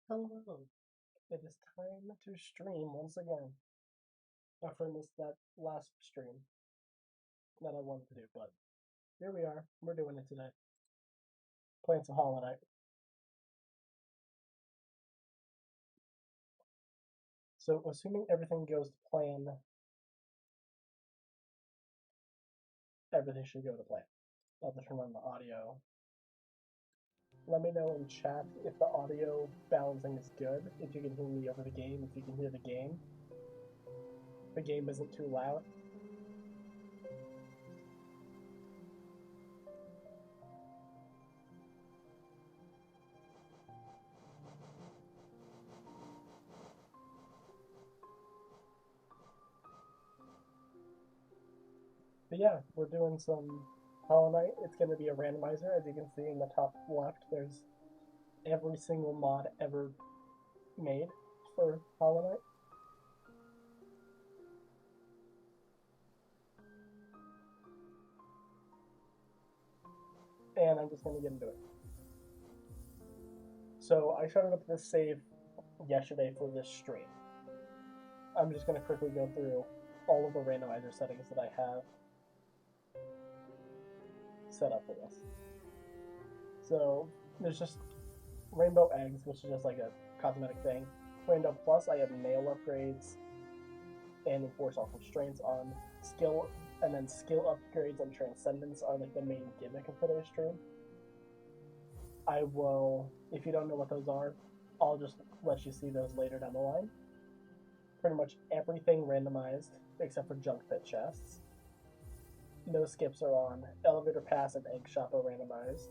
Hello, it is time to stream once again. After I missed that last stream that I wanted to do, but here we are. We're doing it today. Playing some Hollow Knight. So, assuming everything goes to plan, everything should go to plan. I'll have to turn on the audio. Let me know in chat if the audio balancing is good, if you can hear me over the game, if you can hear the game. If the game isn't too loud. But yeah, we're doing some Hollow Knight. It's going to be a randomizer. As you can see in the top left, there's every single mod ever made for Hollow Knight. And I'm just going to get into it. So I started up this save yesterday for this stream. I'm just going to quickly go through all of the randomizer settings that I have set up for this. So there's just Rainbow Eggs, which is just like a cosmetic thing. Rainbow Plus, I have nail upgrades and enforce all constraints on skill, and then skill upgrades and Transcendence are like the main gimmick of today's stream. I will, if you don't know what those are, I'll just let you see those later down the line. Pretty much everything randomized except for junk pit chests. No skips are on. Elevator pass and egg shop are randomized.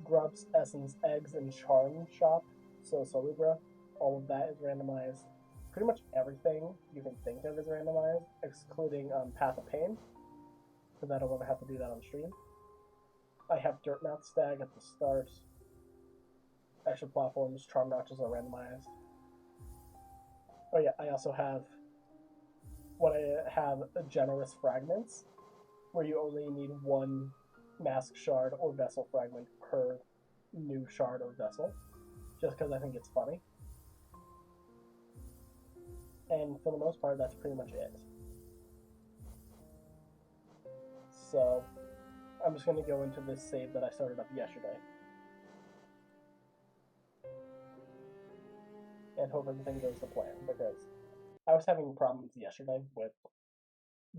Grubs, essence, eggs, and charm shop, so Solubra, all of that is randomized. Pretty much everything you can think of is randomized, excluding Path of Pain, because I don't want to have to do that on stream. I have Dirtmouth Stag at the start. Extra platforms, charm notches are randomized. Oh yeah, I also have generous fragments, where you only need one mask shard or vessel fragment per new shard or vessel, just because I think it's funny. And for the most part, that's pretty much it. So I'm just going to go into this save that I started up yesterday. And hope everything goes to plan, because I was having problems yesterday with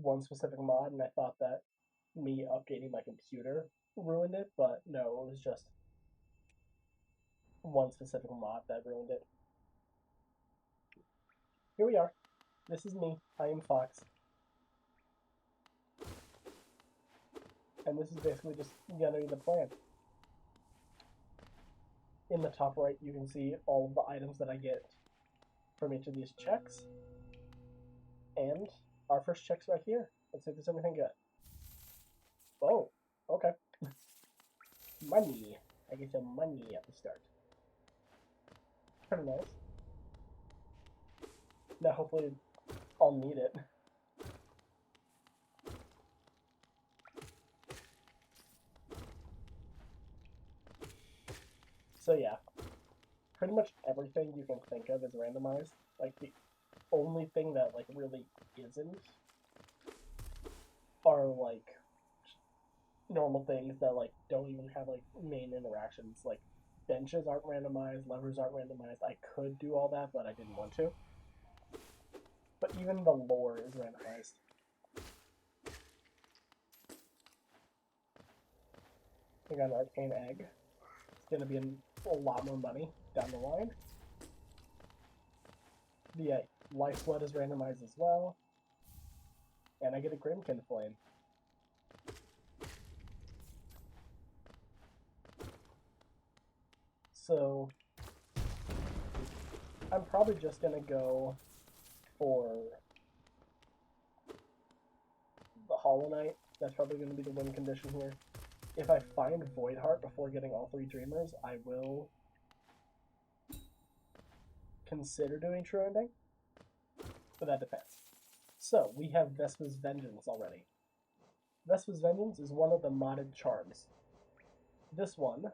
one specific mod, and I thought that me updating my computer ruined it, but no, it was just one specific mod that ruined it. Here we are. This is me. I am Fox. And this is basically just gonna be the plan. In the top right, you can see all of the items that I get from each of these checks. And our first check's right here. Let's see if there's anything good. Oh, okay. Money. I get some money at the start. Pretty nice. Now hopefully I'll need it. So yeah, pretty much everything you can think of is randomized. Like the only thing that like really isn't are like normal things that like don't even have like main interactions. Like benches aren't randomized, levers aren't randomized. I could do all that, but I didn't want to. But even the lore is randomized. I got an arcane egg. It's gonna be a lot more money down the line. The lifeblood is randomized as well. And I get a Grimkin Flame. So I'm probably just gonna go for the Hollow Knight. That's probably gonna be the win condition here. If I find Void Heart before getting all three Dreamers, I will consider doing True Ending. But that depends. So we have Vespa's Vengeance already. Vespa's Vengeance is one of the modded charms. This one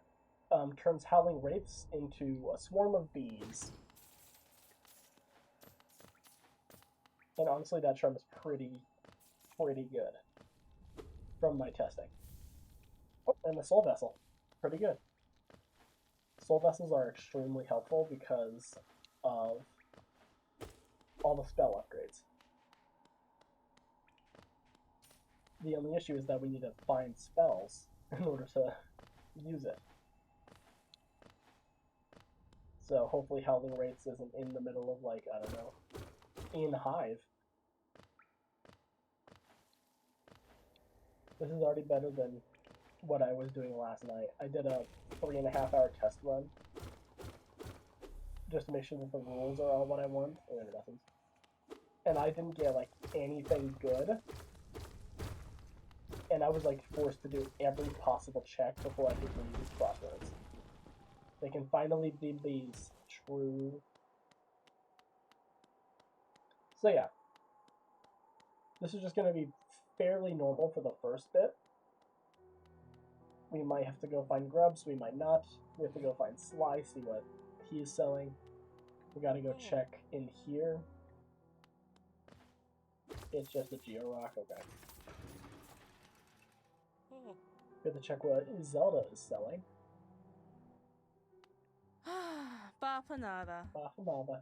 turns howling wraiths into a swarm of bees. And honestly, that charm is pretty good from my testing. Oh, and the soul vessel, pretty good. Soul vessels are extremely helpful because of all the spell upgrades. The only issue is that we need to find spells in order to use it. So hopefully Howling Wraiths isn't in the middle of, like, I don't know, in Hive. This is already better than what I was doing last night. I did a 3.5-hour test run just to make sure that the rules are all what I want. And I didn't get, like, anything good. And I was, like, forced to do every possible check before I could leave Crossroads. They can finally be these true. So yeah. This is just going to be fairly normal for the first bit. We might have to go find Grubs, we might not. We have to go find Sly, see what he's selling. We gotta go check in here. It's just a Geo Rock, okay. We have to check what Zelda is selling. Bafanada.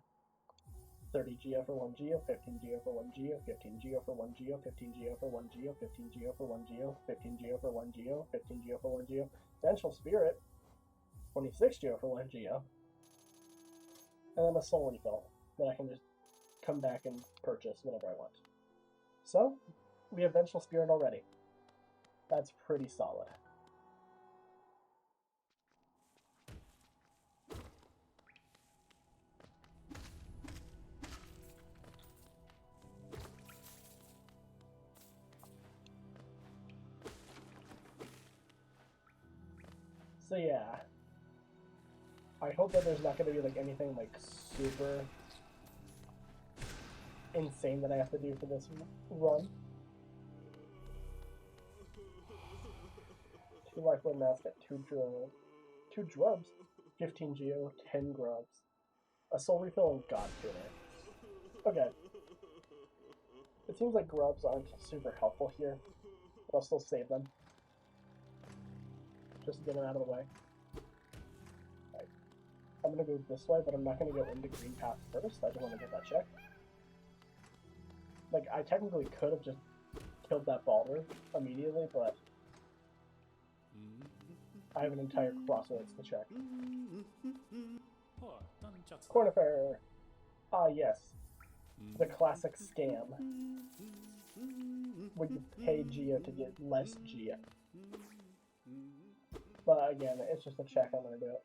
30 Geo for 1 Geo, 15 Geo for 1 Geo, 15 Geo for 1 Geo, 15 Geo for 1 Geo, 15 Geo for 1 Geo, 15 Geo for 1 Geo, 15 Geo for 1 Geo. Essential Spirit, 26 Geo for 1 Geo. And then a Soul Refill that I can just come back and purchase whenever I want. So, we have Vengeful Spirit already. That's pretty solid. So yeah, I hope that there's not going to be like anything like super insane that I have to do for this run. 2 lifeline mask at 2 drubs, 15 Geo, 10 grubs, a soul refill, and God tuner. Okay. It seems like grubs aren't super helpful here, but I'll still save them. Just to get them out of the way. Right. I'm gonna go this way, but I'm not gonna go into Green Path first. I just want to get that check. Like, I technically could have just killed that Balder immediately, but I have an entire Crossroads to check. Corner Fair! Ah, yes. The classic scam. Where you pay Geo to get less Geo. But again, it's just a check, I'm gonna do it.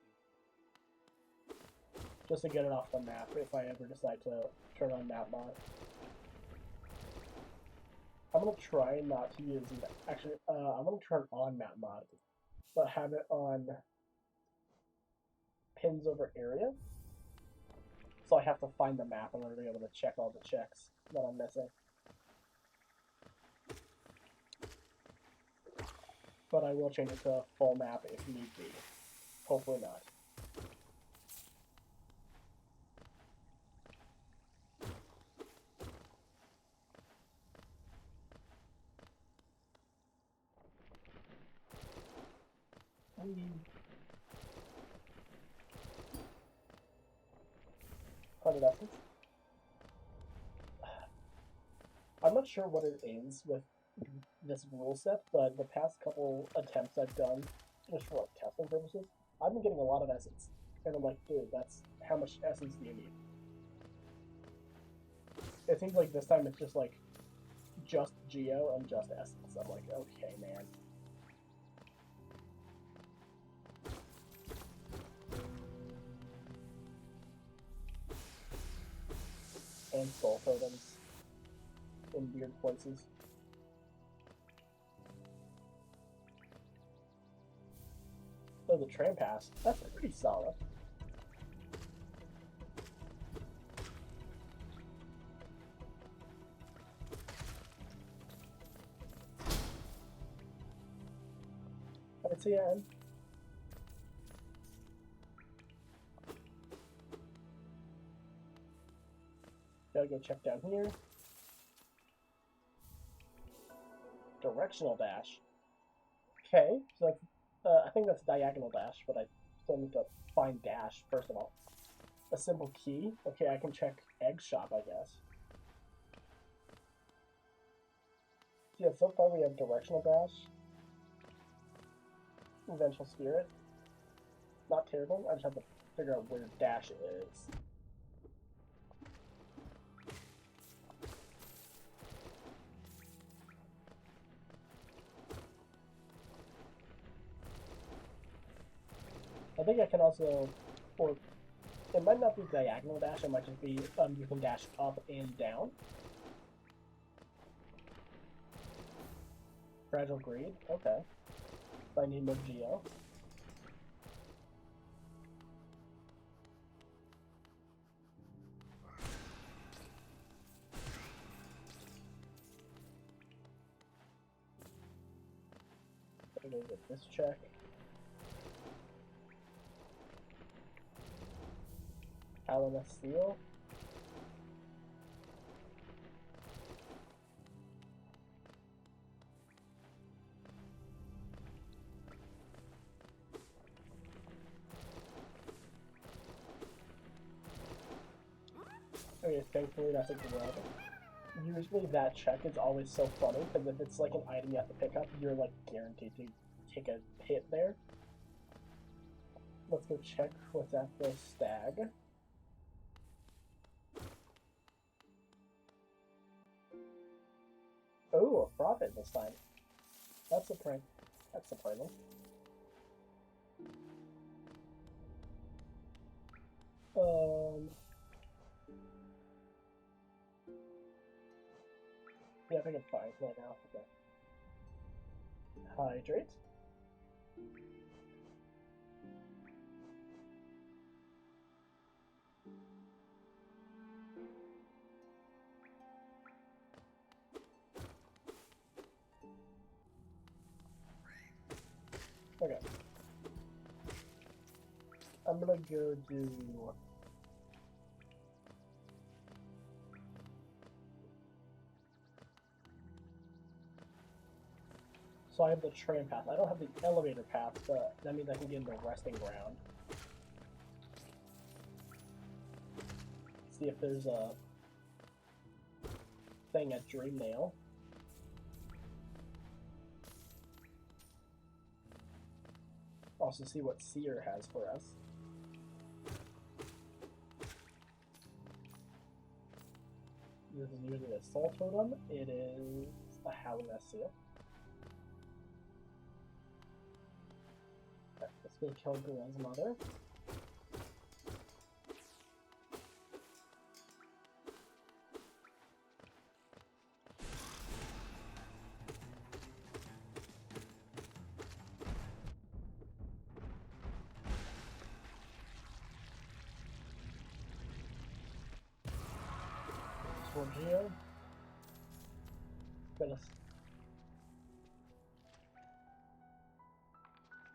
Just to get it off the map if I ever decide to turn on map mod. I'm gonna try not to use, actually, I'm gonna turn on map mod, but have it on pins over area. So I have to find the map in order to be able to check all the checks that I'm missing. But I will change it to a full map if need be. Hopefully not. Essence. I'm not sure what it is with this rule set, but the past couple attempts I've done, just for like testing purposes, I've been getting a lot of essence. And I'm like, dude, that's how much essence do you need? It seems like this time it's just like, just Geo and just essence. I'm like, okay, man. And soul totems in weird places. Oh, the tram pass. That's pretty solid. Alright, so yeah. go check down here. Directional dash. Okay, so that's, I think that's diagonal dash, but I still need to find dash, first of all. A simple key. Okay, I can check egg shop, I guess. Yeah, so far we have directional dash. Vengeful Spirit. Not terrible, I just have to figure out where dash is. I think I can also, or it might not be diagonal dash, it might just be you can dash up and down. Fragile Greed, okay. I need more Geo. I'm gonna get this check. Alana Steel. Okay, thankfully that's a grub. Usually that check is always so funny, because if it's like an item you have to pick up, you're like guaranteed to take a hit there. Let's go check what's at the stag. Oh, a profit this time. That's surprising. That's surprising. Yeah, I think it's fine right now. Okay. Hydrate. Okay. I'm gonna go do... So I have the train path. I don't have the elevator path, but that means I can get into resting ground. See if there's a thing at Dreamnail. Also see what Seer has for us. This is usually a Soul Totem. It is a Howling Seal. Okay, let's go kill Glen's mother. Geo.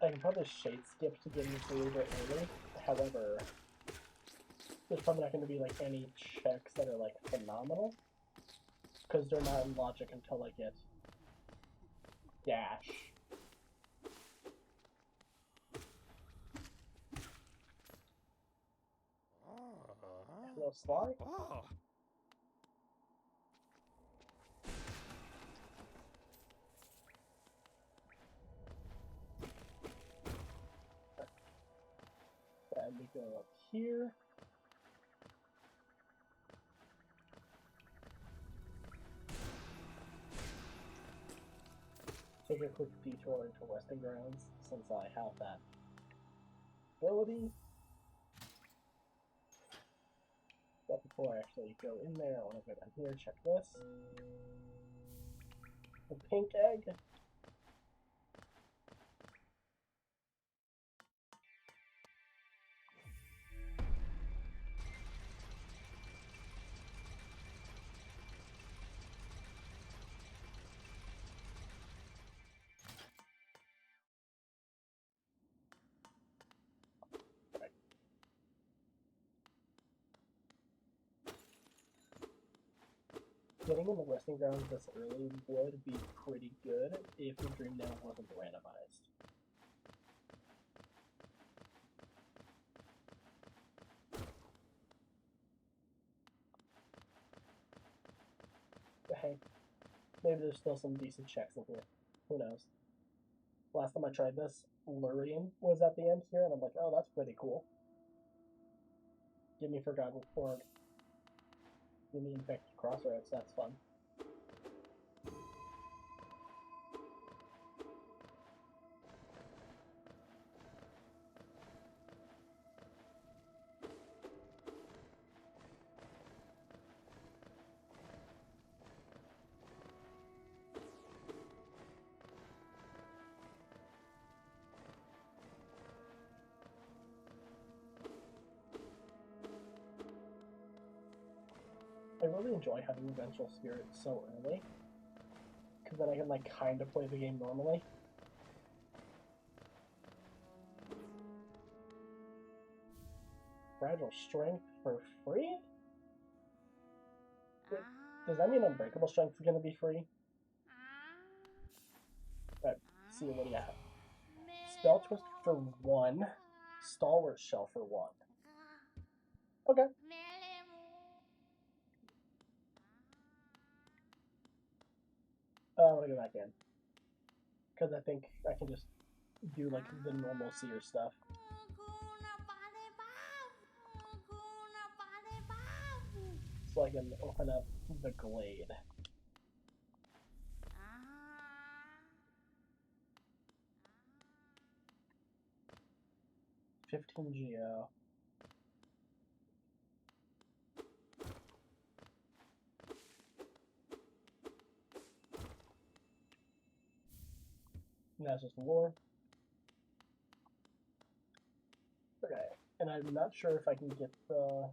I can probably shade skip to get into a little bit early. However, there's probably not going to be like any checks that are like phenomenal, because they're not in logic until I get dash. Hello, Sly. And we go up here. Take a quick detour into Resting Grounds, since I have that ability. But before I actually go in there, I want to go down here, check this. The pink egg. getting in the resting grounds this early would be pretty good if the Dream Nail wasn't randomized. But hey, maybe there's still some decent checks in here. Who knows? Last time I tried this, Lurian was at the end here, and I'm like, oh, that's pretty cool. Give me Forgotten Org. Give me Infected Crossroads, that's fun. I really enjoy having Vengeful Spirit so early, because then I can like kind of play the game normally. Fragile Strength for free? Does that mean Unbreakable Strength is going to be free? Alright, see, what do you have? Spell Twist for 1, Stalwart Shell for 1. Okay. I want to go back in. Because I think I can just do like the normal Seer stuff. So I can open up the Glade. $15 GO. And that's just war. Okay, and I'm not sure if I can get the...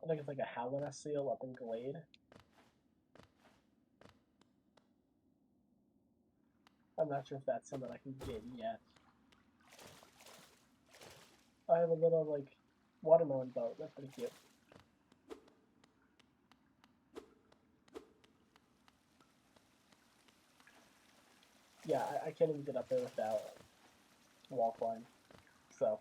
I think it's like a Howlina seal up in Glade. I'm not sure if that's something I can get yet. I have a little, like, watermelon boat. That's pretty cute. Yeah, I can't even get up there without wall climb. So...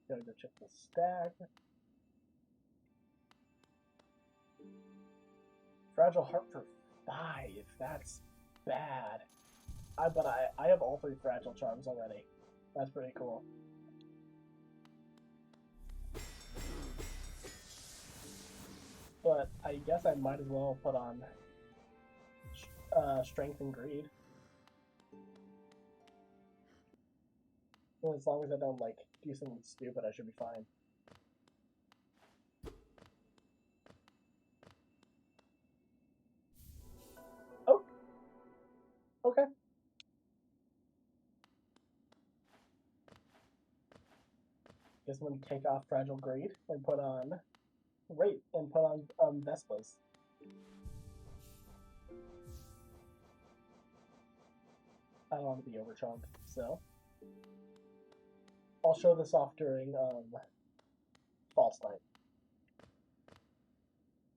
Gotta go check the stack. Fragile Heart for 5. That's bad. But I have all 3 Fragile Charms already. That's pretty cool. But I guess I might as well put on Strength and Greed. Well, as long as I don't, like, do something stupid, I should be fine. Oh! Okay. Guess I'm gonna take off Fragile Greed and put on... Rape and put on Vespas. I don't want to be overcharmed, so... I'll show this off during False Night.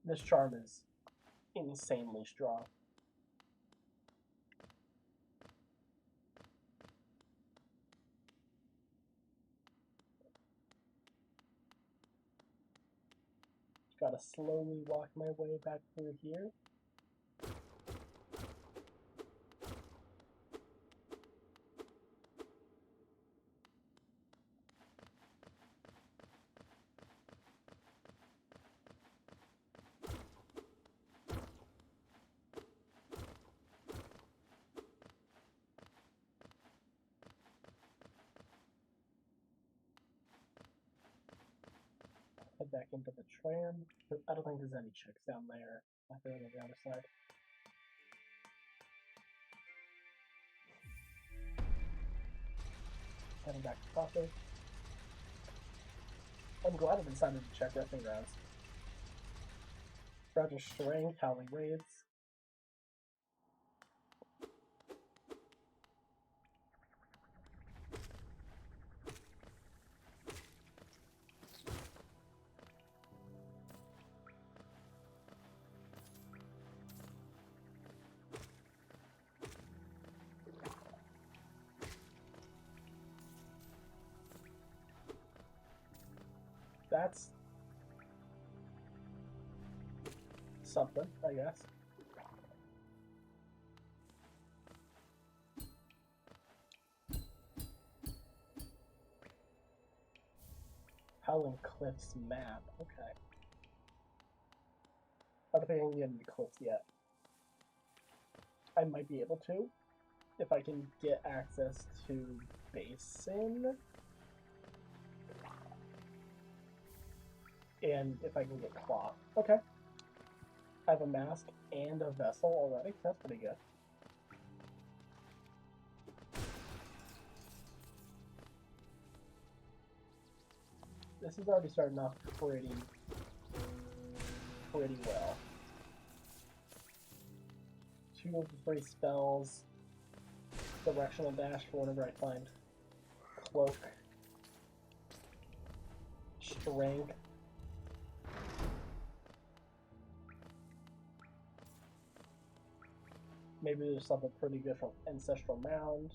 This charm is insanely strong. Gotta slowly walk my way back through here. Head back into the tram. I don't think there's any checks down there. I think on the other side. Heading back to Foster. I'm glad I decided to check resting grounds. Fragile Strength, Howling Waves. That's something, I guess. Howling Cliffs map, okay. I don't think I can get into cliffs yet. I might be able to, if I can get access to Basin. And if I can get cloth. Okay. I have a mask and a vessel already. That's pretty good. This is already starting off pretty well. 2 of the 3 spells. Directional dash for whenever I find cloak. Strength. Maybe there's something pretty good from Ancestral Mound.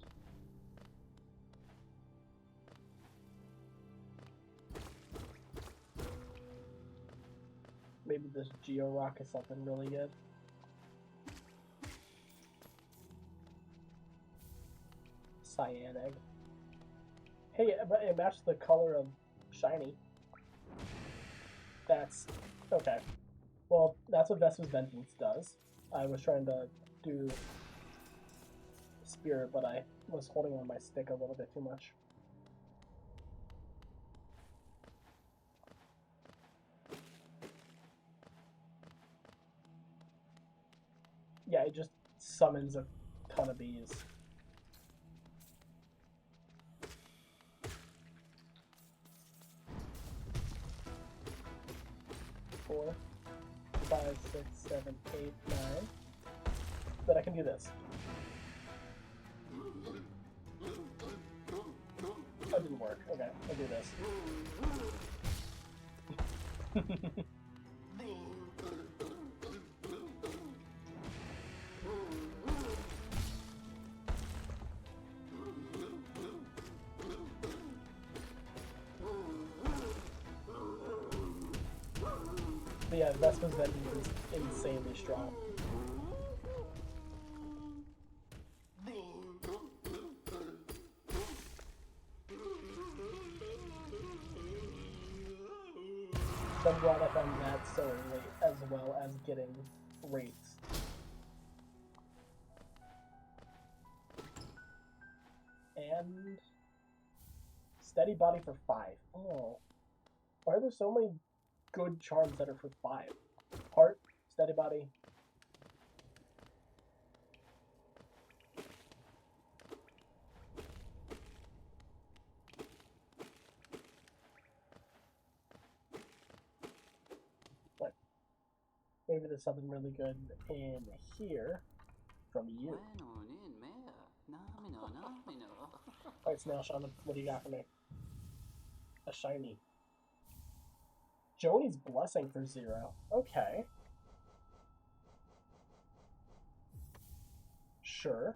Maybe this Geo Rock is something really good. Cyan Egg. Hey, but it matched the color of Shiny. That's okay. Well, that's what Vespa's Vengeance does. I was trying to do Spirit, but I was holding on my stick a little bit too much. Yeah, it just summons a ton of bees. Four, 5, 6, 7, 8, 9. But I can do this. That didn't work. Okay, I'll do this. But yeah, Vespa's Vengeance is insanely strong. So I'm glad I found that so early, as well as getting rates. And Steady Body for 5. Oh. Why are there so many good charms that are for 5? Heart, Steady Body. But maybe there's something really good in here from you. Alright, Snail Shaman, what do you got for me? A shiny. Joni's Blessing for 0. Okay. Sure.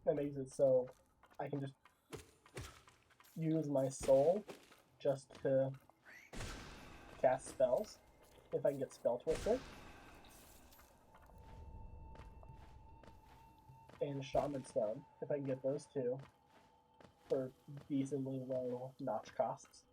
That makes it so I can just use my soul just to cast spells. If I can get Spell Twister. And Shaman Stone, if I can get those 2 for decently low notch costs.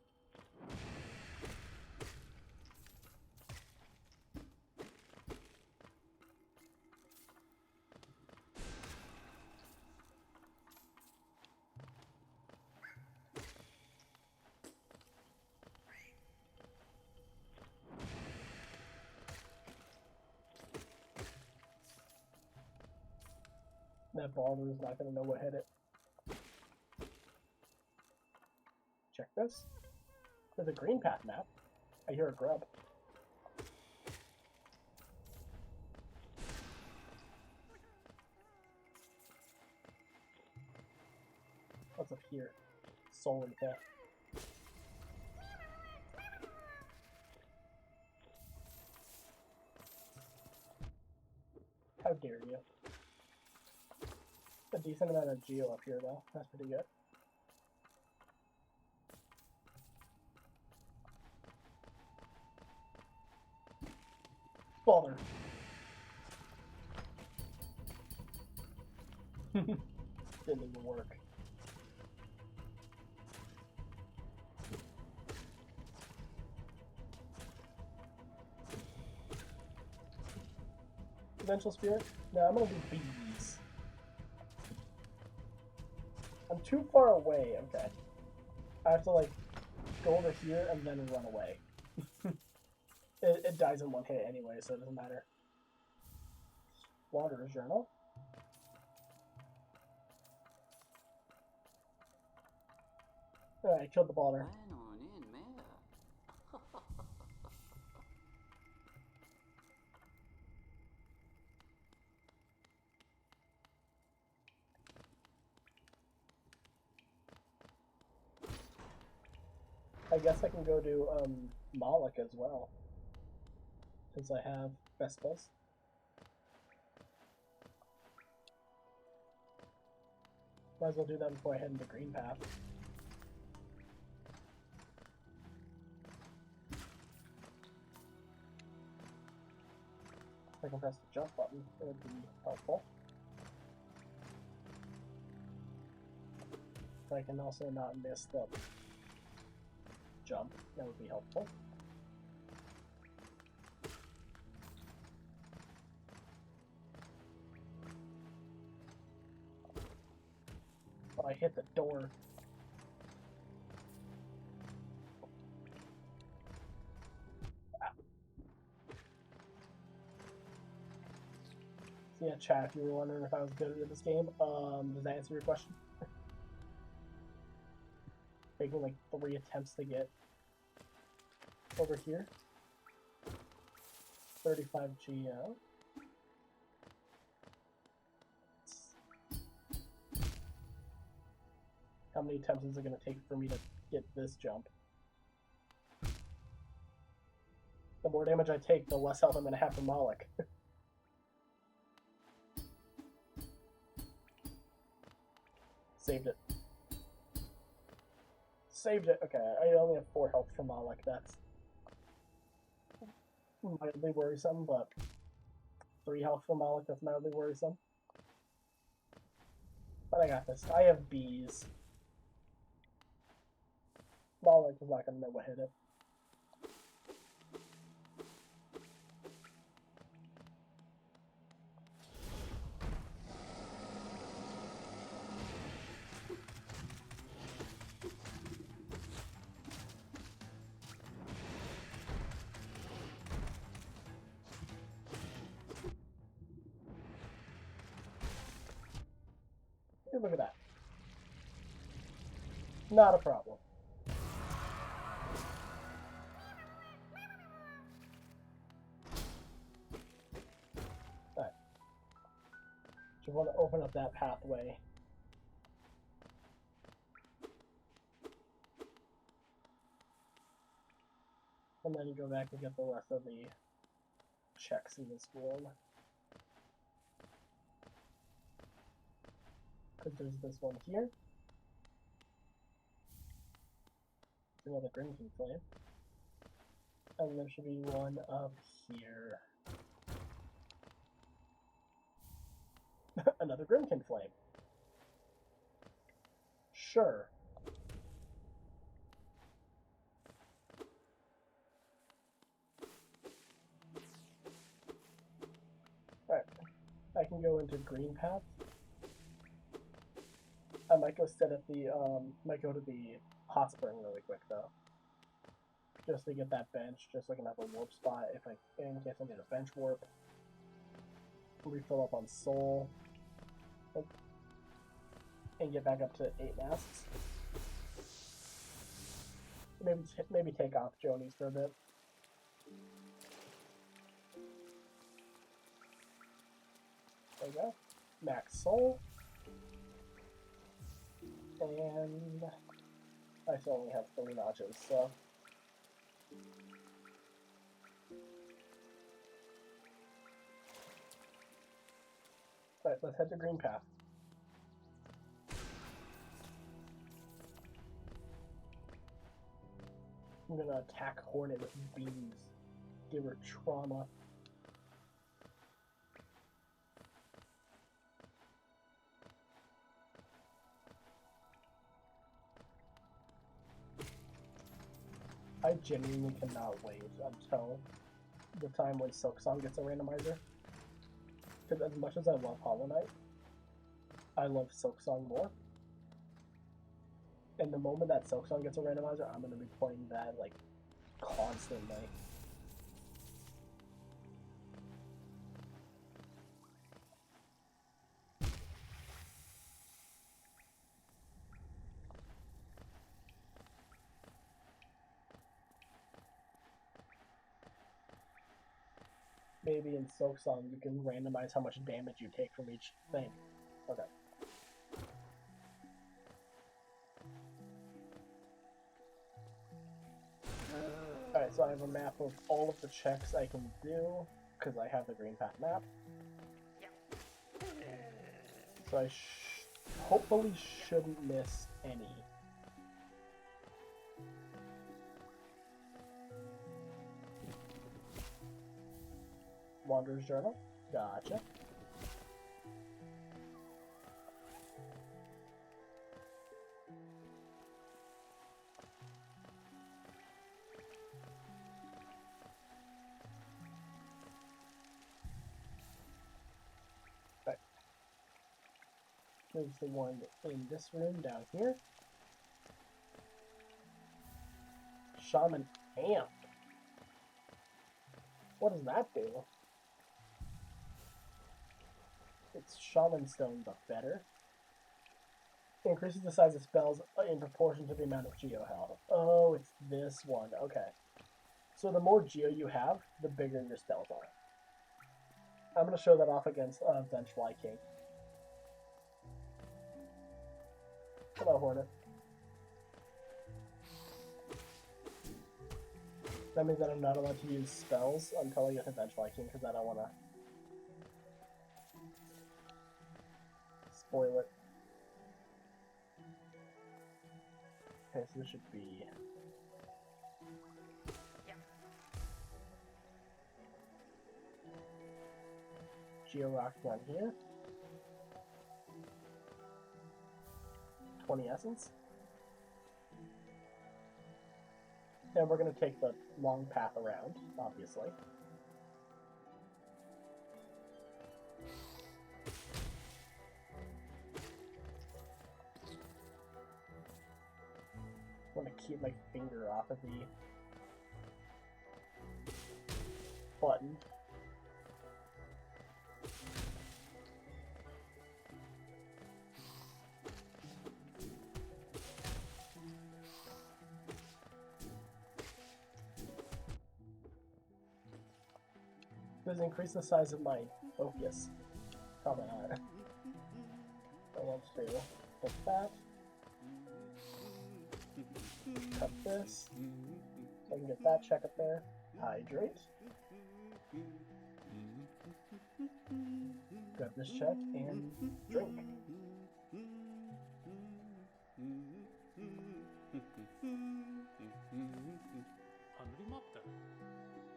That Baldur is not going to know what hit it. Check this. There's a green path map. I hear a grub. What's up here? Soul and death. How dare you? A decent amount of geo up here though. That's pretty good. Bother. Didn't even work. Potential spirit? No, I'm gonna do bees. I'm too far away, okay. I have to like go over here and then run away. It dies in one hit anyway, so it doesn't matter. Water journal. Alright, I killed the baller. I guess I can go to Moloch as well, since I have Vespas. Might as well do that before I head into Green Path. If I can press the jump button, it would be helpful. But I can also not miss the jump, that would be helpful. Oh, I hit the door. So yeah, chat, if you were wondering if I was good at this game, does that answer your question? Taking like 3 attempts to get over here. 35 GO. How many attempts is it going to take for me to get this jump? The more damage I take, the less health I'm going to have from Moloch. Saved it. Saved it. Okay, I only have 4 health from Moloch. That's mildly worrisome, but 3 health from Moloch, that's mildly worrisome. But I got this. I have bees. Moloch is not going to know what hit it. Hey, look at that. Not a problem. Alright. Just want to open up that pathway. And then go back and get the rest of the checks in this room. Because there's this one here. Another Crimson Flame. And there should be one up here. Another Grimkin Flame. Sure. Alright. I can go into Green Path. I might go sit at the, might go to the hot spring really quick though. Just to get that bench, just so I can have a warp spot if in case I need a bench warp. Refill up on soul. And get back up to 8 masks. maybe take off Jonies for a bit. There we go. Max Soul. And I still only have 3 notches, so. Alright, let's head to Green Path. I'm gonna attack Hornet with beams. Give her trauma. I genuinely cannot wait until the time when Silksong gets a randomizer. Because as much as I love Hollow Knight, I love Silksong more. And the moment that Silksong gets a randomizer, I'm going to be playing that, like, constantly. Maybe in Silksong you can randomize how much damage you take from each thing. Okay. Alright, so I have a map of all of the checks I can do, because I have the Green Path map. So I hopefully shouldn't miss any. Wanderer's Journal. Gotcha. Right. There's the one in this room down here. Shaman Amp. What does that do? It's Shaman Stone, but better. It increases the size of spells in proportion to the amount of Geo health. Oh, it's this one. Okay. So the more Geo you have, the bigger your spells are. I'm going to show that off against Benchfly King. Hello, Hornet. That means that I'm not allowed to use spells until I get to Benchfly King, because I don't want to spoil it. Okay, so this should be... Geo Rock down here. 20 Essence. And we're going to take the long path around, obviously. I want to keep my finger off of the button. Does it increase the size of my focus? Probably not. I want to put that. Cut this. So I can get that check up there. Hydrate. Grab this check and drink.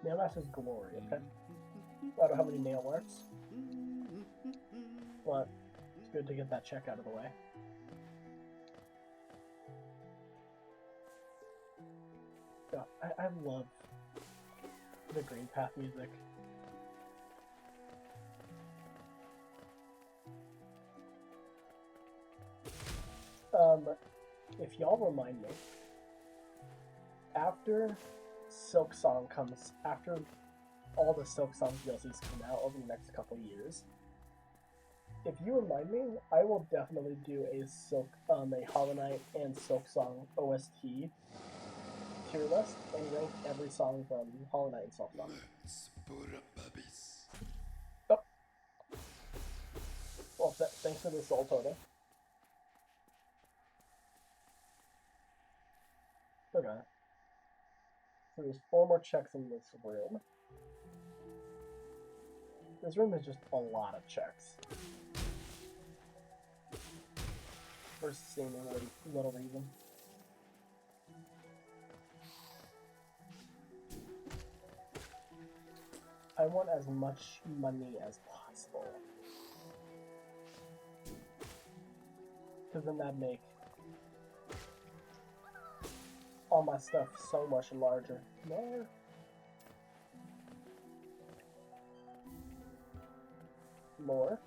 Nail Master's Glory, okay? I don't have any nail arts. But it's good to get that check out of the way. God, I love the Green Path music. If y'all remind me, after Silksong comes, after all the Silksong DLCs come out over the next couple years, if you remind me, I will definitely do a Hollow Knight and Silksong OST tier list and rank every song from Hollow Knight and Self-Song. Oh. Well, thanks for the soul totem. Okay. So there's 4 more checks in this room. This room is just a lot of checks. For seemingly little reason. I want as much money as possible. Because then that'd make all my stuff so much larger. More. More.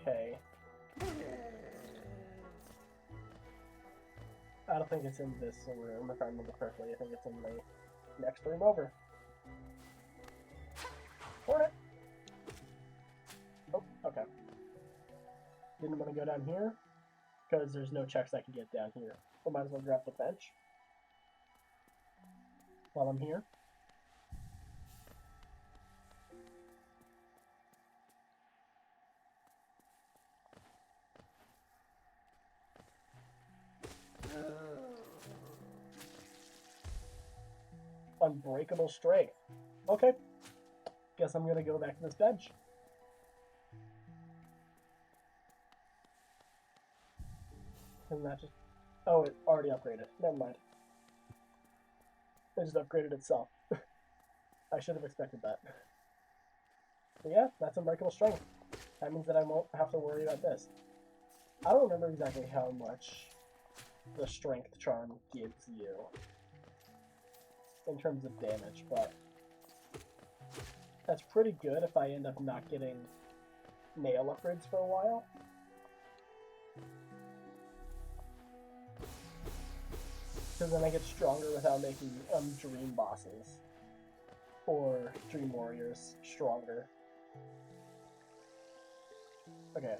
Okay. I don't think it's in this room, if I remember correctly. I think it's in the next room over. Alright. Oh, okay. Didn't want to go down here, because there's no checks I can get down here. So might as well grab the bench while I'm here. Unbreakable strength. Okay. Guess I'm gonna go back to this bench. Isn't that just... Oh, it already upgraded. Never mind. It just upgraded itself. I should have expected that. But yeah, that's Unbreakable Strength. That means that I won't have to worry about this. I don't remember exactly how much the Strength Charm gives you in terms of damage, but that's pretty good if I end up not getting nail upgrades for a while. Because then I get stronger without making dream bosses or dream warriors stronger. Okay,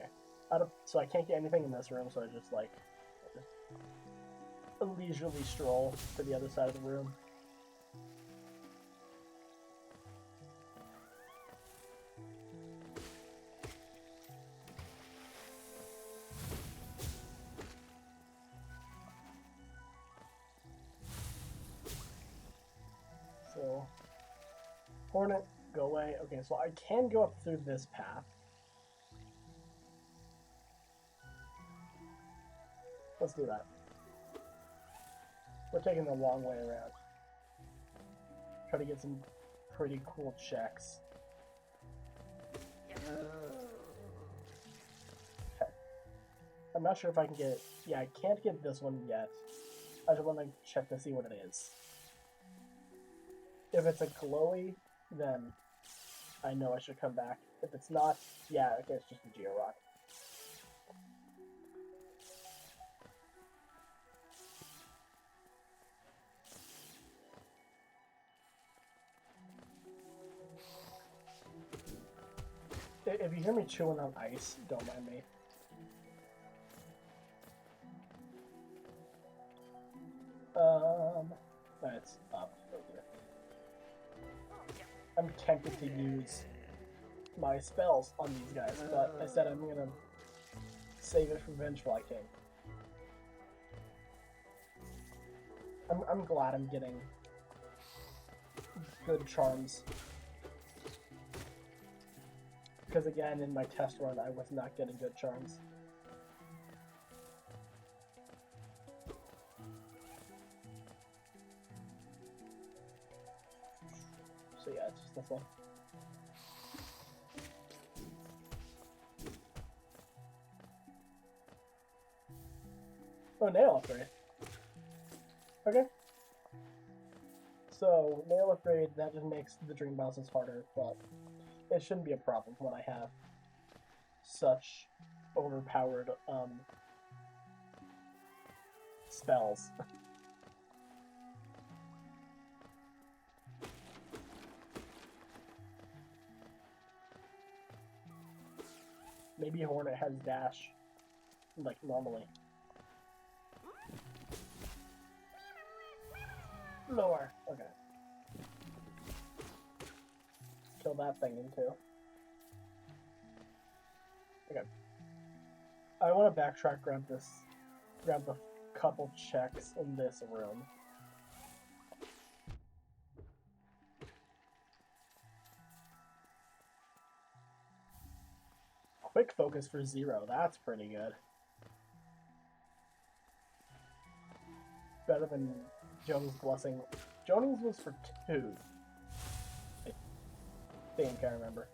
so I can't get anything in this room, so I just like a leisurely stroll to the other side of the room. So, Hornet, go away. Okay, so I can go up through this path. Let's do that. We're taking the long way around. Try to get some pretty cool checks. Okay. I'm not sure if I can get... Yeah, I can't get this one yet. I just want to check to see what it is. If it's a glowy, then I know I should come back. If it's not, yeah, okay, it's just a Georock. If you hear me chewing on ice, don't mind me. That's up further. I'm tempted to use my spells on these guys, but I said I'm gonna save it for Vengefly King. I'm glad I'm getting good charms. Because again, in my test run, I was not getting good charms. So yeah, it's just this one. Oh, nail upgrade. Okay. So, nail upgrade, that just makes the dream bosses harder, but it shouldn't be a problem when I have such overpowered spells. Maybe Hornet has dash, like normally. Lore. Okay. Kill that thing in two. Okay. I want to backtrack, grab the couple checks in this room. Quick focus for 0, that's pretty good. Better than Jones' Blessing. Jones was for 2. I think I remember.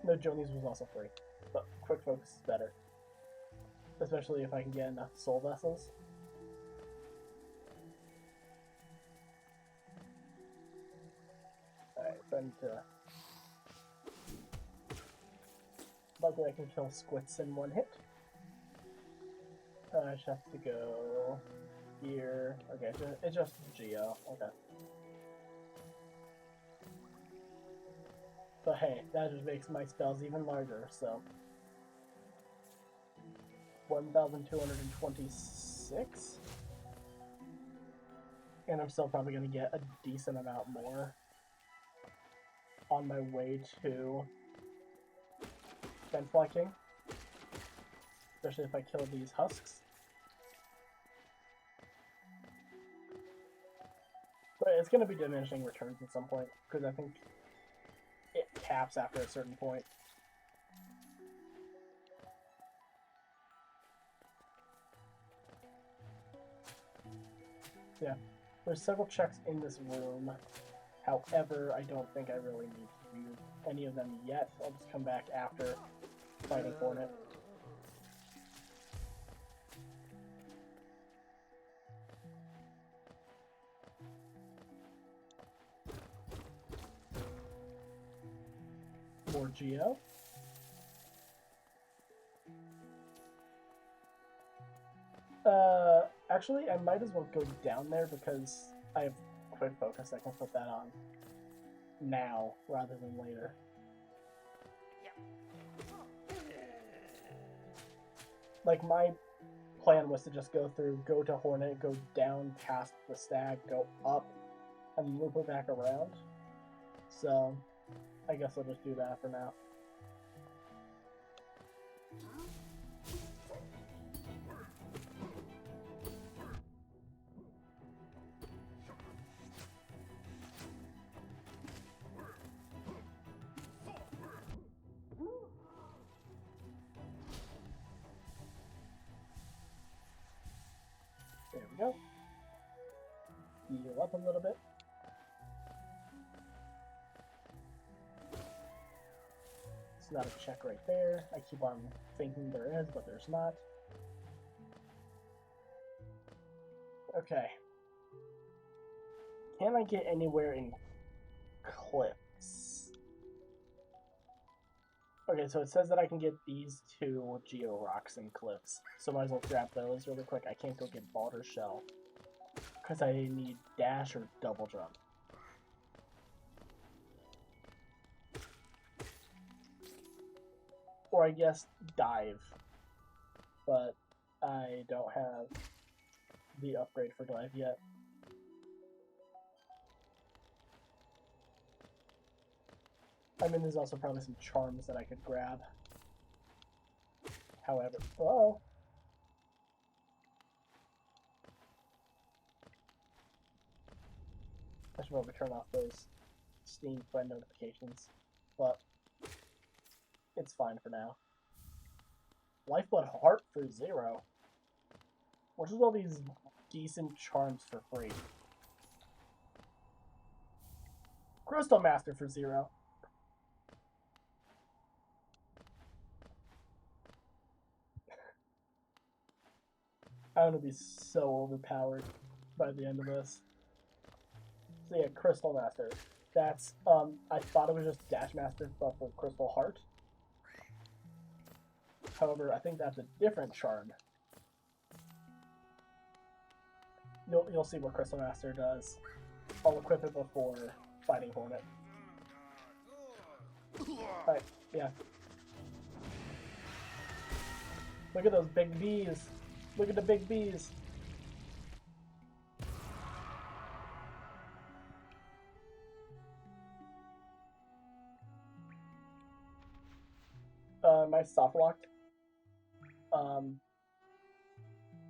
No, Jonies was also free, but quick focus is better. Especially if I can get enough soul vessels. Alright, so I need to... Luckily I can kill squits in one hit. I just have to go here. Okay, it's just Geo. Okay. But hey, that just makes my spells even larger, so... 1,226? And I'm still probably going to get a decent amount more on my way to Fenfly King. Especially if I kill these husks. But it's going to be diminishing returns at some point, because I think it caps after a certain point. Yeah, there's several checks in this room. However, I don't think I really need to do any of them yet. I'll just come back after fighting Hornet. More Geo. Actually, I might as well go down there because I have quick focus. I can put that on now rather than later. Like, my plan was to just go through, go to Hornet, go down past the stag, go up, and loop it back around. So, I guess I'll just do that for now. There we go. Heal up a little bit. It's not a check right there. I keep on thinking there is, but there's not. Okay. Can I get anywhere in cliffs? Okay, so it says that I can get these 2 Geo Rocks in cliffs. So might as well grab those really quick. I can't go get Baldur Shell, because I need dash or double jump. Or I guess dive. But I don't have the upgrade for dive yet. I mean, there's also probably some charms that I could grab. However, oh! I should probably turn off those Steam friend notifications, but it's fine for now. Lifeblood Heart for 0. What's with all these decent charms for free? Crystal Master for 0. I'm gonna be so overpowered by the end of this. So yeah, Crystal Master. That's, I thought it was just Dash Master, but for Crystal Heart. However, I think that's a different charm. You'll see what Crystal Master does. I'll equip it before fighting Hornet. Alright, yeah. Look at those big bees. Look at the big bees. Am I soft locked? Hello?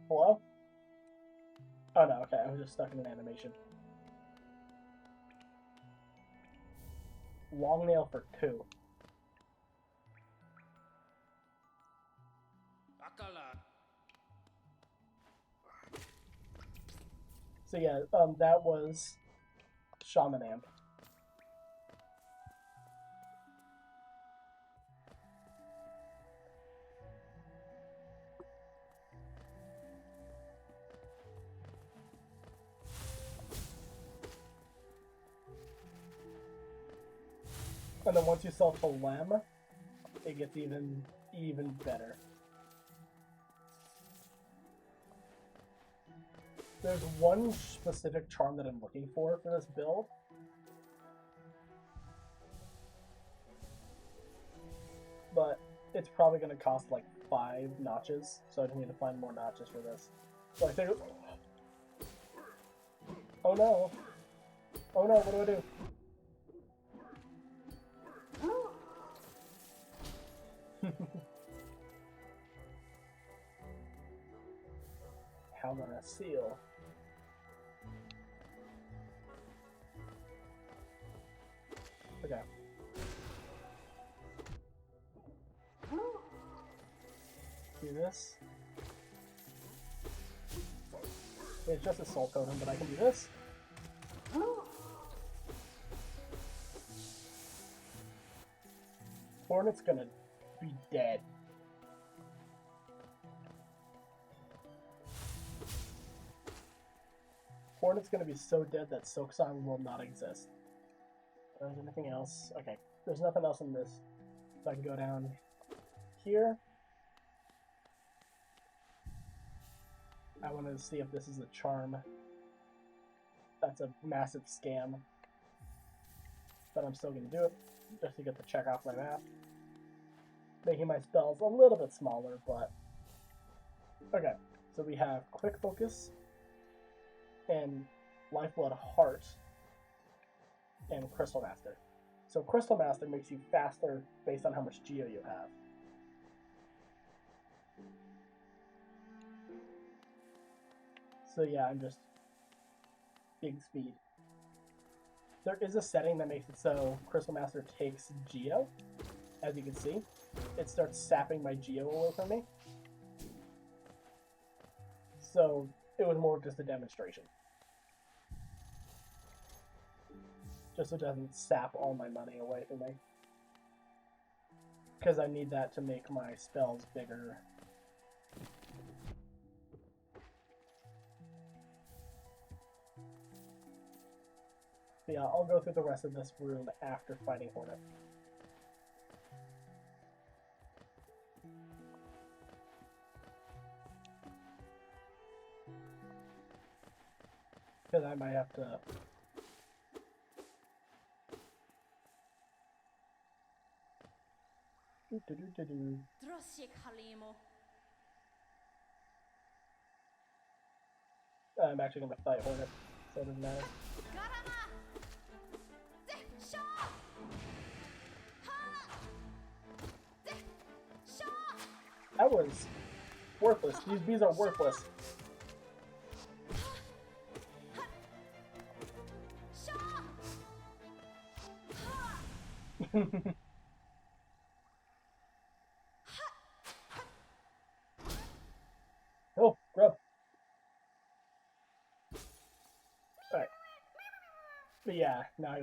Oh no, okay, I was just stuck in an animation. Long nail for 2. So yeah, that was Shaman Amp. And then once you sell to Lem, it gets even better. There's one specific charm that I'm looking for this build. But it's probably going to cost like 5 notches, so I need to find more notches for this. So I think... Oh no! Oh no, what do I do? How am I gonna seal? Okay. Do this. It's just a soul totem, but I can do this. Hornet's gonna be dead. Hornet's gonna be so dead that Silk Song will not exist. There's anything else? Okay, there's nothing else in this. So I can go down here. I want to see if this is a charm. That's a massive scam. But I'm still going to do it, just to get the check off my map. Making my spells a little bit smaller, but... Okay, so we have Quick Focus, and Lifeblood Heart, and Crystal Master. So Crystal Master makes you faster based on how much Geo you have. So yeah, I'm just big speed. There is a setting that makes it so Crystal Master takes Geo. As you can see, it starts sapping my Geo away from me. So it was more of just a demonstration. Just so it doesn't sap all my money away from me. Because I need that to make my spells bigger. But yeah, I'll go through the rest of this room after fighting Hornet. Because I might have to... I'm actually going to fight Hornet, so it doesn't matter. That was worthless. These bees are worthless. Oh, grub. Alright. But yeah, now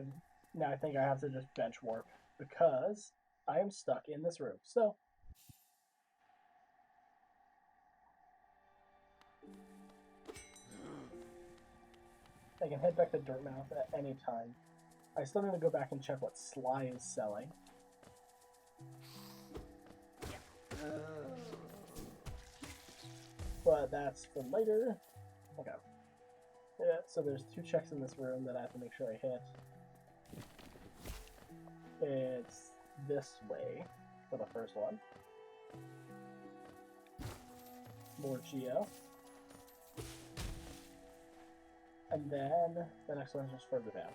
I think I have to just bench warp because I am stuck in this room. So I can head back to Dirtmouth at any time. I still need to go back and check what Sly is selling. But that's for later. Okay. Yeah, so there's 2 checks in this room that I have to make sure I hit. It's this way for the first one. More geo. And then the next one's just further down.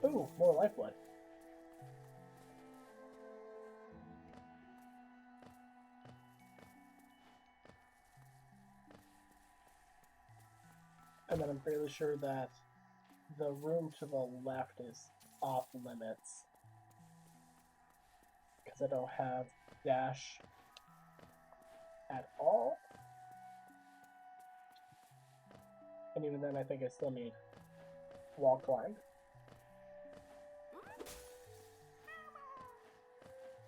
Ooh, more lifeblood. And then I'm fairly sure that the room to the left is off limits. Because I don't have dash at all. And even then I think I still need wall climb.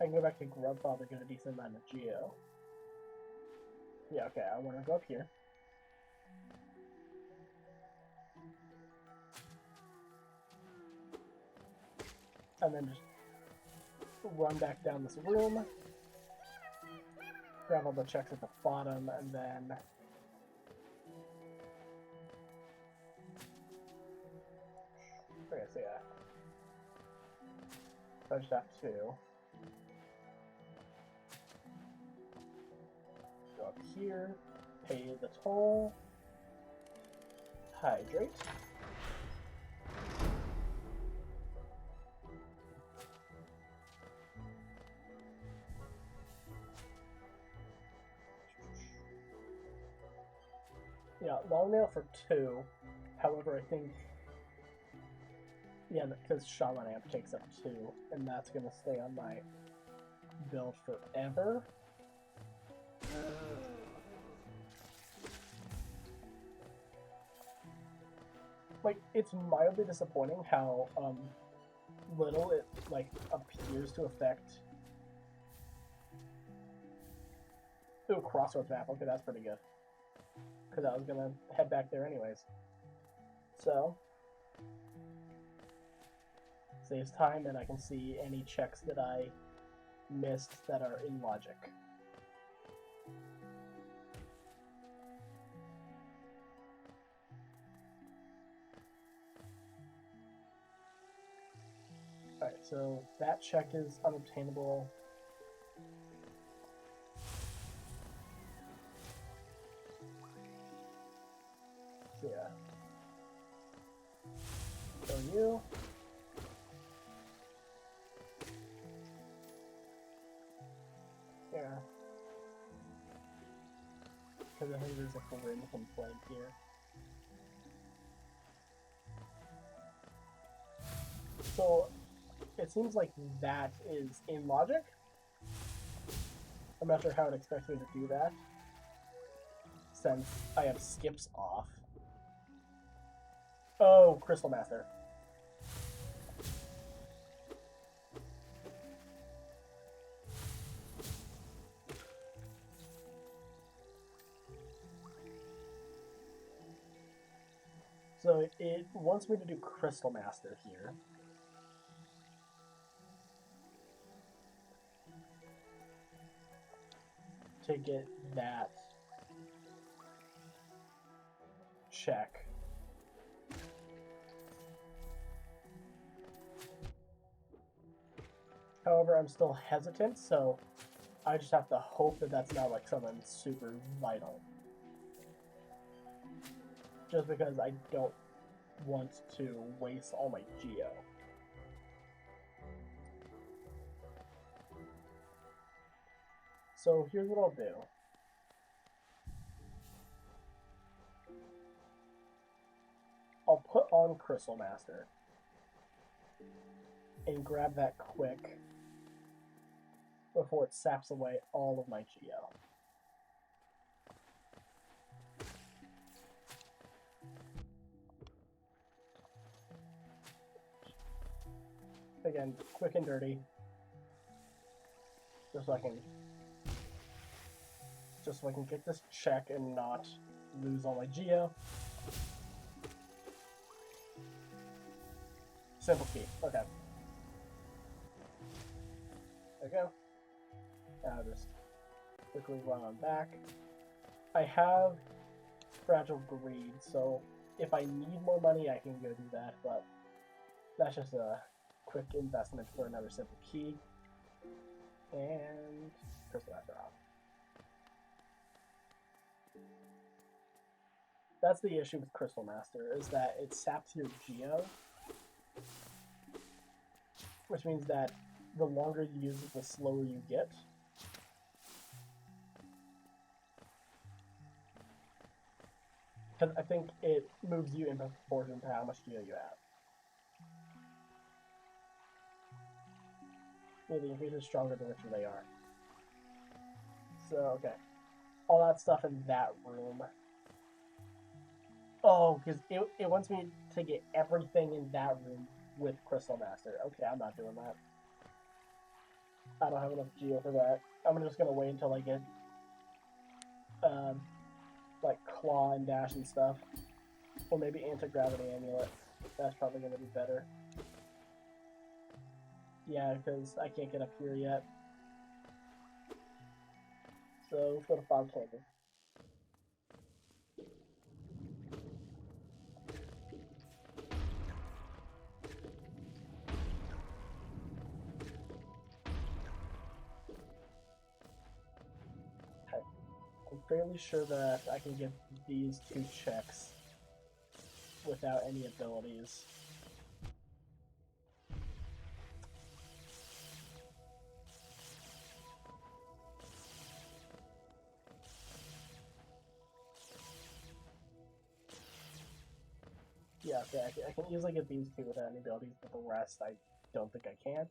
I can go back to Grubfather, get a decent amount of geo. Yeah, okay, I want to go up here. And then just run back down this room. Grab all the checks at the bottom, and then... Okay, so yeah. So I just have to... go up here, pay the toll, hydrate. Yeah, long nail for 2. However, I think... Yeah, because Shaman Amp takes up 2, and that's going to stay on my build forever. Like, it's mildly disappointing how little it like appears to affect. Ooh, crossroads map. Okay, that's pretty good. Because I was gonna head back there anyways. So saves time, and I can see any checks that I missed that are in logic. Alright, so that check is unobtainable. So yeah. So you. Yeah. Because I think there's a Corinne complaint here. So it seems like that is in logic. I'm not sure how it expects me to do that, since I have skips off. Oh, Crystal Master. So it wants me to do Crystal Master here. To get that check. However, I'm still hesitant, so I just have to hope that that's not like something super vital. Just because I don't want to waste all my geo. So here's what I'll do. I'll put on Crystal Master and grab that quick before it saps away all of my geo. Again, quick and dirty. Just so I can get this check and not lose all my geo. Simple key. Okay. There we go. Now I'll just quickly run on back. I have Fragile Greed, so if I need more money, I can go do that, but that's just a quick investment for another simple key. And Crystal Master off. That's the issue with Crystal Master, is that it saps your Geo, which means that the longer you use it, the slower you get. Because I think it moves you in proportion to how much Geo you have. The increase is stronger the richer they are. So, okay. All that stuff in that room. Oh, because it wants me to get everything in that room with Crystal Master. Okay, I'm not doing that. I don't have enough Geo for that. I'm just gonna wait until I get, like, Claw and Dash and stuff. Or maybe Anti-Gravity Amulet. That's probably gonna be better. Yeah, because I can't get up here yet. So, let's go to Fog Canyon. I'm fairly sure that I can get these 2 checks without any abilities. Yeah, okay, I can easily get these 2 without any abilities, but the rest I don't think I can.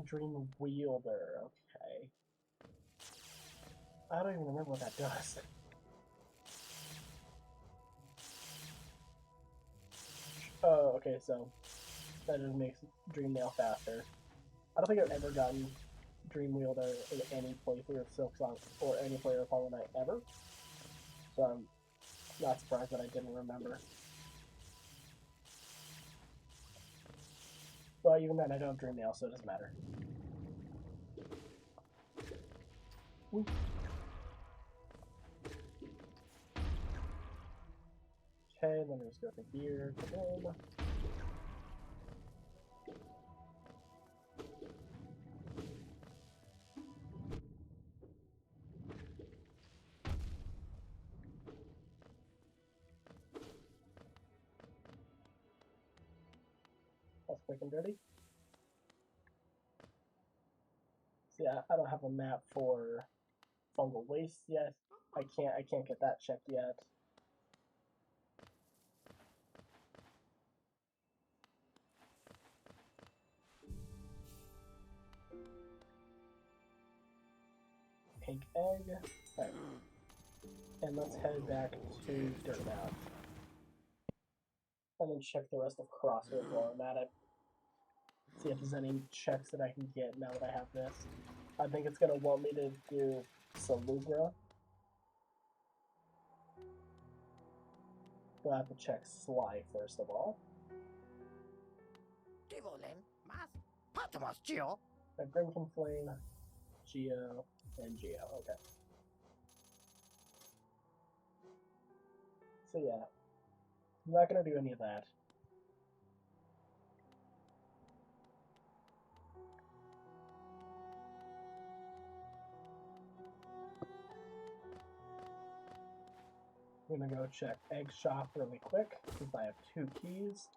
Dream Wielder, okay. I don't even remember what that does. Oh, okay, so that just makes Dream Nail faster. I don't think I've ever gotten Dream Wielder in any playthrough of Silksong or any player of Hollow Knight ever. So I'm not surprised that I didn't remember. But even then, I don't have Dream Nail, so it doesn't matter. Woo. Okay, then just go to here, to home. That's quick and dirty. See, I don't have a map for Fungal Waste yet. I can't get that checked yet. Pink egg. Right. And let's head back to Dirtmouth. And then check the rest of Crossroads while I'm at it. See if there's any checks that I can get now that I have this. I think it's gonna want me to do Salugra. So I have to check Sly first of all. Grimkin Flame, Geo, and Geo. Okay. So yeah, I'm not gonna do any of that. I'm gonna go check Egg Shop really quick since I have 2 keys.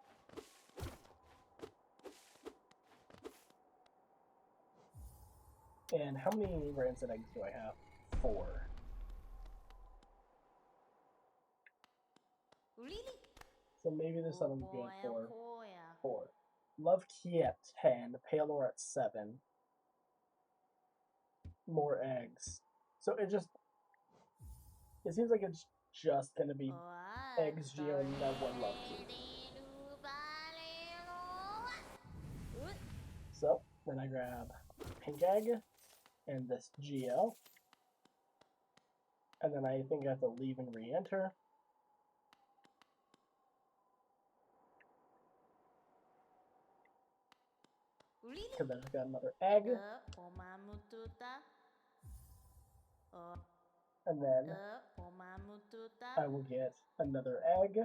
And how many rancid eggs do I have? 4. So maybe there's something good for 4. Love Key at 10, Palor at 7. More eggs. So it seems like it's just gonna be eggs, Geo, and that 1 Love Key. So then I grab Pink Egg and this Geo. And then I think I have to leave and re-enter. Because then I got another egg. And then I will get another egg.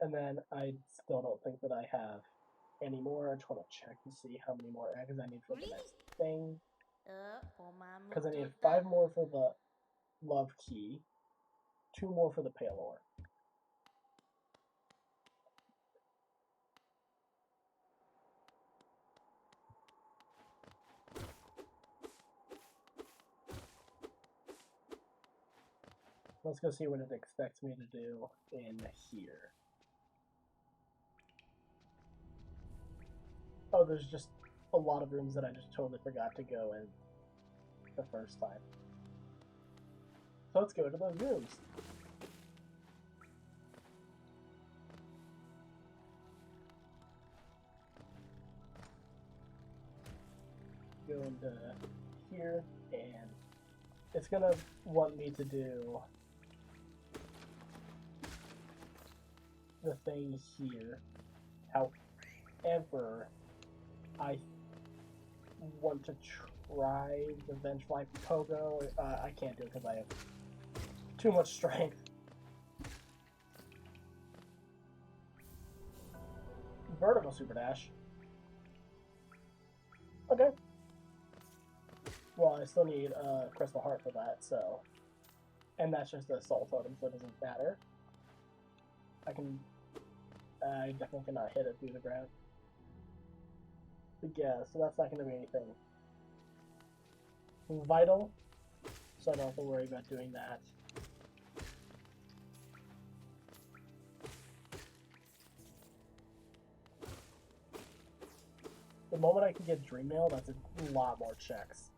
And then I still don't think that I have any more. I just want to check to see how many more eggs I need for the next thing. Because I need 5 more for the love key, 2 more for the pale ore. Let's go see what it expects me to do in here. Oh, there's just a lot of rooms that I just totally forgot to go in the first time. So let's go to those rooms. Go into here, and it's gonna want me to do the thing here. However, I want to try the Vengefly Pogo. I can't do it because I have too much strength. Vertical Super Dash. Okay. Well, I still need Crystal Heart for that, so... And that's just a Soul Totem, so it doesn't matter. I definitely cannot hit it through the ground. But yeah, so that's not going to be anything vital, so I don't have to worry about doing that. The moment I can get Dream Mail, that's a lot more checks.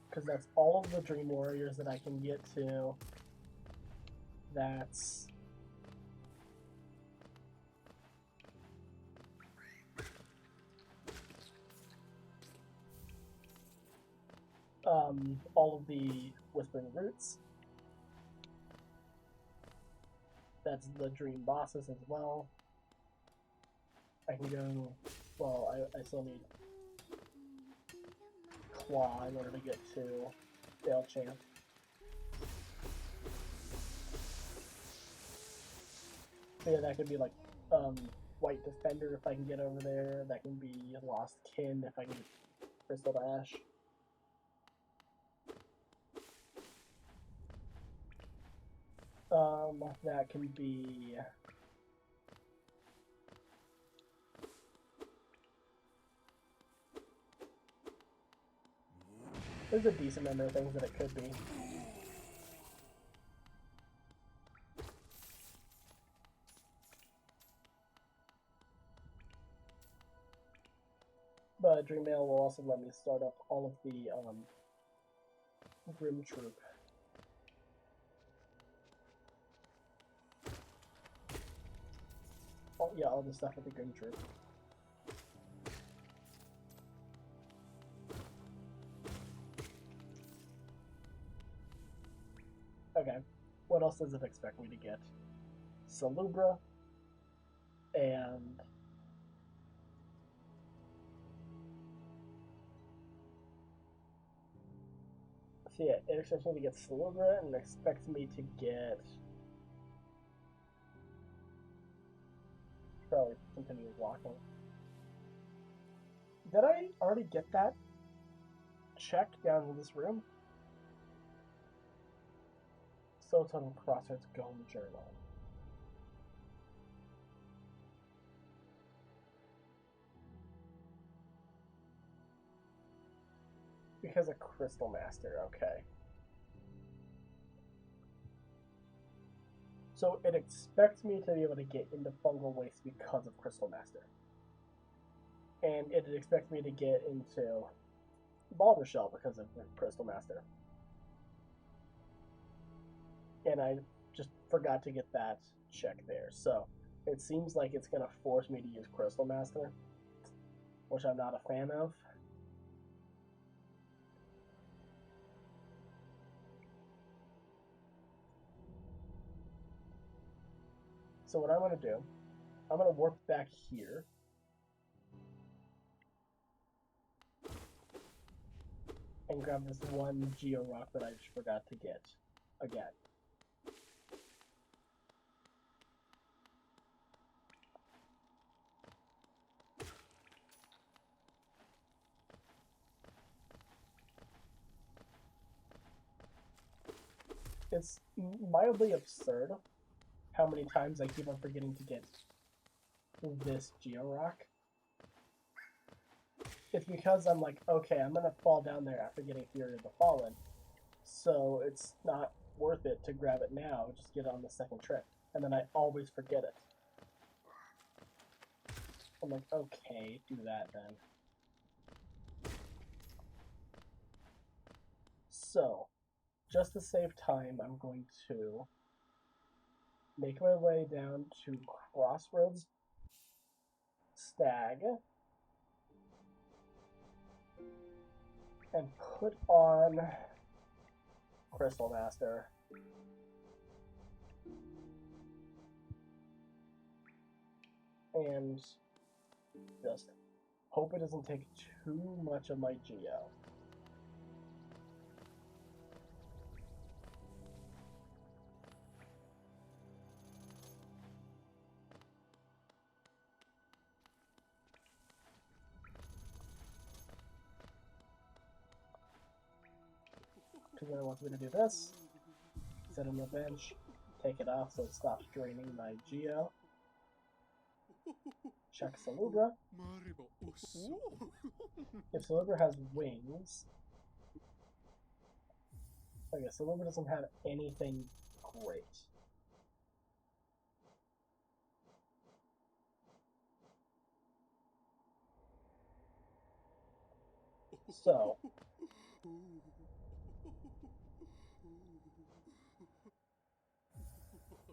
Because that's all of the Dream Warriors that I can get to. That's... all of the Whispering Roots. That's the Dream Bosses as well. I can go... Well, I still need Claw in order to get to Dale Champ. So yeah, that could be like White Defender if I can get over there. That can be Lost Kin if I can get Crystal Dash. That can be... There's a decent number of things that it could be. But Dream Mail will also let me start up all of the Grim Troop. Oh, yeah, all the stuff with the Grim Troop. Okay, what else does it expect me to get? Salubra, and... So yeah, it expects me to get Salubra, and it expects me to get... Probably continue walking. Did I already get that check down in this room? Soul Totem Crossroads Golem Journal. Because of Crystal Master, okay. So it expects me to be able to get into Fungal Waste because of Crystal Master. And it expects me to get into Boulder Shell because of Crystal Master. And I just forgot to get that check there. So it seems like it's going to force me to use Crystal Master. which I'm not a fan of. So what I'm going to do, I'm going to warp back here. And grab this one Geo Rock that I just forgot to get again. It's mildly absurd how many times I keep on forgetting to get this Geo Rock. It's because I'm like, okay, I'm gonna fall down there after getting Fury of the Fallen, so it's not worth it to grab it now, just get it on the second trip. And then I always forget it. I'm like, okay, do that then. So, just to save time, I'm going to make my way down to Crossroads Stag and put on Crystal Master. And just hope it doesn't take too much of my Geo. Because then it wants me to do this. Set on the bench, take it off so it stops draining my Geo. Check Salubra. If Salubra has wings... Okay, Salubra doesn't have anything great. So...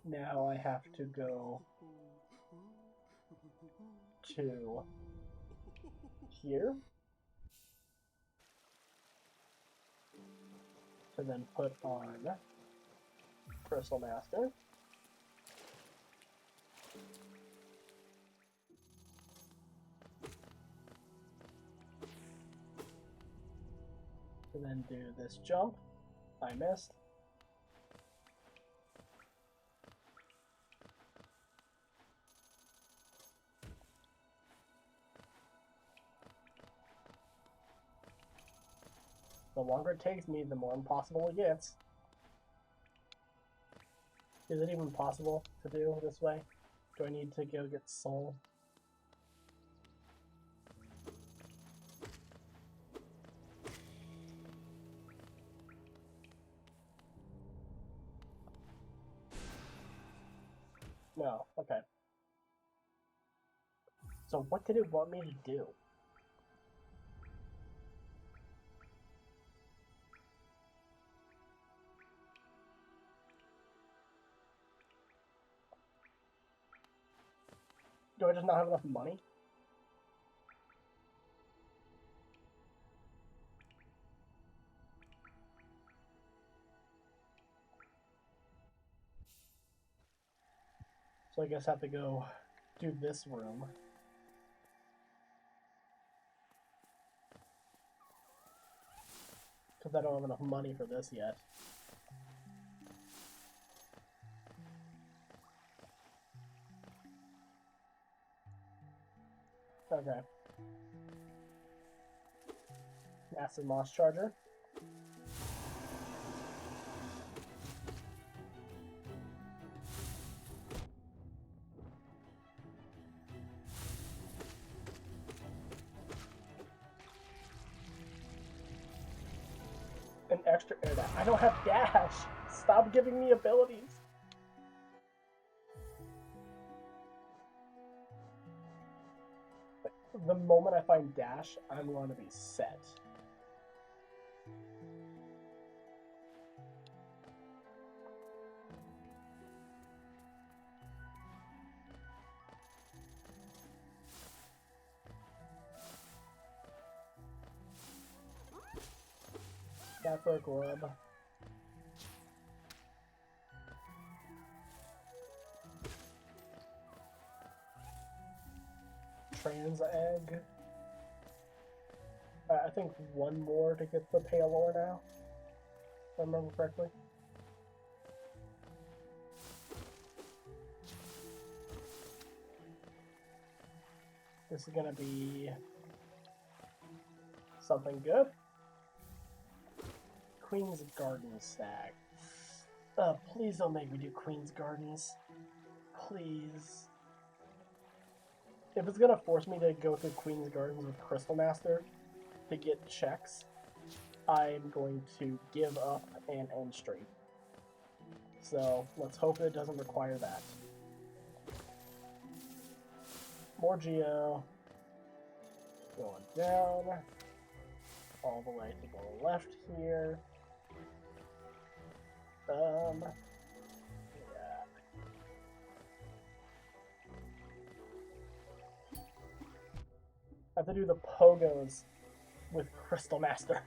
now I have to go to here to then put on Crystal Master. To then do this jump. I missed. The longer it takes me, the more impossible it gets. Is it even possible to do this way? Do I need to go get soul? No, okay. So what did it want me to do? Do I just not have enough money? So I guess I have to go do this room. Because I don't have enough money for this yet. Okay. Acid Moss Charger. An extra air dash. I don't have dash! Stop giving me abilities! The moment I find dash, I'm going to be set. cat for a grub. Trans egg. I think one more to get the pale ore now, if I remember correctly. This is gonna be something good. Queen's Garden Stag. Please don't make me do Queen's Gardens. Please. If it's gonna force me to go through Queen's Gardens with Crystal Master to get checks, I'm going to give up and end stream. So let's hope it doesn't require that. More Geo. Going down. All the way to the left here. Yeah. I have to do the pogos with Crystal Master.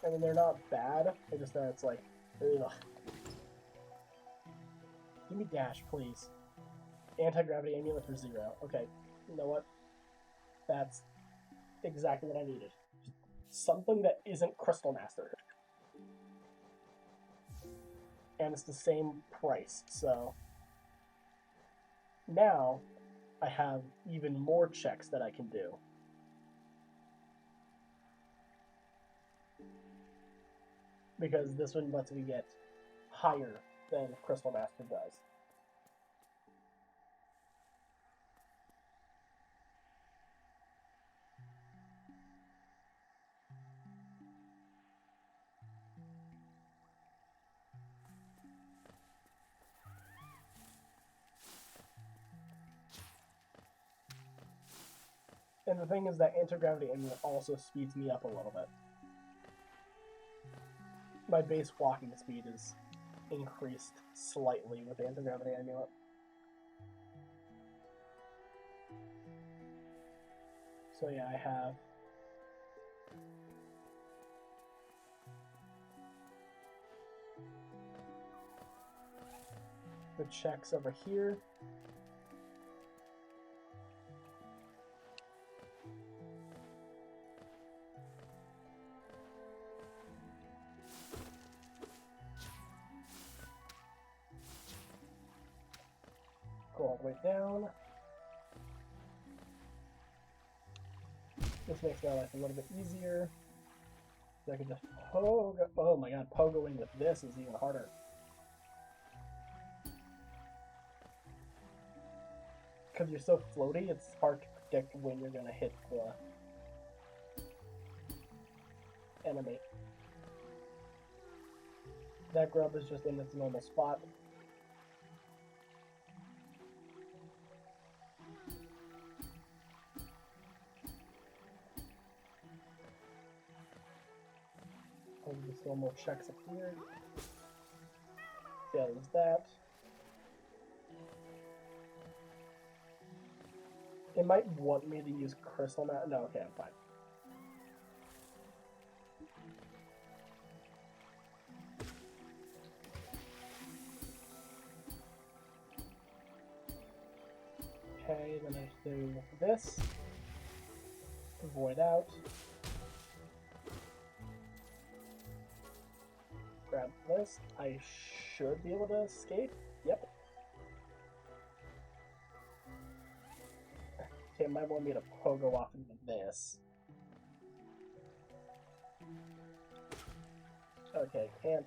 I mean, they're not bad, it's just that it's like, ugh. Give me dash, please. Anti-gravity amulet for 0. Okay, you know what? That's exactly what I needed. Something that isn't Crystal Master. And it's the same price, so now I have even more checks that I can do. Because this one lets me get higher than Crystal Master does. And the thing is that anti-gravity amulet also speeds me up a little bit. My base walking speed is increased slightly with the anti-gravity amulet. So yeah, I have the checks over here. Go all the way down. This makes my life a little bit easier. So I can just pogo. Oh my god, pogoing with this is even harder. Because you're so floaty, it's hard to predict when you're going to hit the enemy. That grub is just in its normal spot. Just one more checks up here. Yeah, there's that. It might want me to use Crystal Master. No, okay, I'm fine. Okay, then I have to do this. Void out. Grab this. I should be able to escape. Yep. Okay, it might want me to pogo off into this. Okay, can't.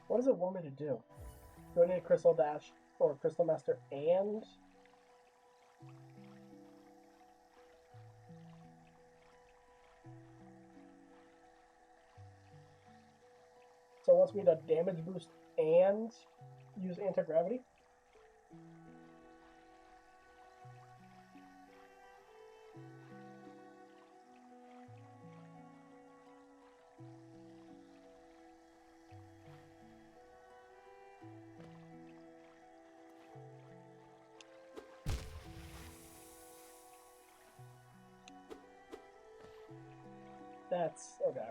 What does it want me to do? Do I need a Crystal Dash or a Crystal Master and... So it wants me to damage boost and use anti-gravity? That's okay.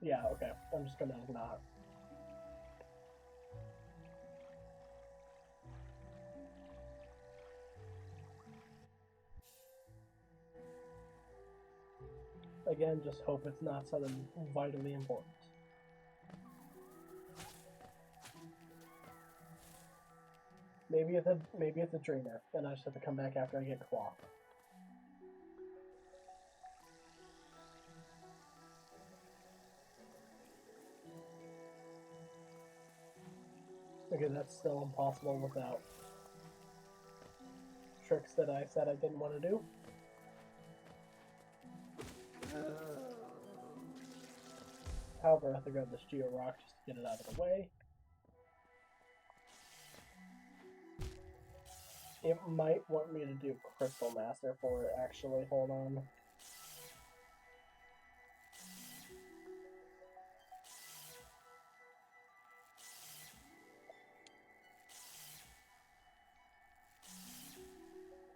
Yeah, okay. I'm just gonna not. Again, just hope it's not something vitally important. Maybe it's a dreamer, and I just have to come back after I get clocked. Okay, that's still impossible without tricks that I said I didn't want to do. However, I have to grab this Geo Rock just to get it out of the way. It might want me to do Crystal Master for it, actually. Hold on.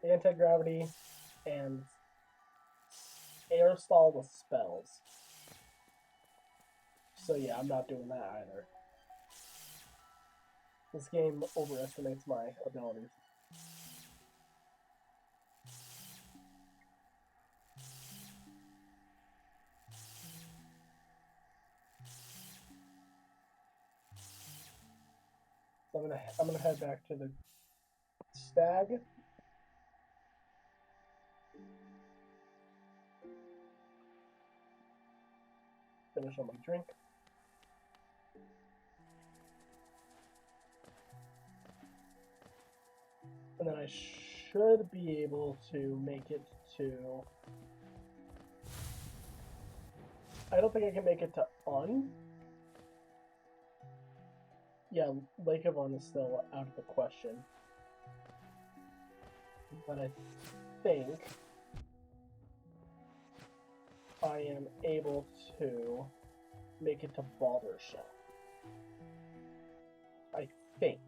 Anti-gravity and air stall with spells. So yeah, I'm not doing that either. This game overestimates my abilities. So I'm gonna head back to the stag. Finish on my drink. And then I should be able to make it to... I don't think I can make it to Un. Yeah, Lake of Un is still out of the question. But I think I am able to make it to Baldur's Shell. I think.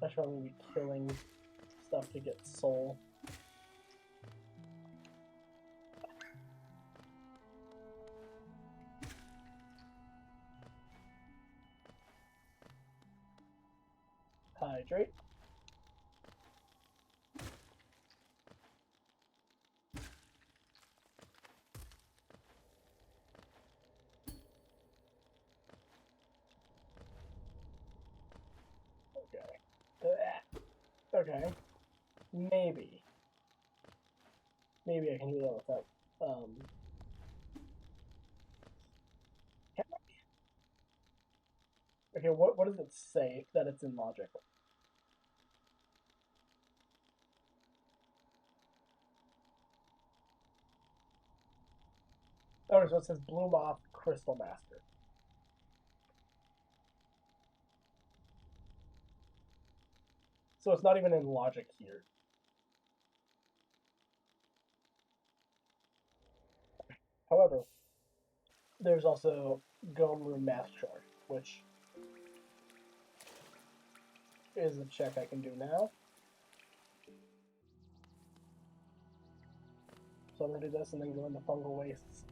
I should probably be killing stuff to get soul. Hydrate. Okay. Maybe. Maybe I can do that without, Okay, what does it say that it's in logic? Oh, so it says Bloom Off Crystal Master. So it's not even in logic here. However, there's also Gome Room Math Chart, which is a check I can do now. So I'm going to do this and then go into Fungal Wastes.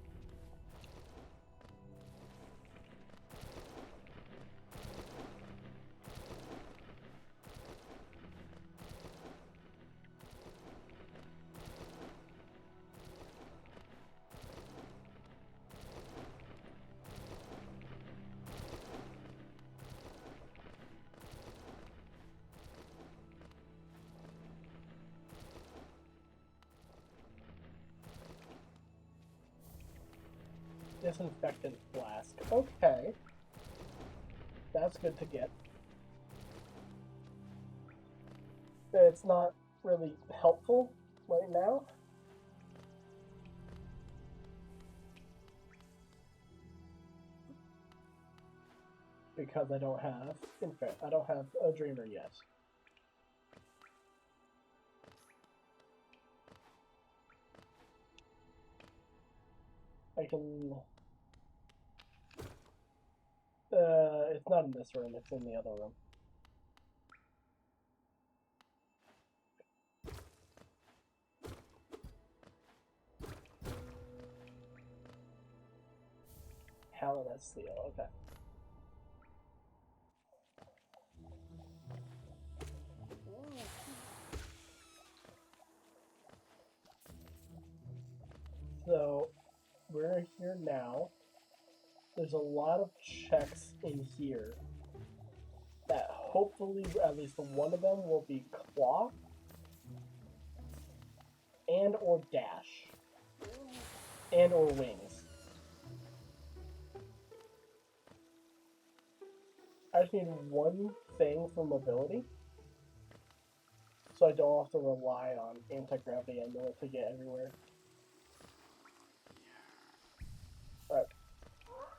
Disinfectant Flask. Okay. That's good to get. it's not really helpful right now. Because I don't have, in fact, I don't have a dreamer yet. I can, it's not in this room, it's in the other room. Halibut Steel, okay. So, we're here now. There's a lot of checks in here that hopefully at least one of them will be claw and or dash and or wings. I just need one thing for mobility so I don't have to rely on anti-gravity amulet to get everywhere. Alright.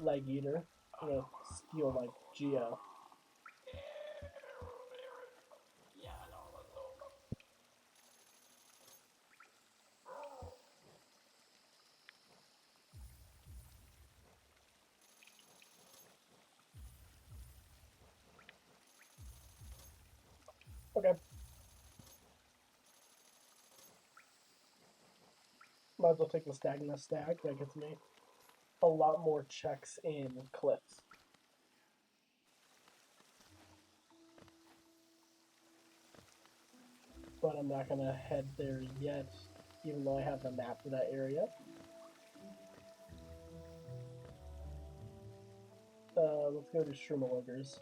Leg Eater. I'm gonna steal my Geo. Okay. Might as well take the Stagnus Stag. That gets me a lot more checks in cliffs. But I'm not gonna head there yet, even though I have the map for that area. Let's go to Shroomaloggers.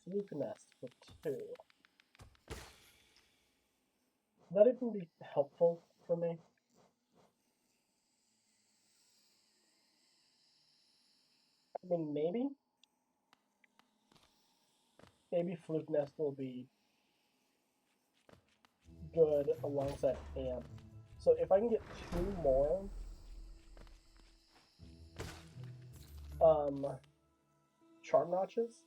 Sleep Nest for 2. Would that even be helpful for me? I mean, maybe? Maybe Fluke Nest will be good alongside Amp. So if I can get 2 more charm notches,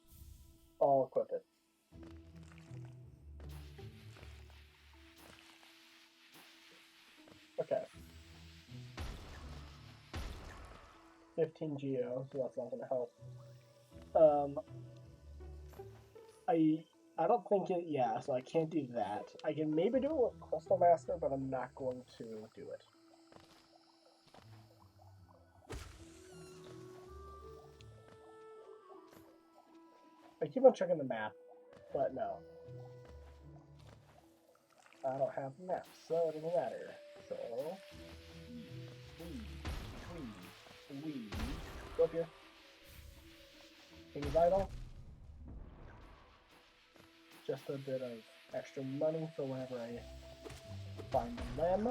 I'll equip it. Okay. 15 Geo, so that's not gonna help. I don't think it, yeah, so I can't do that. I can maybe do it with Crystal Master, but I'm not going to do it. I keep on checking the map, but no. I don't have the map, so it doesn't matter. So, we go up here. King is idle. Just a bit of extra money for whenever I find them.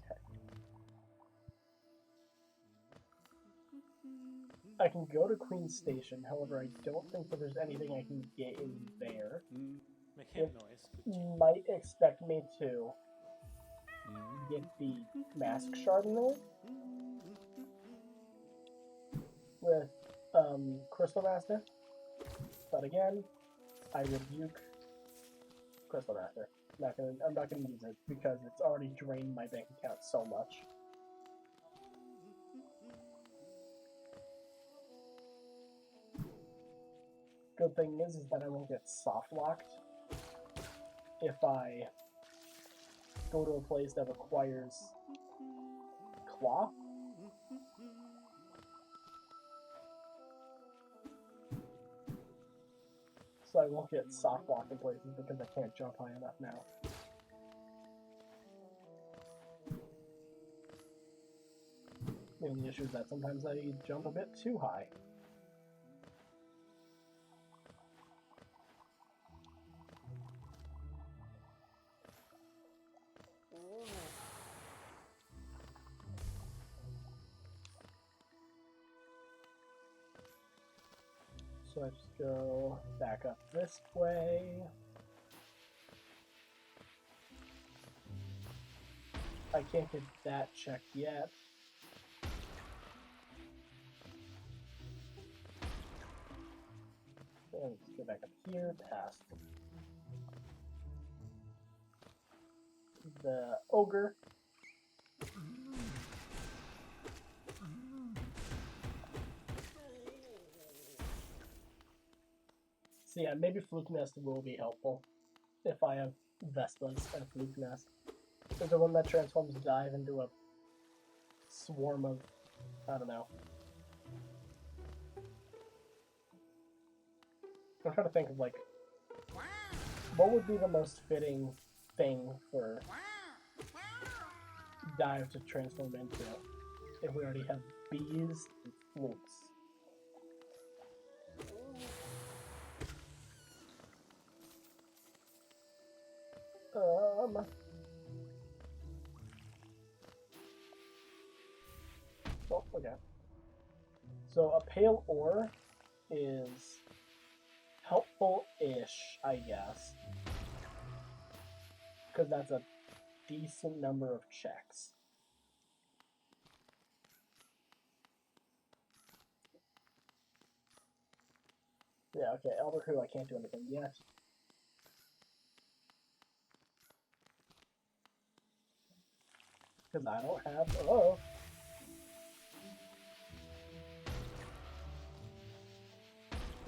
Okay. I can go to Queen's Station, however, I don't think that there's anything I can get in there. It might expect me to get the Mask Shard in there with Crystal Master, but again, I rebuke Crystal Master. I'm not gonna use it because it's already drained my bank account so much. Good thing is that I won't get soft locked if I go to a place that requires claw. So I won't get soft locked in places because I can't jump high enough now. The only issue is that sometimes I jump a bit too high. So I just go back up this way. I can't get that checked yet. So let's go back up here, past the ogre. So yeah, maybe Fluke Nest will be helpful if I have Vespas and Fluke Nest. Is the one that transforms Dive into a swarm of, I don't know. I'm trying to think of like, what would be the most fitting thing for Dive to transform into if we already have bees and flukes. Oh, okay. So a pale ore is helpful-ish, I guess. Because that's a decent number of checks. Yeah, okay, Elder Who, I can't do anything yet. Because I don't have... Oh!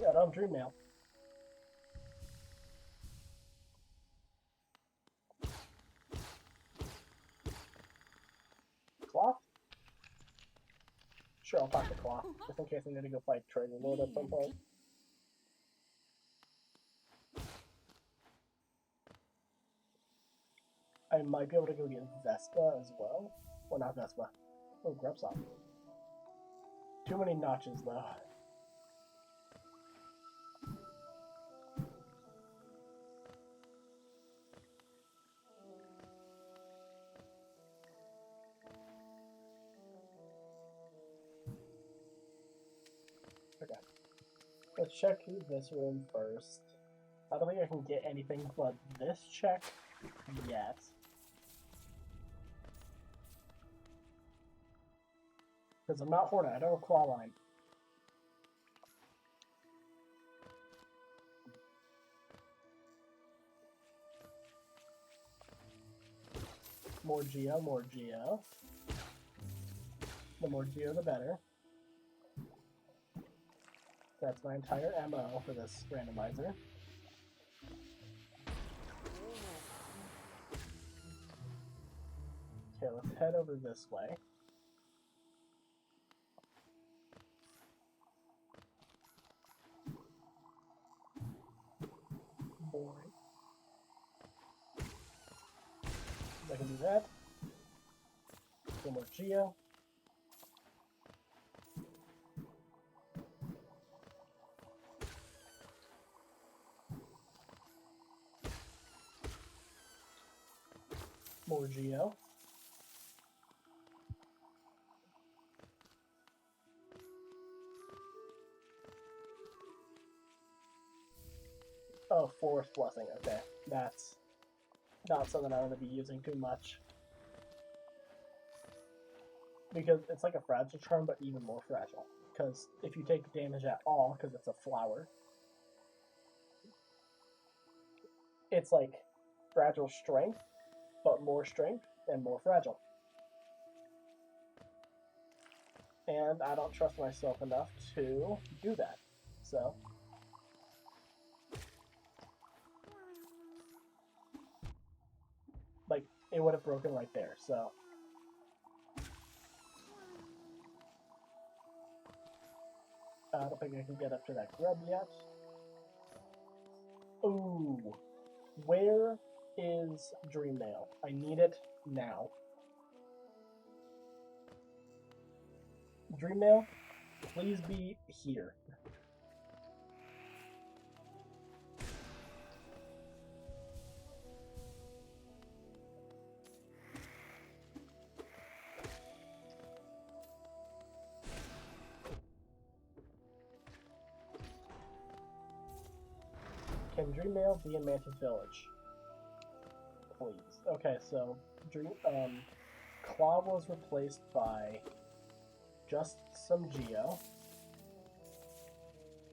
Yeah, I don't have Dream Mail. Cloth? Sure, I'll talk to Cloth, just in case I need to go fight Trading Lord at some point. I might be able to go get Vespa as well. Well, not Vespa. Oh, Grubsop. Too many notches, though. Okay. Let's check this room first. I don't think I can get anything but this check yet. Because I'm not Hornet, I don't have Claw Line. More Geo, more Geo. The more Geo, the better. That's my entire MO for this randomizer. Okay, let's head over this way. Boring. I can do that. One more Geo. More Geo. Oh, Forest Blessing, okay. That's not something I'm going to be using too much. Because it's like a fragile charm, but even more fragile. Because if you take damage at all, because it's a flower, it's like fragile strength, but more strength and more fragile. And I don't trust myself enough to do that. So, like, it would have broken right there, so. I don't think I can get up to that grub yet. Ooh. Where is Dream Mail? I need it now. Dream Nail, please be here. Can Dream Nail be in Mantis Village? Please. Okay, so Claw was replaced by just some Geo.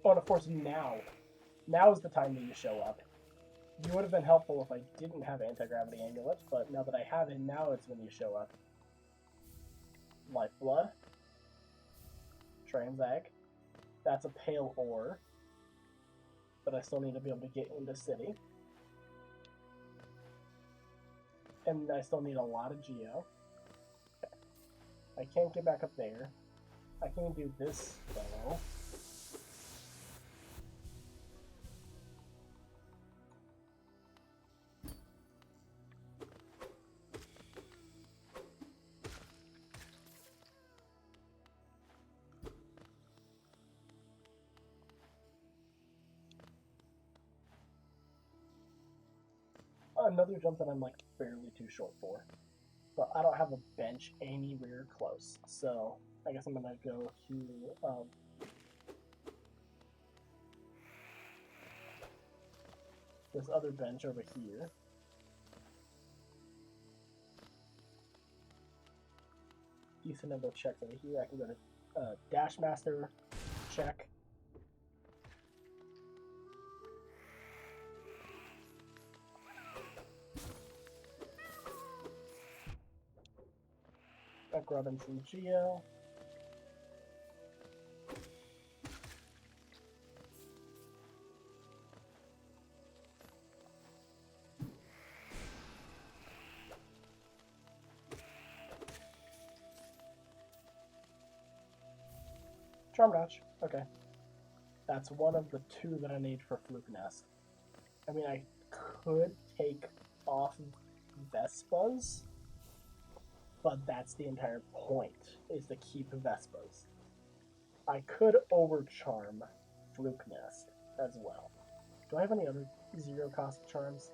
Oh, and of course now is the time that you show up. You would have been helpful if I didn't have Anti-Gravity Amulet, but now that I have it, now it's when you show up. Lifeblood. Transag. That's a Pale Ore. But I still need to be able to get into City. And I still need a lot of Geo. Okay. I can't get back up there. I can do this, though. Another jump that I'm like barely too short for. But I don't have a bench anywhere close. So I guess I'm gonna go to this other bench over here. Decent number of checks over here. I can go to Dash Master, check. Grabbing some Geo. Charm Dodge. Okay. That's one of the two that I need for Fluke Nest. I mean, I could take off Vespas, but that's the entire point, is to keep Vespas. I could overcharm Fluke Nest as well. Do I have any other zero cost charms?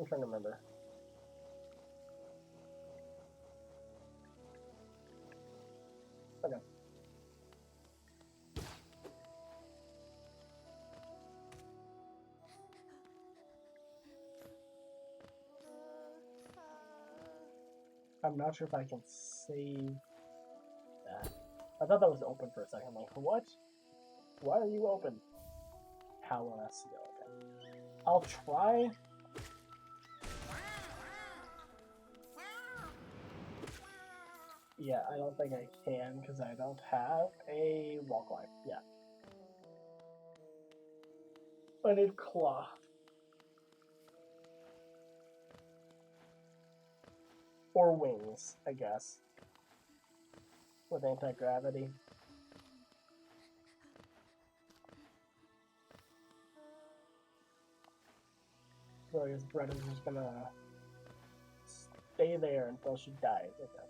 I'm trying to remember. Okay. I'm not sure if I can save that. I thought that was open for a second. I'm like, what? Why are you open? Howler still. Okay. I'll try. Yeah, I don't think I can because I don't have a wall climb. Yeah. I need Claw. Or Wings, I guess. With anti-gravity. So I guess Bretta's just gonna stay there until she dies. Okay.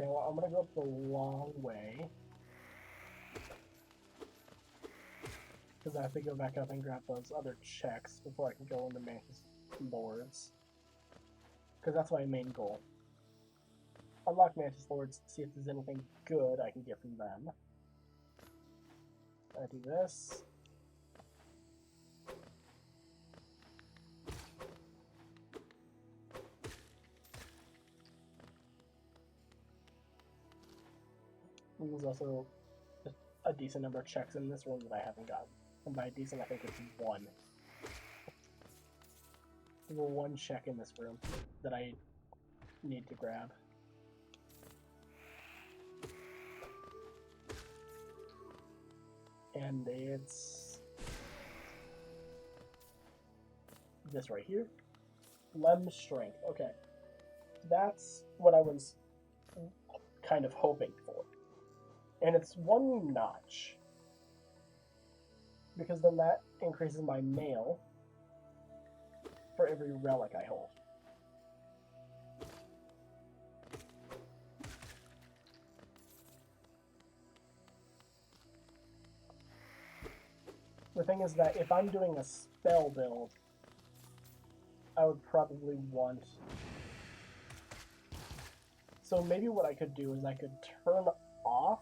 Okay, well, I'm gonna go up the long way. Because I have to go back up and grab those other checks before I can go into Mantis Lords. Because that's my main goal. Unlock Mantis Lords, see if there's anything good I can get from them. I do this. And there's also a decent number of checks in this room that I haven't gotten. And by decent, I think it's one. There's one check in this room that I need to grab. And it's this right here. Lem Strength. Okay. That's what I was kind of hoping for. And it's one notch. Because then that increases my mail. for every relic I hold. The thing is that if I'm doing a spell build, I would probably want... So maybe what I could do is I could turn off...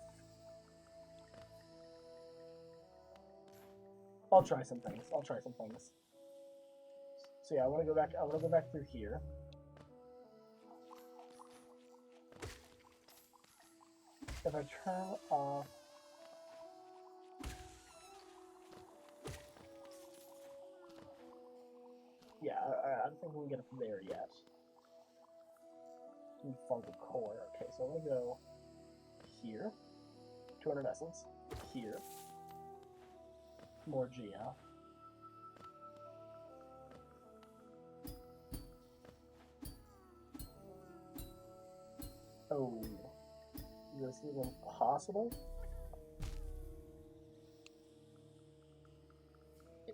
I'll try some things. So yeah, I want to go back through here. If I turn off... Yeah, I don't think we can get up there yet. Fungal core. Okay, so I'm gonna go here. 200 essence. Here. More Geo. Oh. Is this even possible?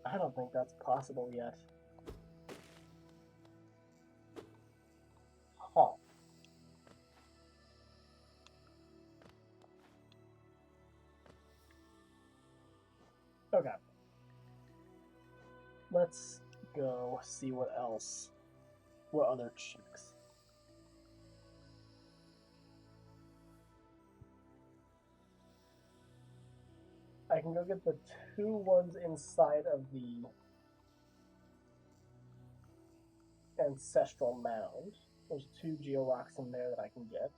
I don't think that's possible yet. Huh. Okay. Let's go see what else. What other checks. I can go get the 2 ones inside of the Ancestral Mound. There's 2 Georocks in there that I can get.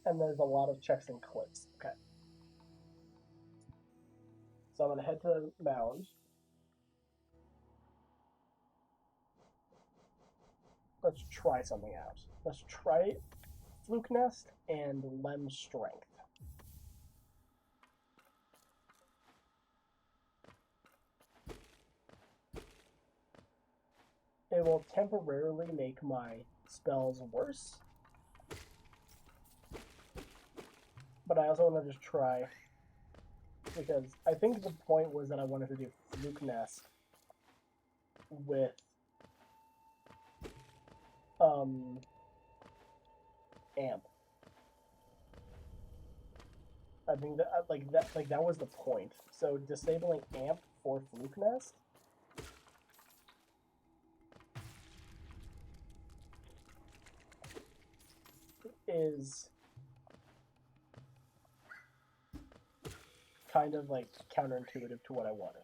And there's a lot of checks and clips. Okay. So I'm going to head to the mound. Let's try something out. Let's try Fluke Nest and Lem Strength. It will temporarily make my spells worse. But I also want to just try, because I think the point was that I wanted to do Fluke Nest with Amp. I think that that was the point. So disabling Amp for Fluke Nest is kind of like counterintuitive to what I wanted.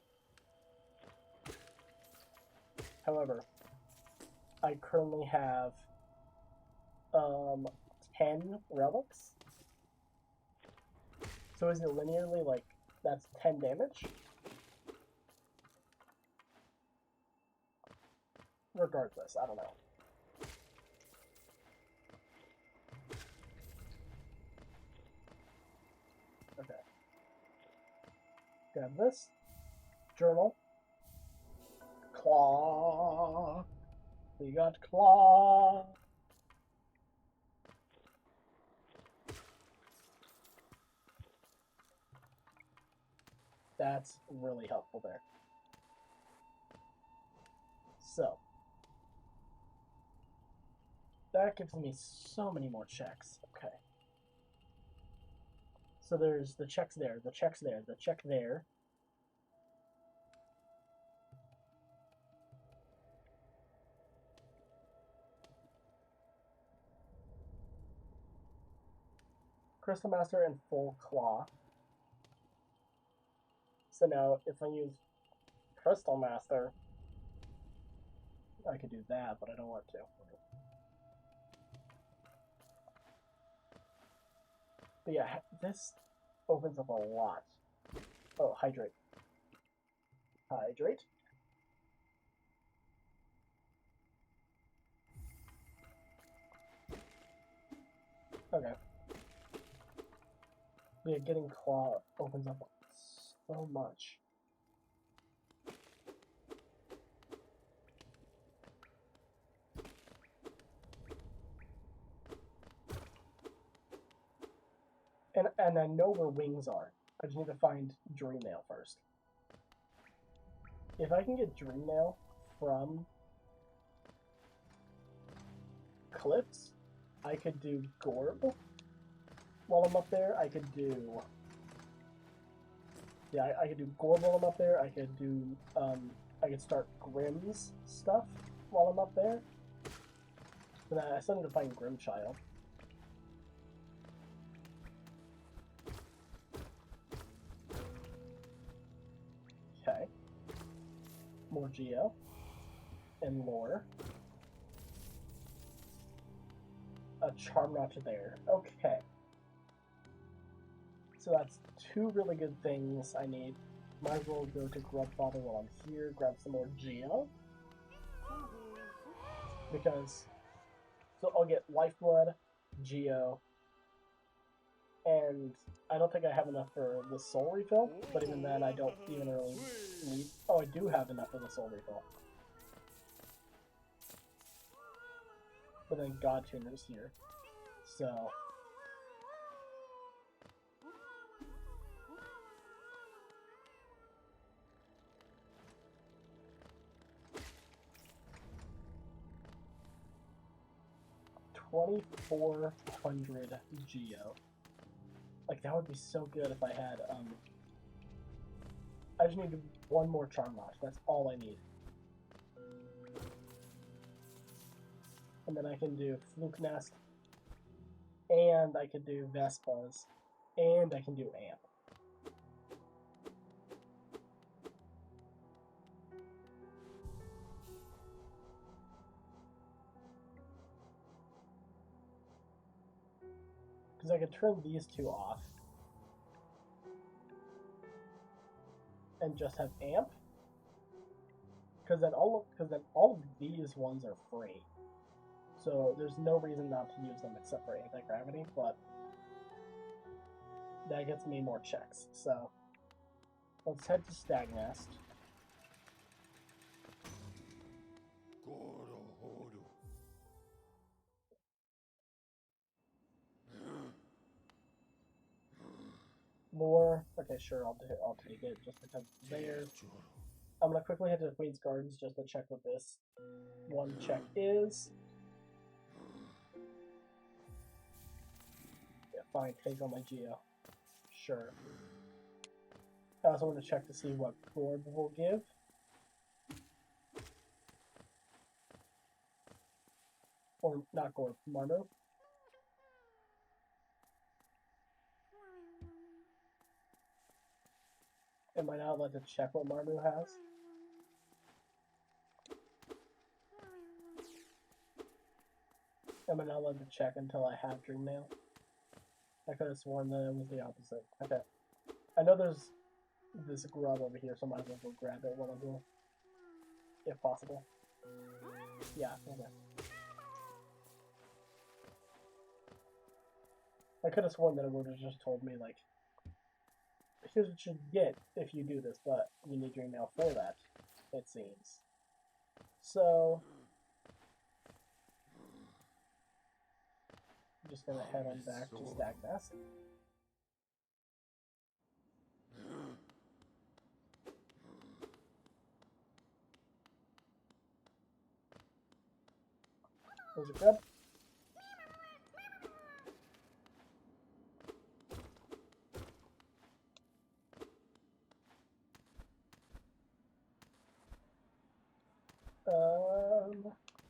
However, I currently have 10 relics. So is it linearly like that's 10 damage? Regardless, I don't know. Okay. Grab this. Journal. Claw. We got claw. That's really helpful there. So, that gives me so many more checks. Okay. So there's the checks there, the checks there, the check there. Crystal Master and Full Claw. So now, if I use Crystal Master, I could do that, but I don't want to. But yeah, this opens up a lot. Oh, hydrate. Hydrate. Okay. Yeah, getting claw opens up so much. And I know where wings are. I just need to find Dream Nail first. If I can get Dream Nail from Cliffs, I could do Gorb while I'm up there. I could do... Yeah, I could do Gorb while I'm up there. I could do... I could start Grimm's stuff while I'm up there. But I still need to find Grimchild. Okay. More Geo. And lore. A Charm Notch there. Okay. So that's two really good things I need. Might as well go to Grubfather while I'm here, grab some more Geo. Because... So I'll get Lifeblood, Geo, and I don't think I have enough for the Soul Refill, but even then I don't even really need... Oh, I do have enough for the Soul Refill. But then God Tuner's here, so... $2,400 Geo. Like, that would be so good if I had, I just need one more Charm Notch. That's all I need. And then I can do Fluke Nest, and I can do Vespas, and I can do Amp. Because I could turn these two off and just have Amp. Because then all of these ones are free. So there's no reason not to use them except for anti-gravity, but that gets me more checks. So let's head to Stagnest. More. Okay, sure, I'll take it just because it's there. I'm gonna quickly head to the Queen's Gardens just to check what this one check is. Yeah, fine, take all my Geo. Sure. I also want to check to see what Gorb will give. Or not Gorb, Marno. Am I not allowed to check what Marno has? Am I not allowed to check until I have Dream Nail? I could have sworn that it was the opposite. Okay. I know there's this grub over here, so I might as well go grab it while I'm here. If possible. Yeah, okay. I could have sworn that it would have just told me, like, here's what you get if you do this, but you need Dream Nail for that, it seems. So... I'm just gonna head on back to Stagnest. There's a grub.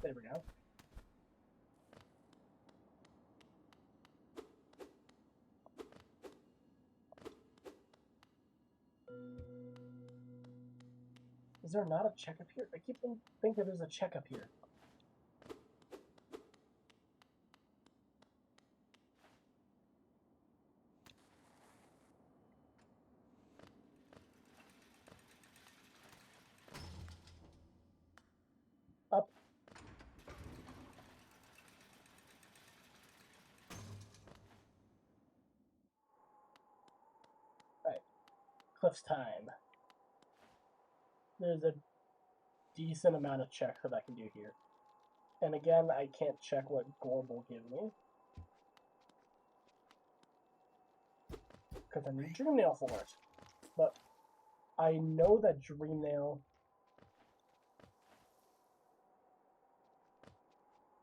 There we go. Is there not a check up here? I keep thinking there's a check up here. Up. Alright. Cliff's time. There's a decent amount of checks that I can do here. And again, I can't check what Gorb will give me. because I need Dream Nail for it. But I know that Dream Nail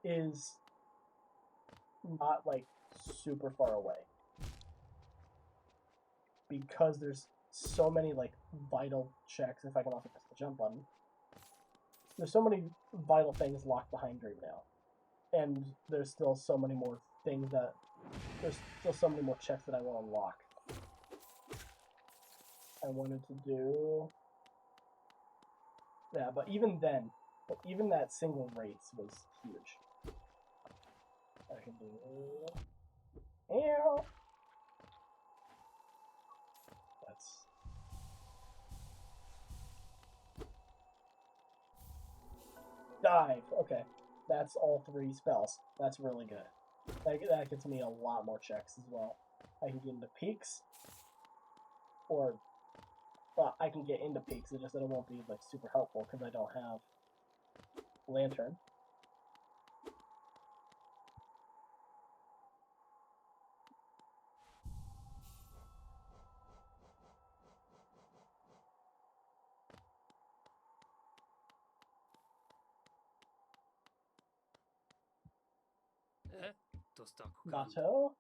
is not like super far away because there's so many like vital checks. If I can also press the jump button, there's so many vital things locked behind Dream Nail, and there's still so many more things that there's still so many more checks that I will unlock. I wanted to do yeah, but even then, even that single race was huge. I can do ew. That's dive. Okay, that's all 3 spells. That's really good. That gets me a lot more checks as well. I can get into peaks, or well, I can get into peaks. It's just that it won't be like super helpful because I don't have lantern. Gato.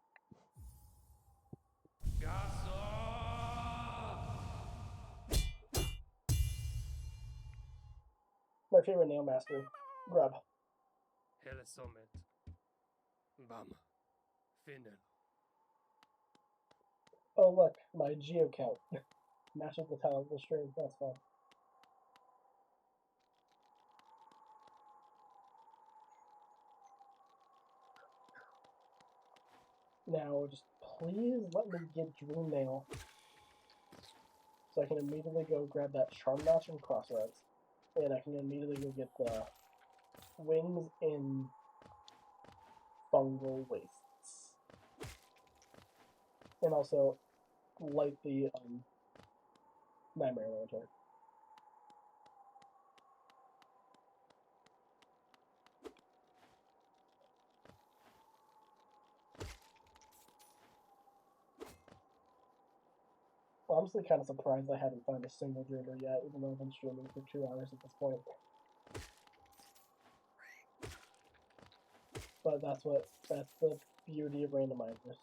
My favorite nail master, Grub. Helesomet. Bam. Finnen. Oh look, my geo count matches the title of the stream. That's fun. Now, just please let me get Dream Nail so I can immediately go grab that Charm Notch and Crossroads. And I can immediately go get the Wings in Fungal Wastes. And also light the Nightmare Lantern. Well, I'm honestly kind of surprised I haven't found a single dreamer yet, even though I've been streaming for 2 hours at this point. But that's the beauty of randomizers.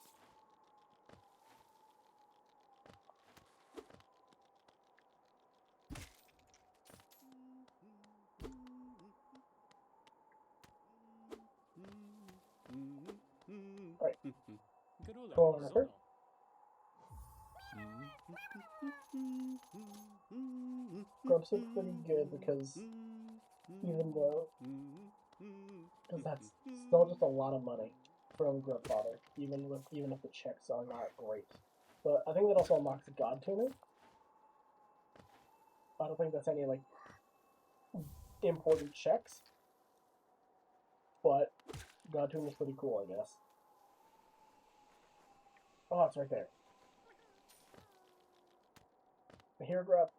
Alright. Corner. Grub's pretty good because even though that's still just a lot of money from Grub Father, even if the checks are not great. But I think that also unlocks God Tuner. I don't think that's any like important checks, but God Tuner is pretty cool, I guess. Oh, it's right there. Here, Grub.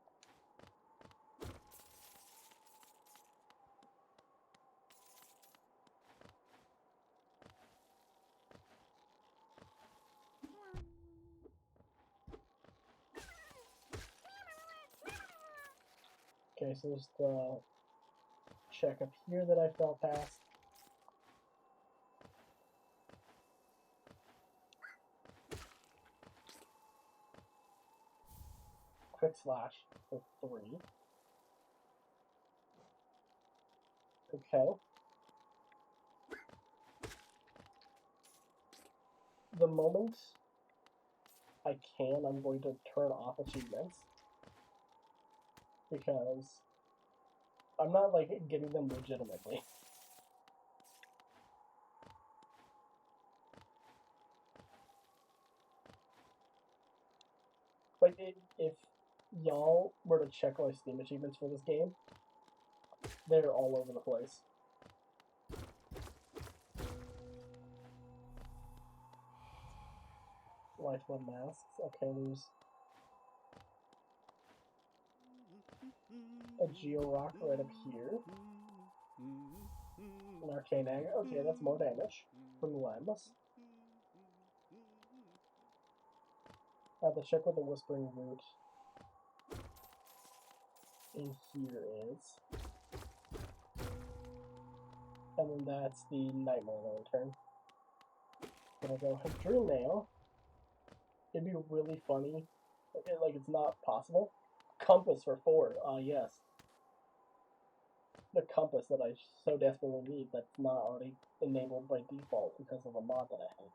Okay, so there's the check up here that I fell past. Quick slash for 3. Okay. The moment I can, I'm going to turn off achievements. Because I'm not, like, getting them legitimately. Like, if y'all were to check my Steam achievements for this game, they're all over the place. Lifeblood masks. Okay, there's a Geo Rock right up here. An Arcane Egg. Okay, that's more damage from Lems. I have to check what the Whispering Root in here is. And then that's the Nightmare Lantern. Then I go Dream Nail. It'd be really funny. Like, it's not possible. Compass for 4. Yes. The compass that I so desperately need that's not already enabled by default because of a mod that I have.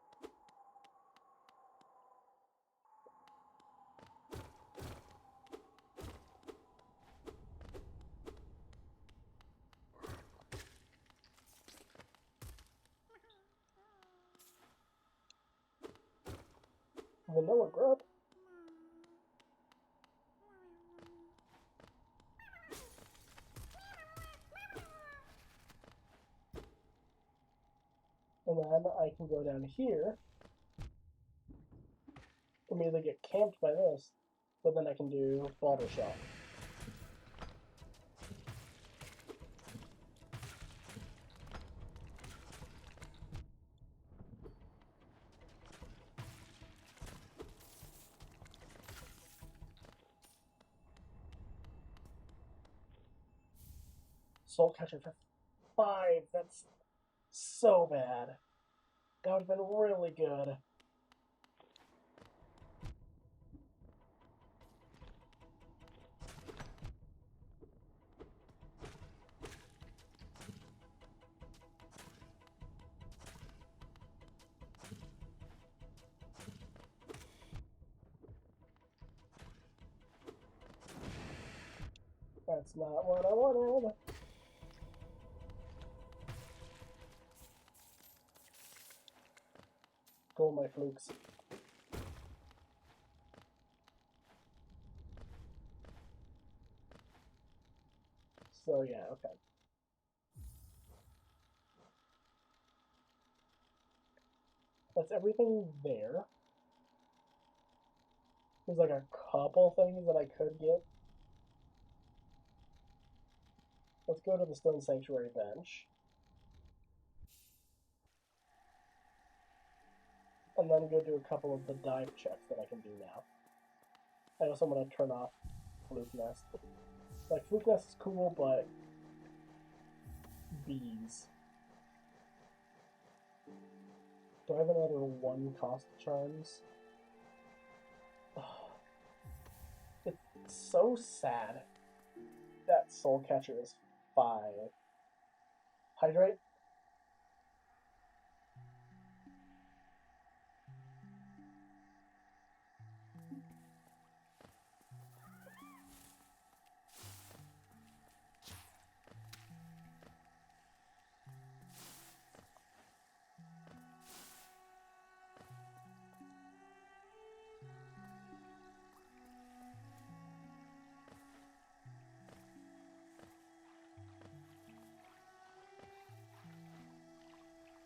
Vanilla grub? And then I can go down here. Immediately get camped by this, but then I can do Balder Shot. Soul Catcher for 5. That's so bad. That would have been really good. That's not what I wanted. Go my flukes. So yeah, okay. That's everything there. There's like a couple things that I could get. Let's go to the Stone Sanctuary bench. And then go do a couple of the dive checks that I can do now. I also want to turn off Fluke Nest. Like, Fluke Nest is cool, but bees. Do I have another 1 cost charms? Oh, it's so sad that Soul Catcher is 5. Hydrate?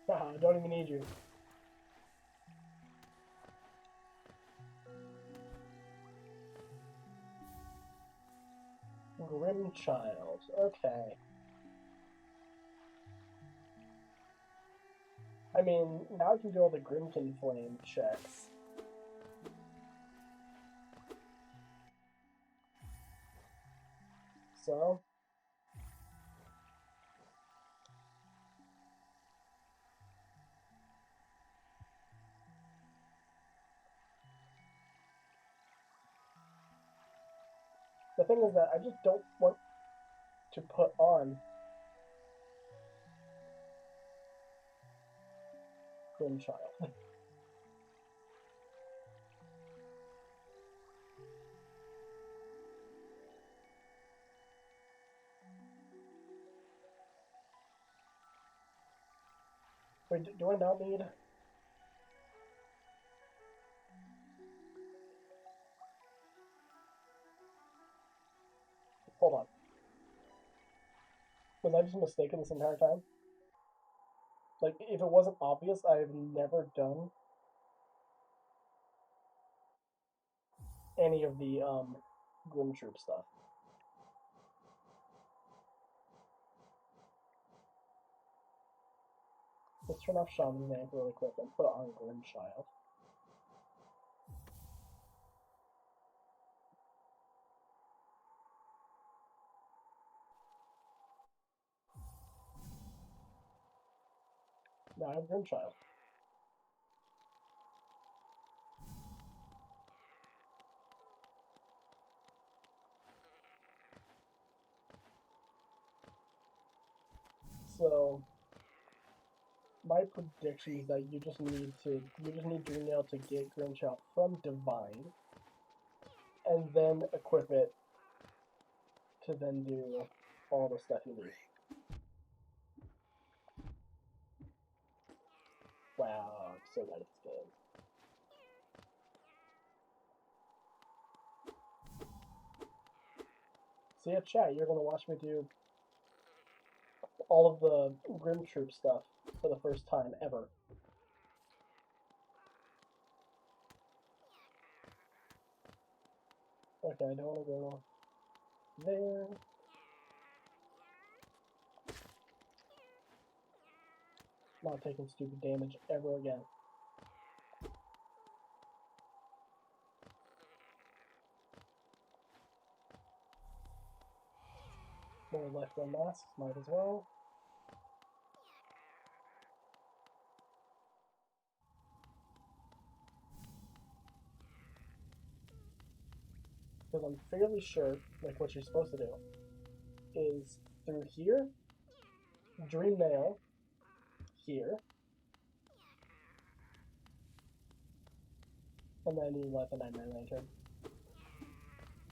I don't even need you. Grim Child. Okay. I mean, now I can do all the Grimkin Flame checks. So... the thing is that I just don't want to put on Grim Child. Wait, do I not need... Hold on. Was I just mistaken this entire time? Like, if it wasn't obvious, I've never done any of the, Grim Troop stuff. Let's turn off Shaman's Name really quick and put on Grim Child. Now I have Grimchild. So my prediction is that you just need Dreamnail to get Grimchild from Divine, and then equip it to then do all the stuff you need. Wow, I'm so bad at this game. So yeah, chat, you're gonna watch me do all of the Grim Troop stuff for the first time ever. Okay, I don't want to go there. Not taking stupid damage ever again. More left on masks, might as well. Because I'm fairly sure, like what you're supposed to do, is through here, Dreamnail, here, and then you let the Nightmare Lantern.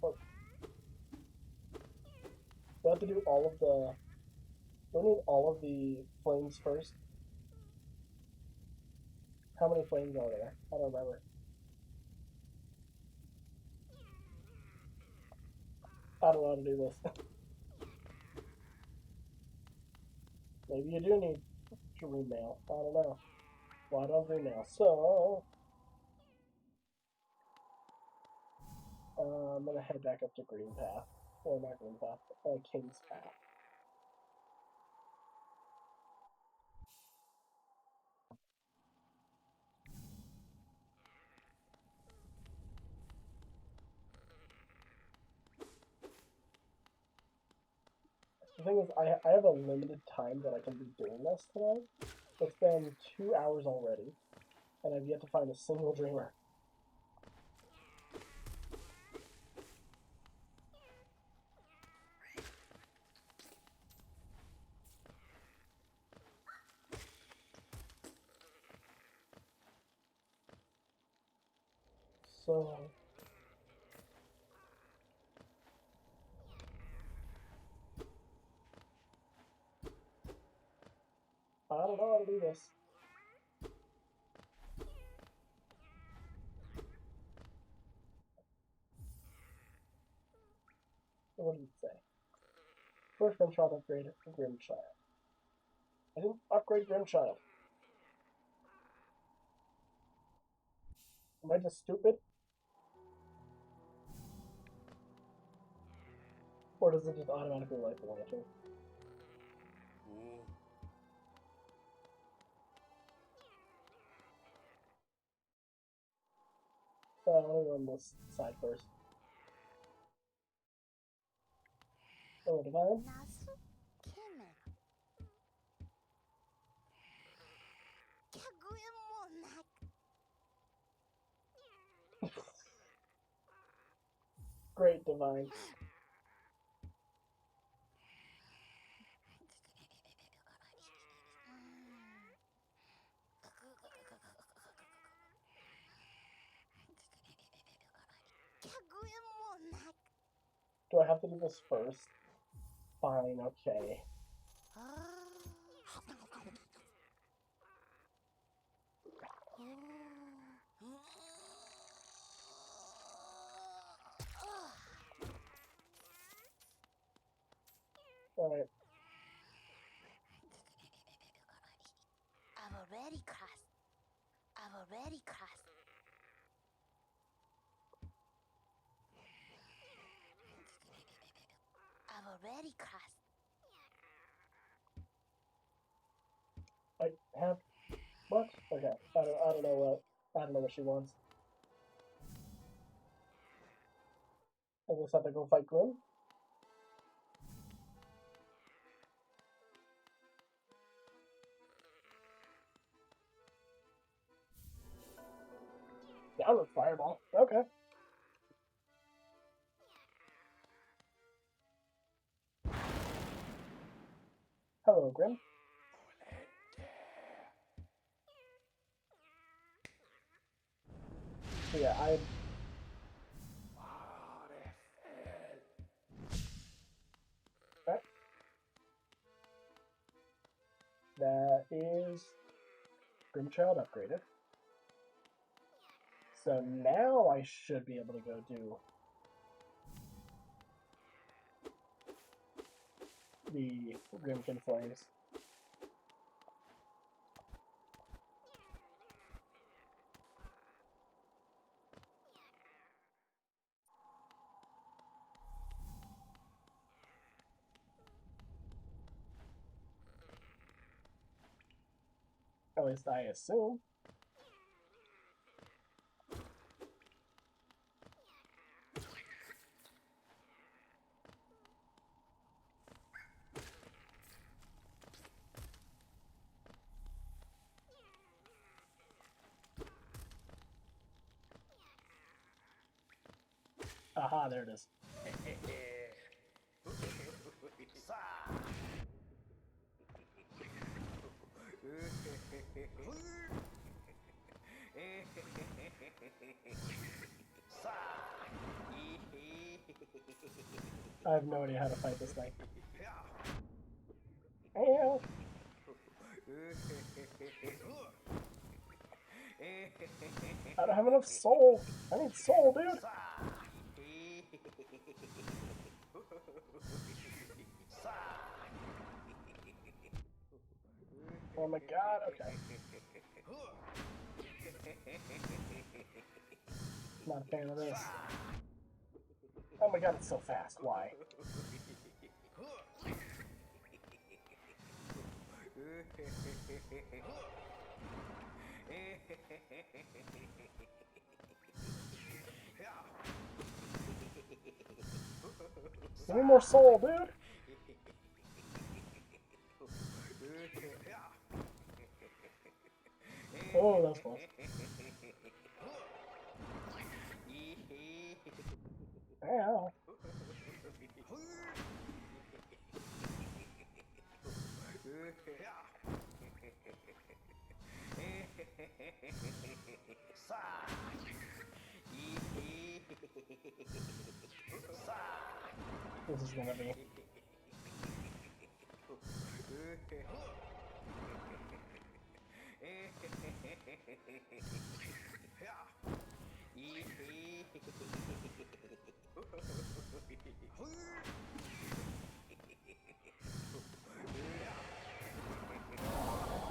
Oh. We have to do all of the... We need all of the flames first. How many flames are there? I don't remember. I don't know how to do this. Maybe you do need Dreamnail. I don't know. Well, I don't have Dreamnail, so... I'm gonna head back up to Green Path. Or not Green Path, King's Path. The thing is, I have a limited time that I can be doing this tonight. It's been 2 hours already, and I've yet to find a single dreamer. So... I don't know how to do this. What did it say? First Grimchild upgraded for Grimchild. I didn't upgrade Grimchild. Am I just stupid? Or does it just automatically light the lantern? Let me run this side first. Oh, Divine? Great, Divine. Do I have to do this first? Fine, okay. Alright. I've already crossed. I've already crossed. I've already crossed. I have... What? Okay. I don't know what she wants. I just have to go fight Grim? was a fireball. Okay. Hello, Grim. So yeah, okay. That is Grimchild upgraded. So now I should be able to go do the Grimkin Flames. At least I assume. Aha, there it is. I have no idea how to fight this thing. Ow. I don't have enough soul. I need soul, dude. Oh my god, okay. Not a fan of this. Oh my god, it's so fast. Why? Give me more soul, dude. Oh, that's close. Ow. This is gonna be.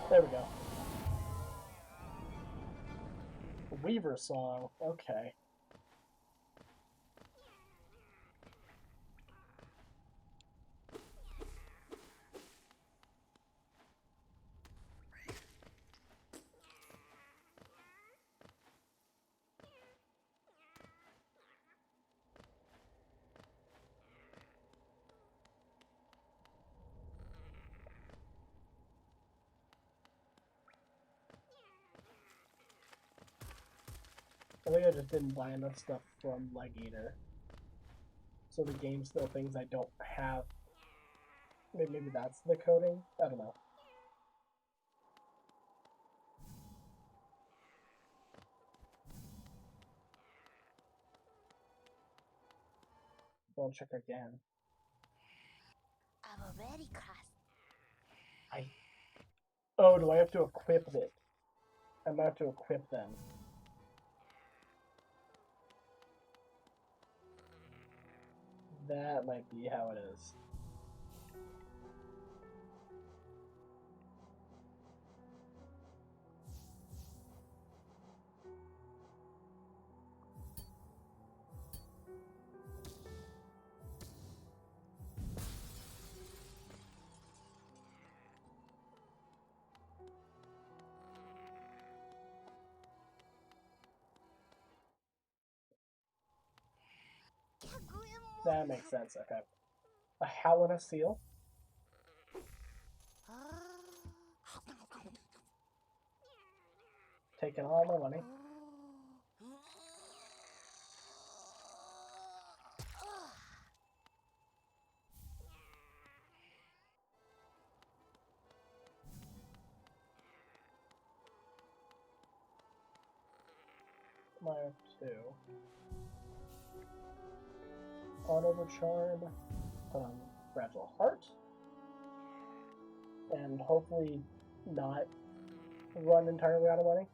There we go. Weaver song. Okay. I think I just didn't buy enough stuff from Legator. So the game still thinks I don't have. Maybe that's the coding? I don't know. I'll check again. I've already crossed. Oh, do I have to equip it? I might have to equip them. That might be how it is. That makes sense, okay. A Howlin' a Seal? Taking all my money. my 2. On Overcharm, put on Fragile Heart, and hopefully not run entirely out of money.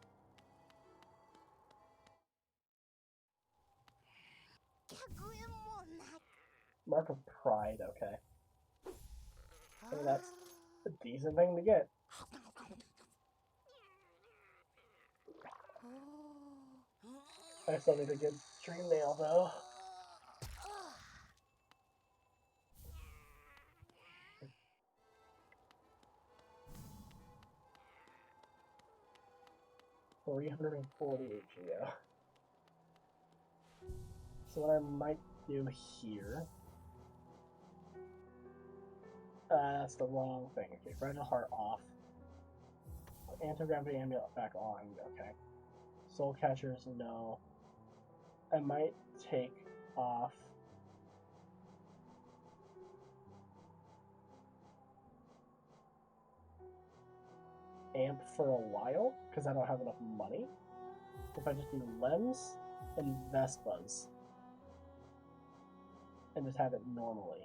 Mark of Pride, okay. I mean, that's a decent thing to get. I still need a good stream nail, though. $340 HEO. So what I might do here... that's the wrong thing. Okay, Fragile Heart off. Anti-gravity amulet back on. Okay. Soul Catchers, no. I might take off... Amp for a while, because I don't have enough money. If I just do Lems and Vespas, and just have it normally.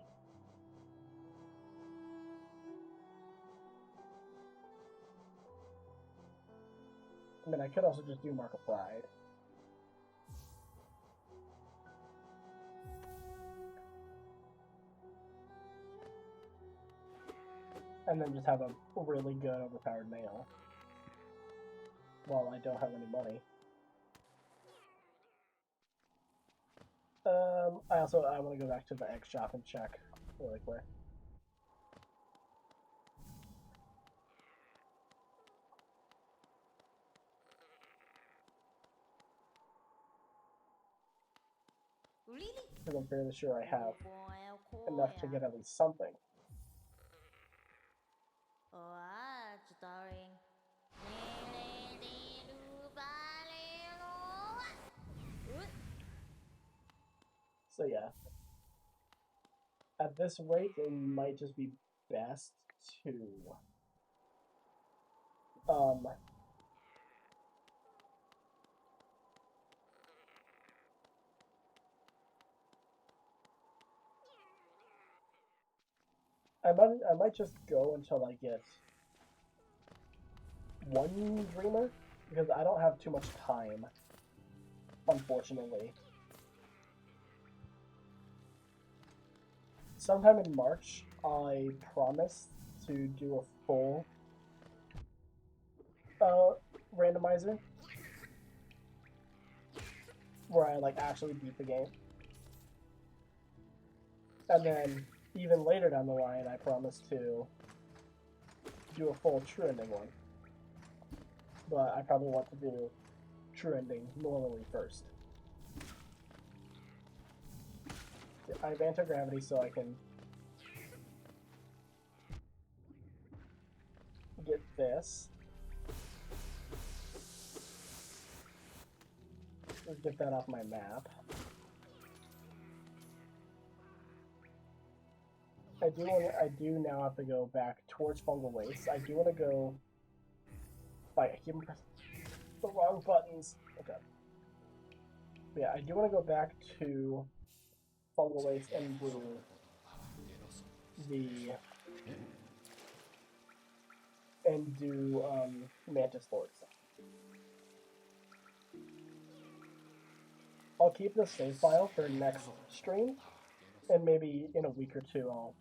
I mean, I could also just do Mark of Pride. And then just have a really good overpowered nail. While I don't have any money. I want to go back to the egg shop and check really quick. Really? Because I'm fairly sure I have enough to get at least something. So yeah. At this rate, it might just be best to... I might just go until I get one Dreamer, because I don't have too much time, unfortunately. Sometime in March, I promised to do a full randomizer, where I like actually beat the game. And then even later down the line, I promised to do a full true ending one. But I probably want to do true ending normally first. I have anti-gravity, so I can get this. Let's get that off my map. I do now have to go back towards Fungal Waste. I do want to go... I keep pressing the wrong buttons. Okay. But yeah, I do want to go back to Fungal Waste and do Mantis Lords. I'll keep the save file for next stream, and maybe in a week or two I'll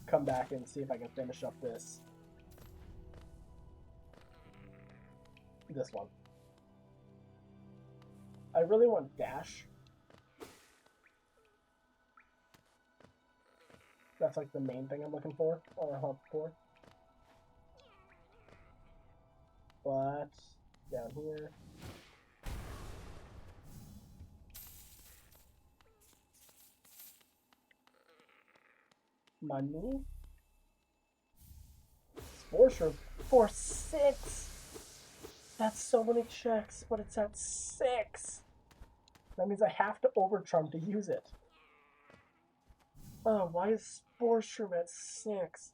come back and see if I can finish up this one. I really want Dash. That's like the main thing I'm looking for, or hope for. But down here, money. Spore Shrimp for 6. That's so many checks, but it's at 6. That means I have to overcharm to use it. Oh, why is Spore Shrimp at 6?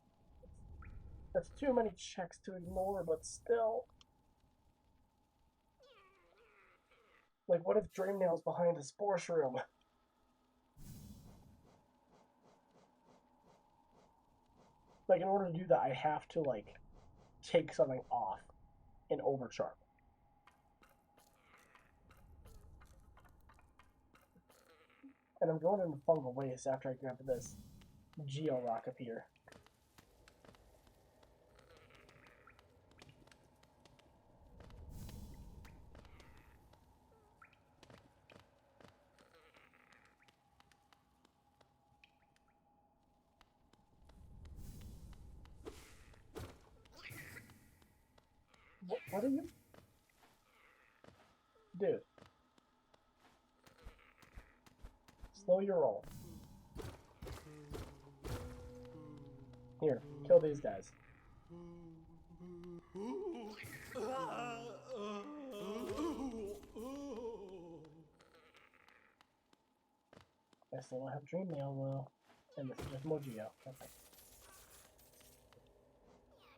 That's too many checks to ignore, but still. Like, what if Dreamnail's behind a spore shroom? Like, in order to do that, I have to, like, take something off and overcharge. And I'm going into fungal waste after I grab this Geo Rock up here. What are you? Dude. Slow your roll. Here, kill these guys. I still don't have Dreamnail though. And this is just more Geo. Okay.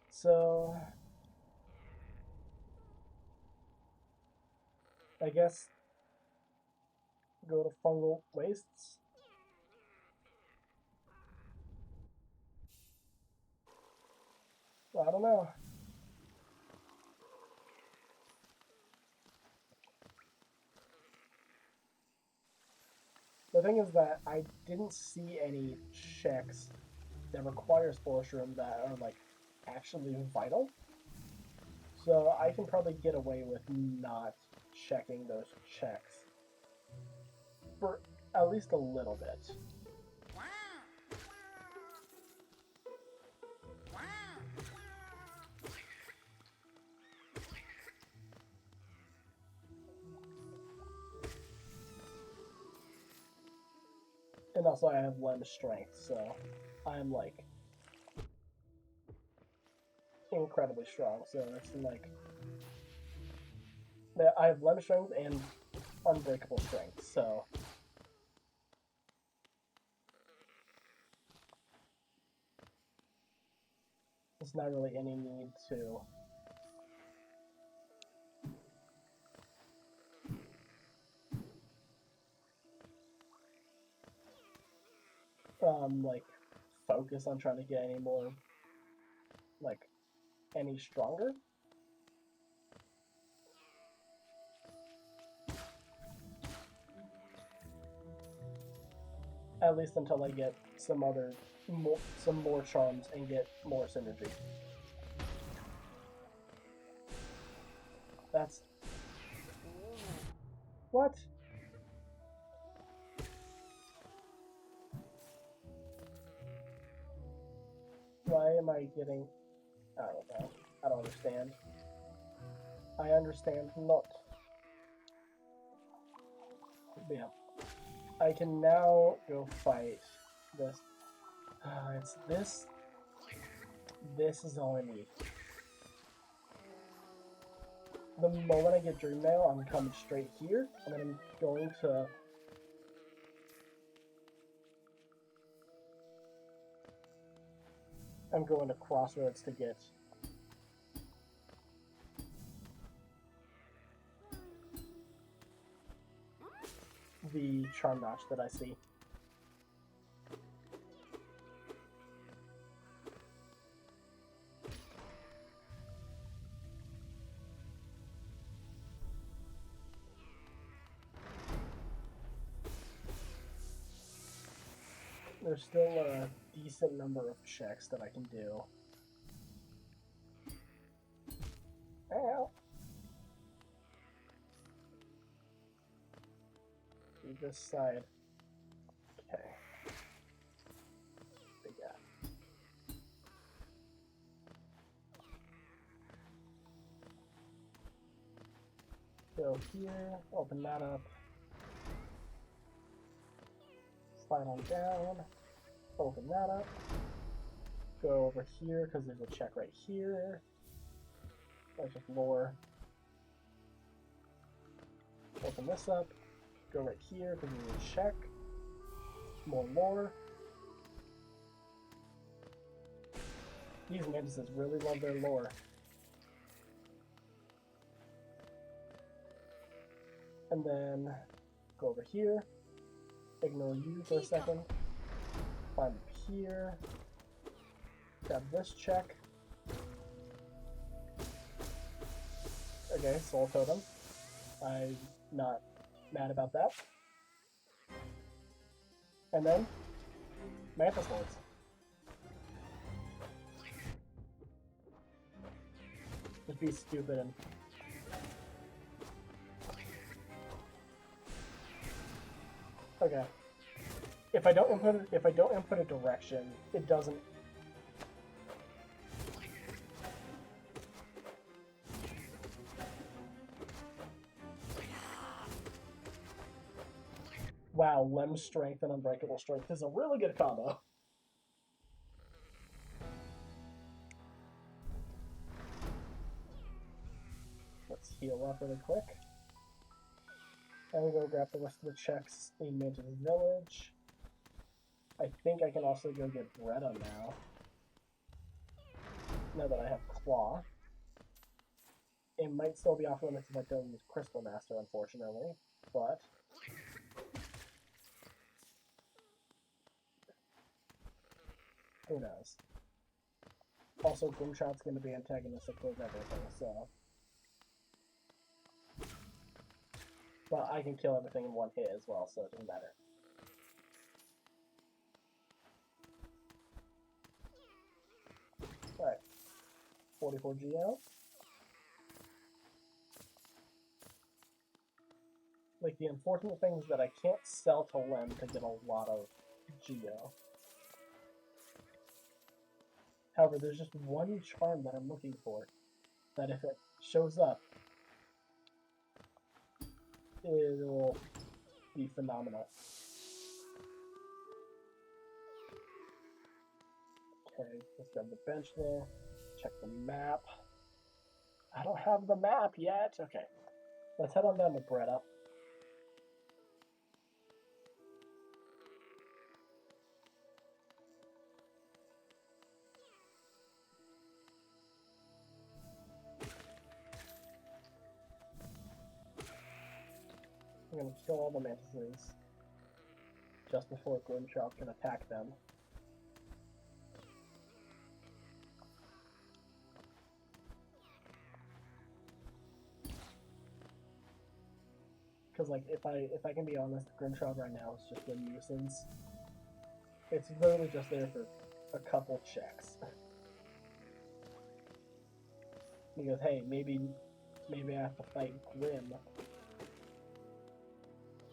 So I guess go to fungal wastes. I don't know. The thing is that I didn't see any checks that require Spore Shroom that are like actually vital. So I can probably get away with not checking those checks for at least a little bit. And also I have Lem Strength, so I'm like incredibly strong. So it's like I have Lem Strength and Unbreakable Strength, so there's not really any need to like focus on trying to get any more like any stronger. At least until I get some more charms and get more synergy. That's what? Why am I getting? I don't know. I don't understand. I understand not. Yeah. I can now go fight this. It's this. This is all I need. The moment I get Dreamnail, I'm coming straight here, and then I'm going to. I'm going to Crossroads to get the Charm Notch that I see. There's still a decent number of checks that I can do. Ow. Do this side. Okay. Big guy. Go here, open that up. Slide on down, open that up. Go over here because there's a check right here. That's just lore. Open this up. Go right here because there's a check. More lore. These mantises really love their lore. And then go over here. Ignore you for a second. Climb up here. Grab this check. Okay, Soul Totem. I'm not mad about that. And then, Mantis Lords. Just be stupid and... Okay. If I don't input a direction, it doesn't... Wow, Lem Strength and Unbreakable Strength is a really good combo. Let's heal up really quick. And we go grab the rest of the checks in Mantis Village. I think I can also go get Bretta now. Now that I have Claw. It might still be off limits if I don't use Crystal Master, unfortunately. But... who knows? Also, Grimshot's going to be antagonistic towards everything, so... But I can kill everything in one hit as well, so it doesn't matter. Alright. 44 GL. Like, the unfortunate thing is that I can't sell to Lem to get a lot of Geo. However, there's just one charm that I'm looking for, that if it shows up, it will be phenomenal. Okay, let's grab the bench there, check the map. I don't have the map yet. Okay, let's head on down to Bretta. I'm gonna kill all the mantises just before Grimshark can attack them. Because like if I can be honest, Grimshark right now is just a nuisance. It's literally just there for a couple checks. Because hey, maybe I have to fight Grim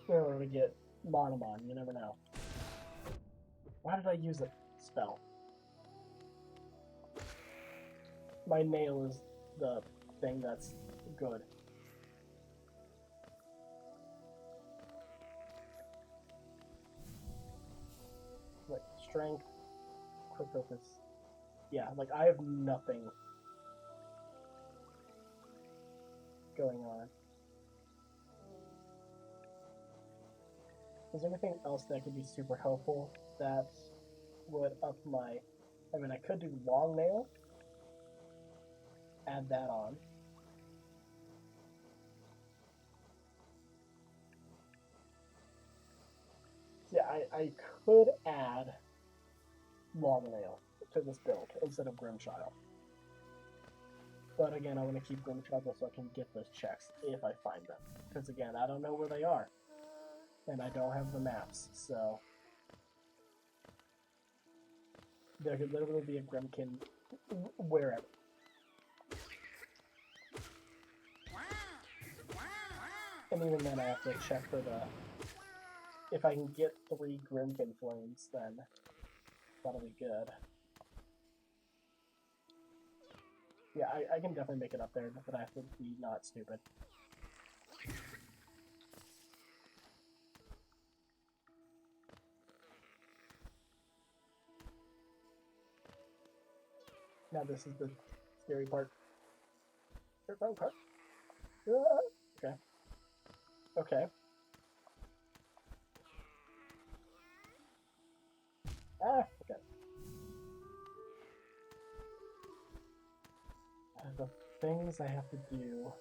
in order to get Monomon, you never know. Why did I use a spell? My nail is the thing that's good. Like, strength, quick focus. Yeah, like, I have nothing going on. Is there anything else that could be super helpful that would up my... I mean, I could do long nail. Add that on. Yeah, I could add long nail to this build instead of Grimchild. But again, I want to keep Grimchild so I can get those checks if I find them. Because again, I don't know where they are. And I don't have the maps, so... There could literally be a Grimkin wherever. And even then I have to check for the... If I can get 3 Grimkin Flames, then that'll be good. Yeah, I can definitely make it up there, but I have to be not stupid. Now this is the scary part. Scary part. Okay. Okay. Ah, okay. The things I have to do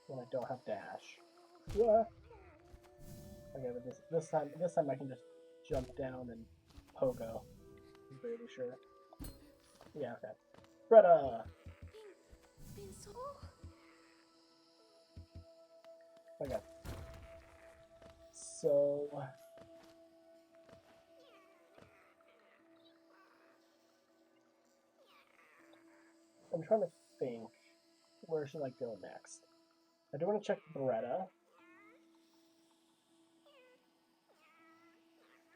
when I don't have dash. Yeah. Okay, but this time I can just jump down and pogo. I'm pretty sure. Yeah, okay. Greta! Okay. So... I'm trying to think. Where should I go next? I do want to check Beretta.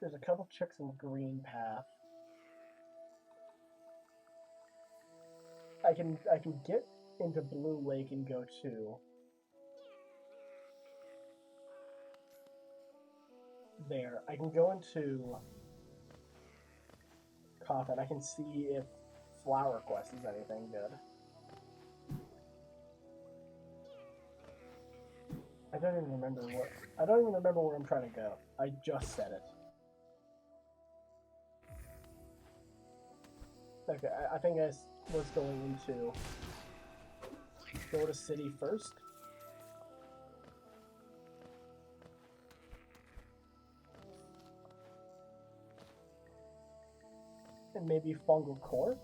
There's a couple checks in Green Path. I can get into Blue Lake and go to there. I can go into Coffin. I can see if Flower Quest is anything good. I don't even remember where I'm trying to go. I just said it. Okay, I think I was going into go to city first. And maybe Fungal Core.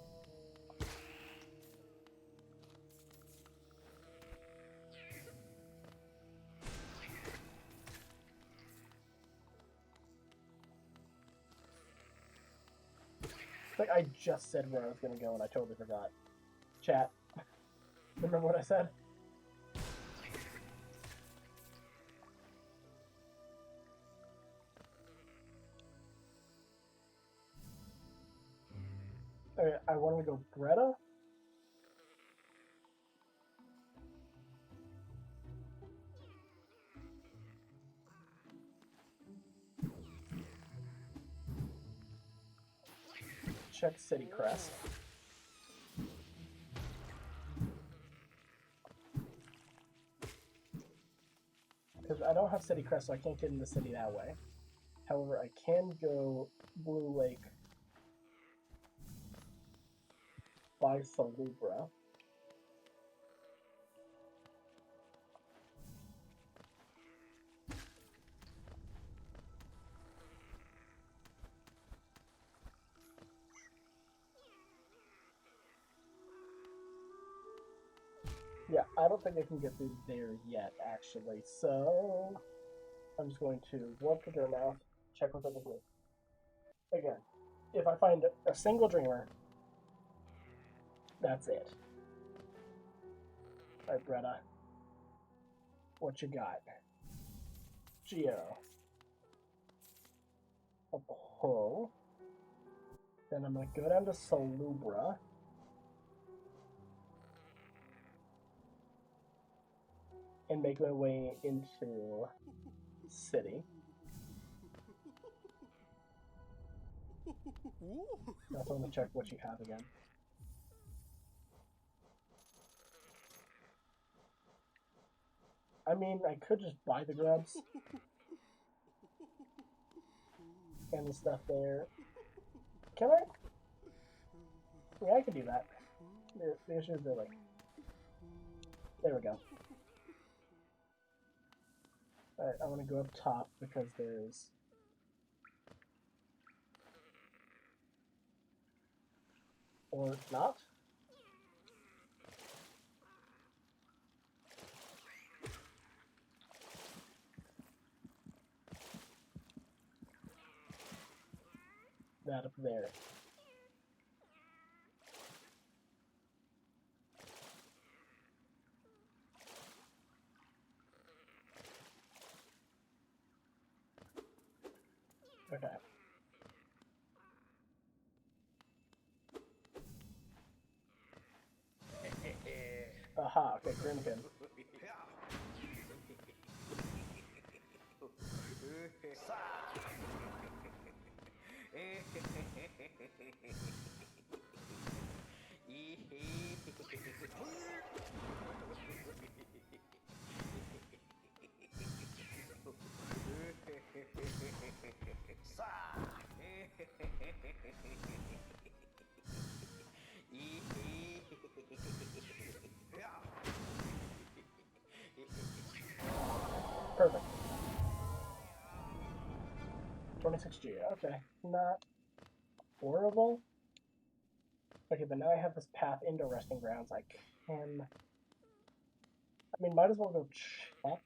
Like I just said where I was gonna go and I totally forgot. Chat. Remember what I said? Okay, I want to go Greta. Check City Crest. Because I don't have City Crest, so I can't get in the city that way. However, I can go Blue Lake by Salubra. Yeah, I don't think I can get through there yet, actually. So I'm just going to warp to Dermouth, check what's over here. Again, if I find a single dreamer, that's it. Alright, Greta. What you got? Geo. A pull. Then I'm gonna go down to Salubra. And make my way into city. I also want to check what you have again. I mean, I could just buy the grubs. And the stuff there. Can I? Yeah, I can do that. The issue is they're like... There we go. Alright, I want to go up top because there's... Or not? That up there. Okay. Aha, okay, Grimkin. 26G. Okay, not horrible. Okay, but now I have this path into Resting Grounds. I mean, might as well go check,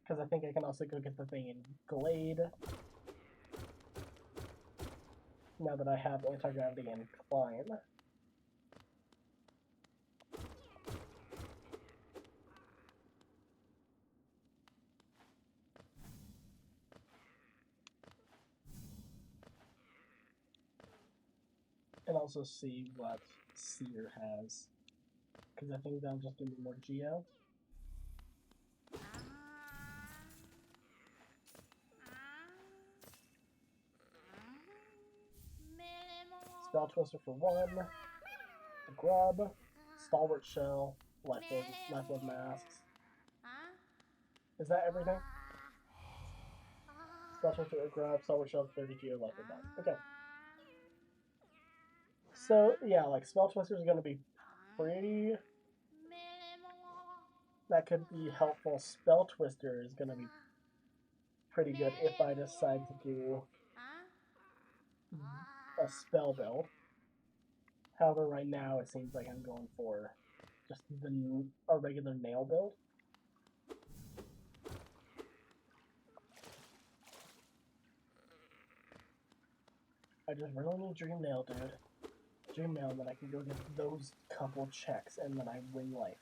because I think I can also go get the thing in Glade. Now that I have Anti-Gravity and Climb. And also see what Seer has. Because I think that'll just give me more Geo. Spell Twister for 1. A Grub. Stalwart Shell. Lifeblood Masks. Is that everything? Spell Twister, a Grub, Stalwart Shell, 30 Geo, Lifeblood Masks. Okay. So, yeah, like, Spell Twister is going to be pretty... That could be helpful. Spell Twister is going to be pretty good if I decide to do a spell build. However, right now it seems like I'm going for just a regular nail build. I just really need Dream Nail, dude. Dream Nail, and then I can go get those couple checks, and then I win life.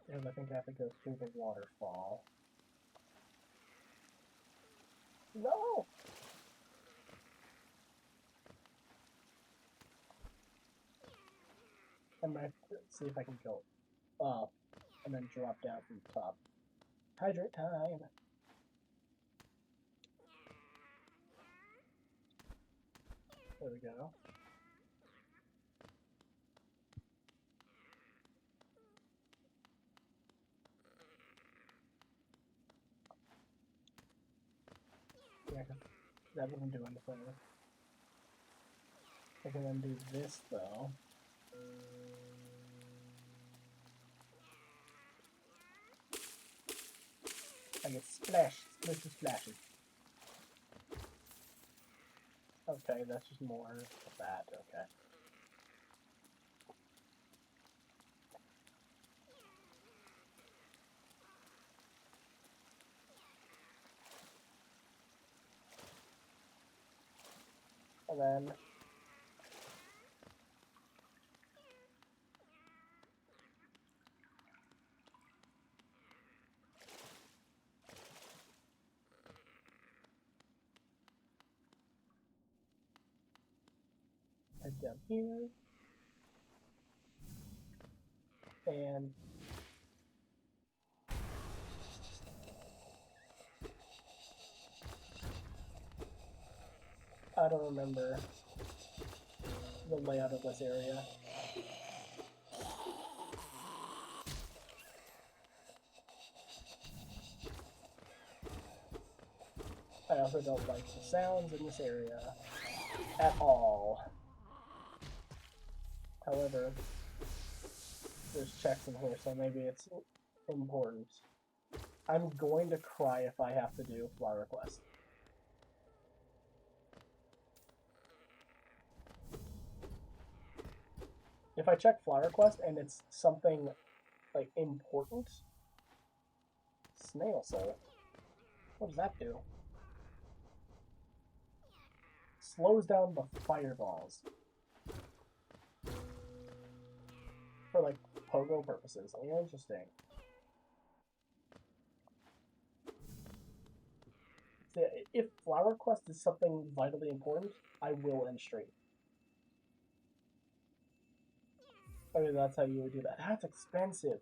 Because I think I have to go through the waterfall. No! I might see if I can go up and then drop down from the top. Hydrate time! There we go. Yeah, that doesn't do anything. I can then do this though. I get splashed, splashes. Okay, that's just more of that, okay. And then head down here. And I don't remember the layout of this area. I also don't like the sounds in this area at all. However, there's checks in here, so maybe it's important. I'm going to cry if I have to do Flower Quest. If I check Flower Quest and it's something like important, Snail Soul. What does that do? Slows down the fireballs. For like pogo purposes. Interesting. See, if Flower Quest is something vitally important, I will end stream. I mean, that's how you would do that. That's expensive.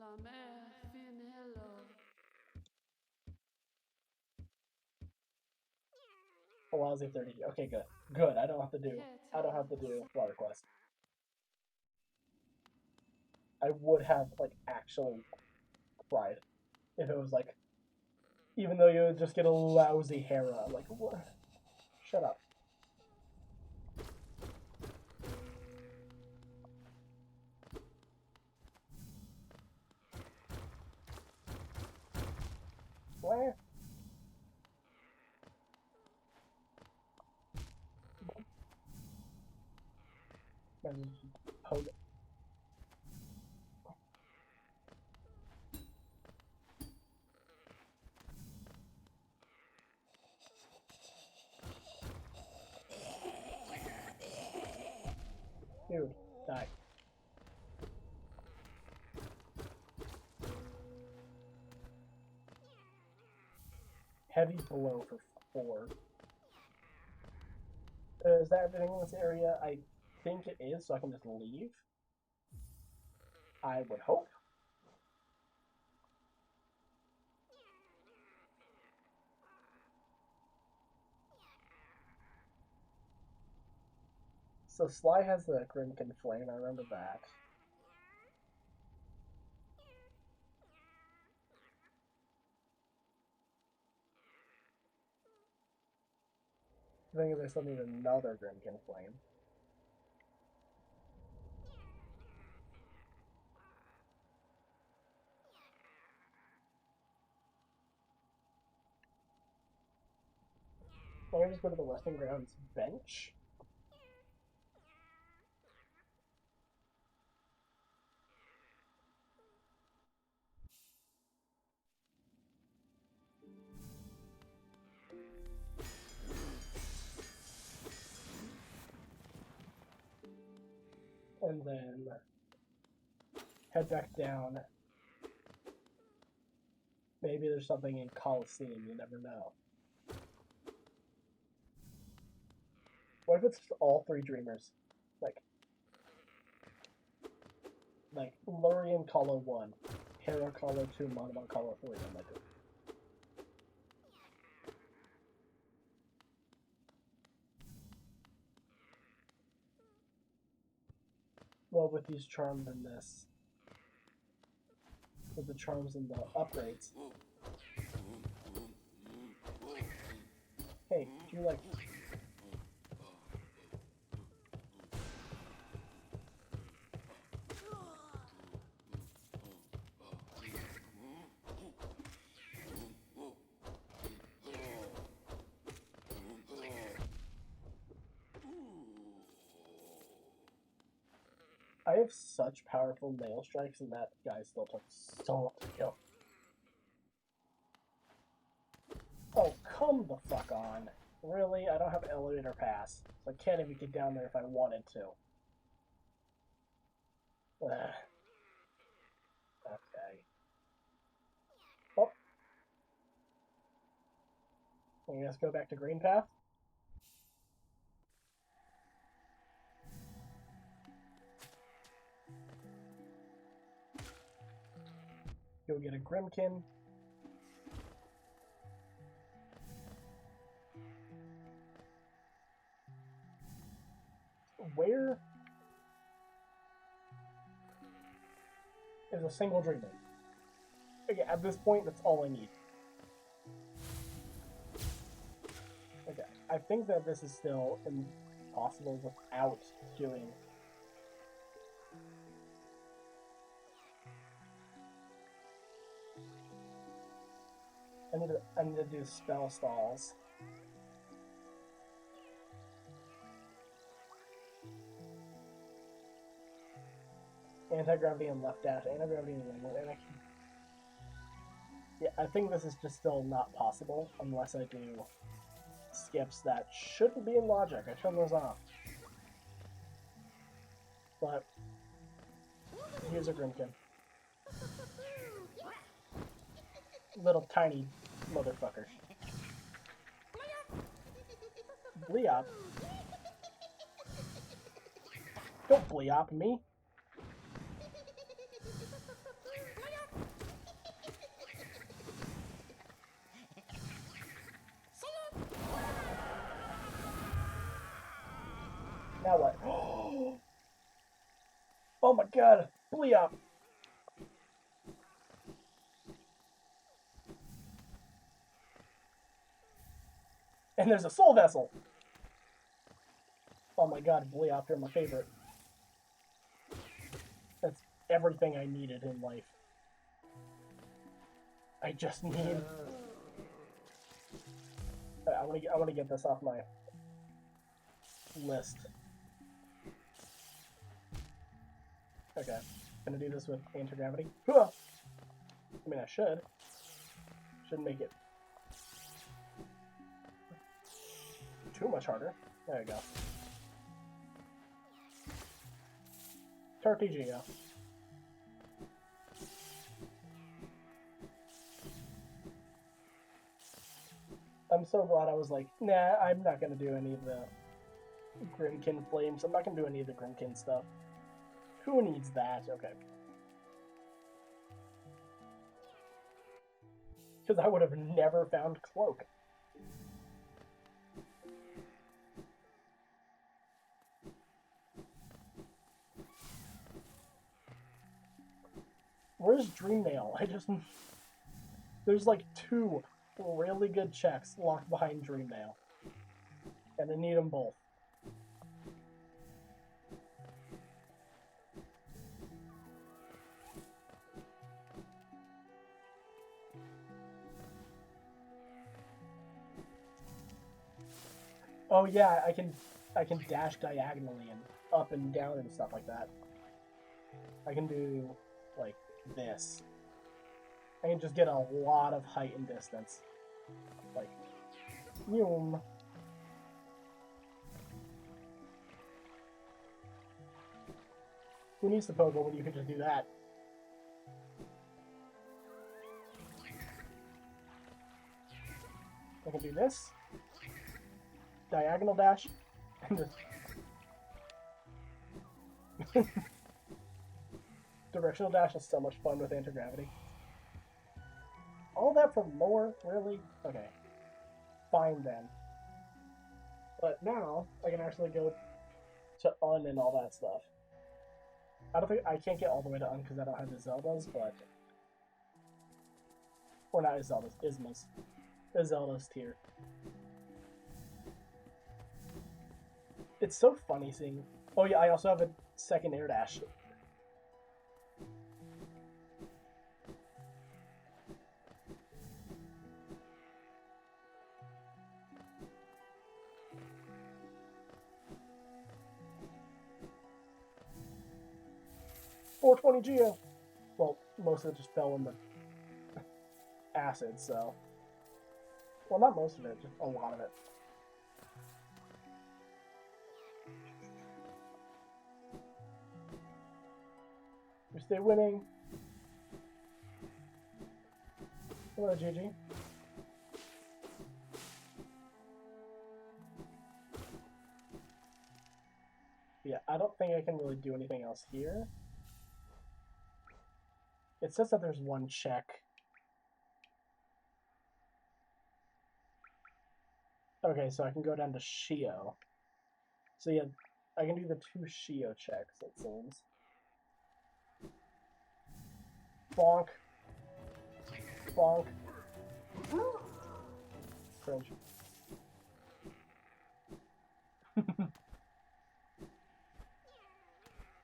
La mer fin hello. Allows you 30. Okay, good. Good. I don't have to do Flower Quest. I would have like actually cried if it was like Even though you just get a lousy Hera. Like, what? Shut up. Where? Hold it. Dude, die. Heavy blow for 4. Is that everything in this area? I think it is, so I can just leave. I would hope. So Sly has the Grimkin Flame, I remember that. I think there's something another Grimkin Flame. I'm gonna just go to the Western Grounds bench. And then head back down. Maybe there's something in Coliseum, you never know. What if it's all 3 Dreamers? Like Lurian Color 1, Hera Color 2, Monomon Color 3, I'm like, well, with these charms and this, with the charms and the upgrades. Hey, do you like... I have such powerful nail strikes, and that guy still took so long to kill. Oh, come the fuck on. Really? I don't have elevator pass, so I can't even get down there if I wanted to. Ugh. Okay. Oh. I guess go back to Green Path. You'll get a Grimkin. Where is a single Dreamer? Okay, at this point, that's all I need. Okay, I think that this is still impossible without doing... I need to do spell stalls. Anti-gravity and left dash, anti-gravity and wing. Yeah, I think this is just still not possible unless I do skips that shouldn't be in logic. I turn those off. But here's a Grimkin. Little tiny motherfucker. Bleop? Don't bleop me. Now what? Oh my god! Bleop! And there's a soul vessel! Oh my god, Bleopter, my favorite. That's everything I needed in life. I just need... I want to get this off my list. Okay, gonna do this with anti-gravity. I mean, I should. Shouldn't make it too much harder. There you go. Tarpegio. I'm so glad I was like, nah, I'm not gonna do any of the Grimkin flames. I'm not gonna do any of the Grimkin stuff. Who needs that? Okay. Because I would have never found Cloak. Where's Dreamnail? There's like 2 really good checks locked behind Dreamnail. And I need them both. Oh yeah, I can dash diagonally and up and down and stuff like that. I can do like this. I can just get a lot of height and distance. Like, boom. Who needs to Pogo when you can just do that? I can do this. Diagonal dash. And just... Directional dash is so much fun with anti-gravity. All that for lore? Really? Okay. Fine then. But now, I can actually go to Un and all that stuff. I can't get all the way to Un because I don't have the Zeldas, but... Or not Zeldas, Ismas. The Zelda's tier. It's so funny seeing... Oh yeah, I also have a second air dash. .420 Geo. Well, most of it just fell in the acid, so... Well, not most of it, just a lot of it. We stay winning. Hello, GG. Yeah, I don't think I can really do anything else here. It says that there's one check. Okay, so I can go down to Shio. So yeah, I can do the 2 Shio checks, it seems. Bonk. Bonk. Cringe.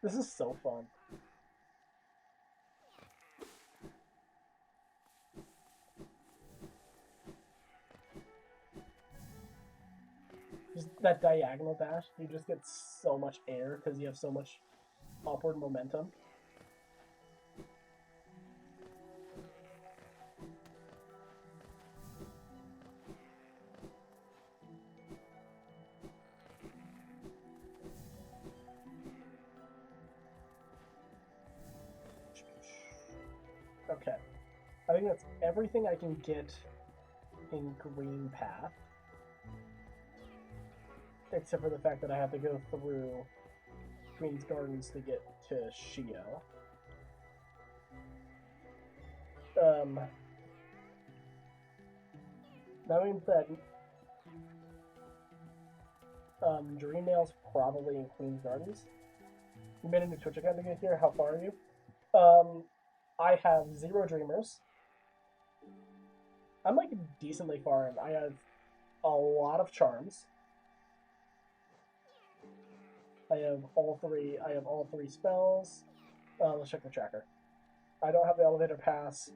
This is so fun. Just that diagonal dash, you just get so much air because you have so much upward momentum. Okay. I think that's everything I can get in Green Path. Except for the fact that I have to go through Queen's Gardens to get to Shio. That means that Dreamnail's probably in Queen's Gardens. You made a new Twitch account to get here. How far are you? I have 0 Dreamers. I'm like decently far in. I have a lot of charms. I have all three. I have all three spells. Let's check the tracker. I don't have the elevator pass.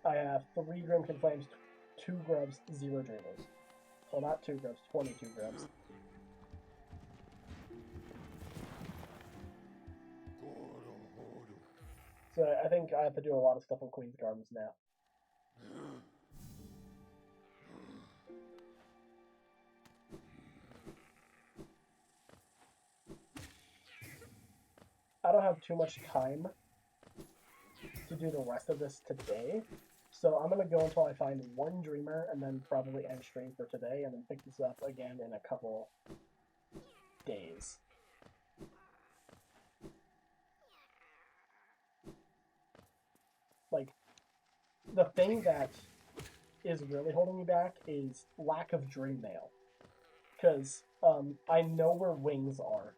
I have 3 Grimkin Flames, 2 grubs, 0 dreamers. Well, not 2 grubs, 22 grubs. So I think I have to do a lot of stuff in Queen's Gardens now. I don't have too much time to do the rest of this today, so I'm going to go until I find 1 dreamer and then probably end stream for today and then pick this up again in a couple days. Like, the thing that is really holding me back is lack of dream mail. Because I know where wings are.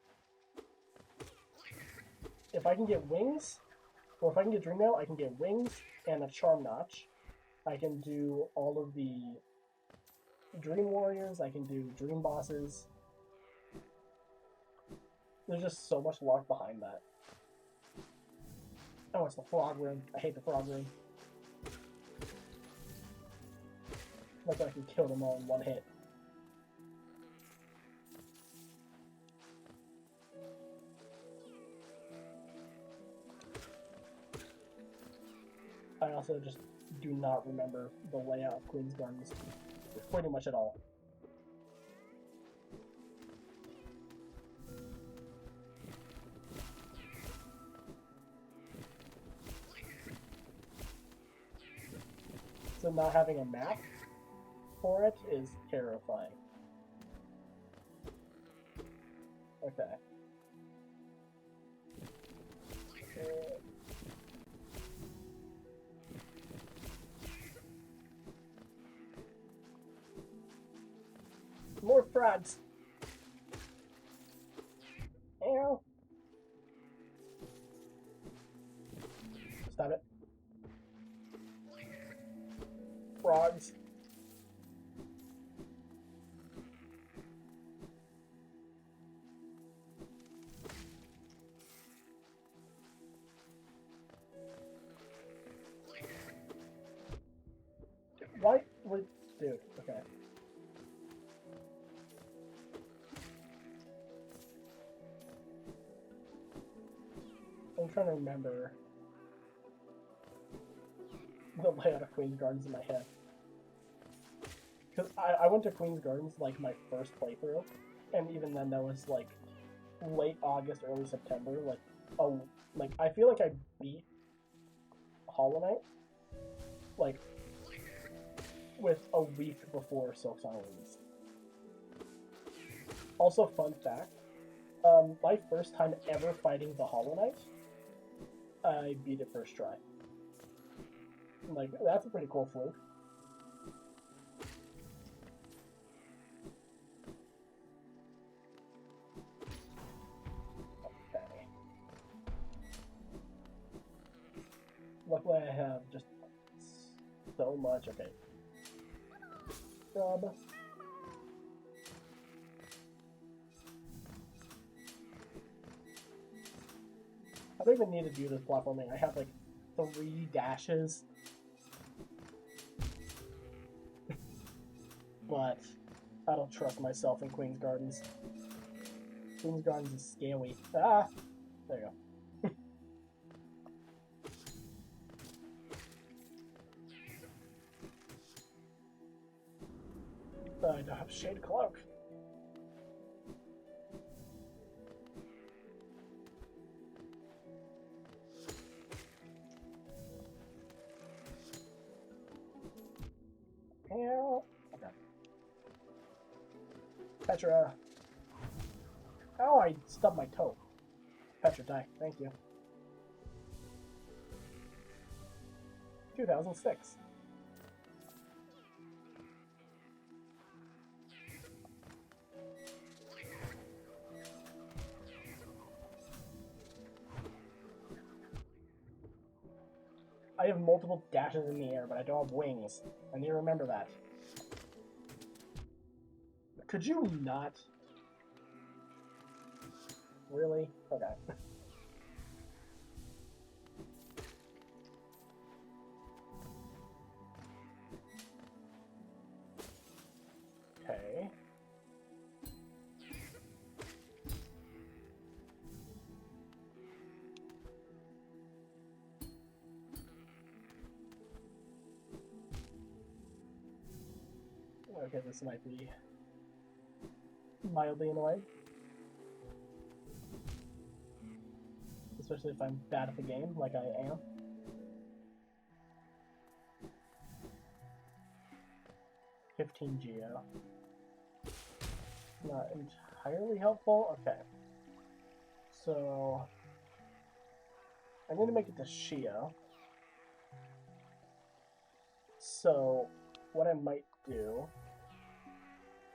If I can get wings, or if I can get dream mail, I can get wings and a charm notch. I can do all of the dream warriors, I can do dream bosses. There's just so much luck behind that. Oh, it's the frog room. I hate the frog room. Like I can kill them all in one hit. I also just do not remember the layout of Queen's Gardens pretty much at all. So not having a map for it is terrifying. Okay. More frags. Ow. Stop it. Frogs. Why would... Dude, okay. I'm trying to remember the layout of Queen's Gardens in my head. Because I went to Queen's Gardens like my first playthrough, and even then that was like late August, early September. Like I feel like I beat Hollow Knight like with a week before Silk Song released. Also, fun fact, my first time ever fighting the Hollow Knight, I beat it first try. Like, that's a pretty cool fluke. Okay. Luckily I have just so much. Okay. Grub. I don't even need to do this platforming. I have like 3 dashes. But I don't trust myself in Queen's Gardens. Queen's Gardens is scary. Ah! There you go. I don't have a shade cloak. Help. Okay. Petra. Oh, I stubbed my toe. Petra, die. Thank you. 2006. I have multiple dashes in the air, but I don't have wings. I need to remember that. Could you not? Really? Okay. Okay. Okay, this might be mildly annoying. Especially if I'm bad at the game, like I am. $15 geo. Not entirely helpful. Okay. So I need to make it to Shio. So what I might do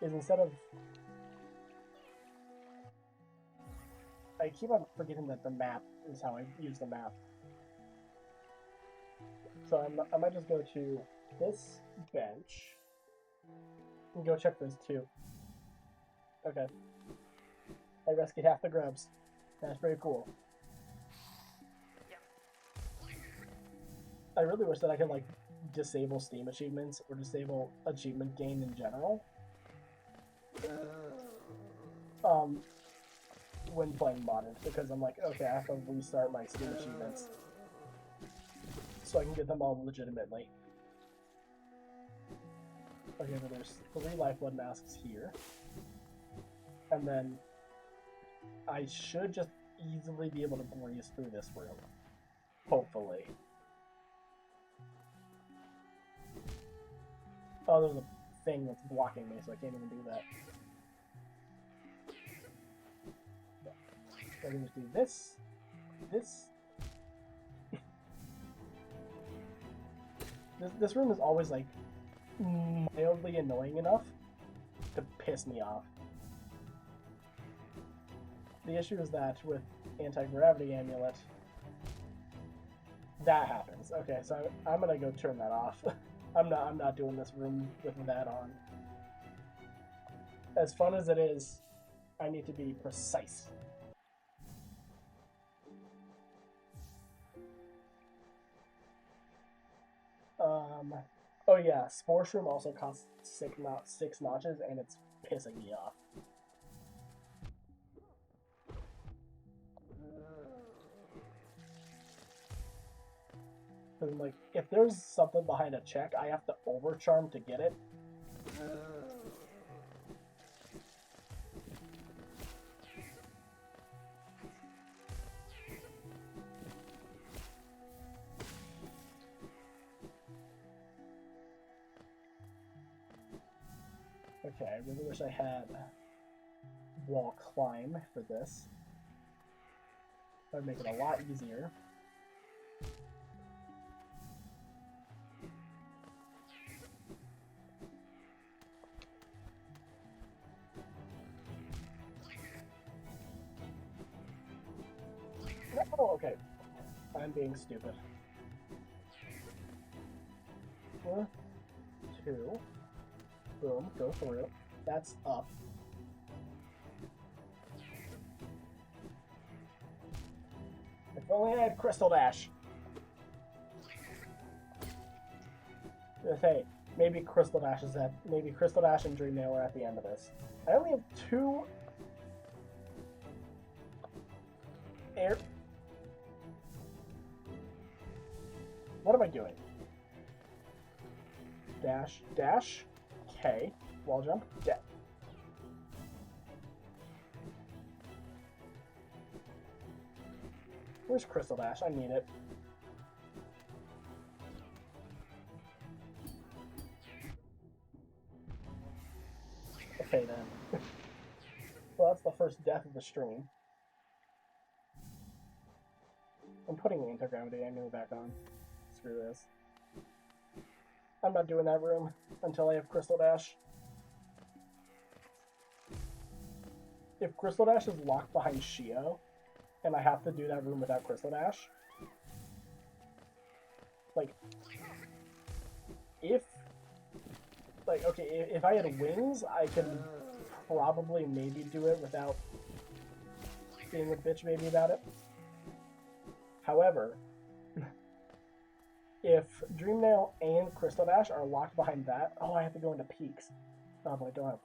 is instead of... I keep on forgetting that the map is how I use the map. So I might just go to this bench and go check those two. Okay. I rescued half the grubs. That's pretty cool. I really wish that I could like disable Steam achievements or disable achievement gain in general. When playing modded, because I'm like, okay, I have to restart my Steam achievements so I can get them all legitimately. Okay, so there's 3 lifeblood masks here. And then I should just easily be able to breeze through this room. Hopefully. Oh, there's a thing that's blocking me, so I can't even do that. I can just do this, this room is always like mildly annoying enough to piss me off. The issue is that with anti-gravity amulet, that happens. Okay, so I'm gonna go turn that off. I'm not doing this room with that on. As fun as it is, I need to be precise. Oh yeah, Spore Shroom also costs 6 notches, and it's pissing me off. Because like, if there's something behind a check, I have to overcharm to get it. Okay, I really wish I had wall climb for this. That would make it a lot easier. Oh, okay. I'm being stupid. 1, 2. Boom, go through. That's up. If only I had Crystal Dash. Hey, maybe Crystal Dash is at. Maybe Crystal Dash and Dream Nail are at the end of this. I only have 2 air. What am I doing? Dash, dash. Okay. Wall jump. Yeah. Where's Crystal Dash? I need it. Okay then. Well, that's the first death of the stream. I'm putting the anti-gravity annual back on. Screw this. I'm not doing that room until I have Crystal Dash. If Crystal Dash is locked behind Shio, and I have to do that room without Crystal Dash, like, if I had wings, I can probably maybe do it without being a bitch baby about it. However, if Dreamnail and Crystal Dash are locked behind that, oh, I have to go into peaks. Oh, but I don't have.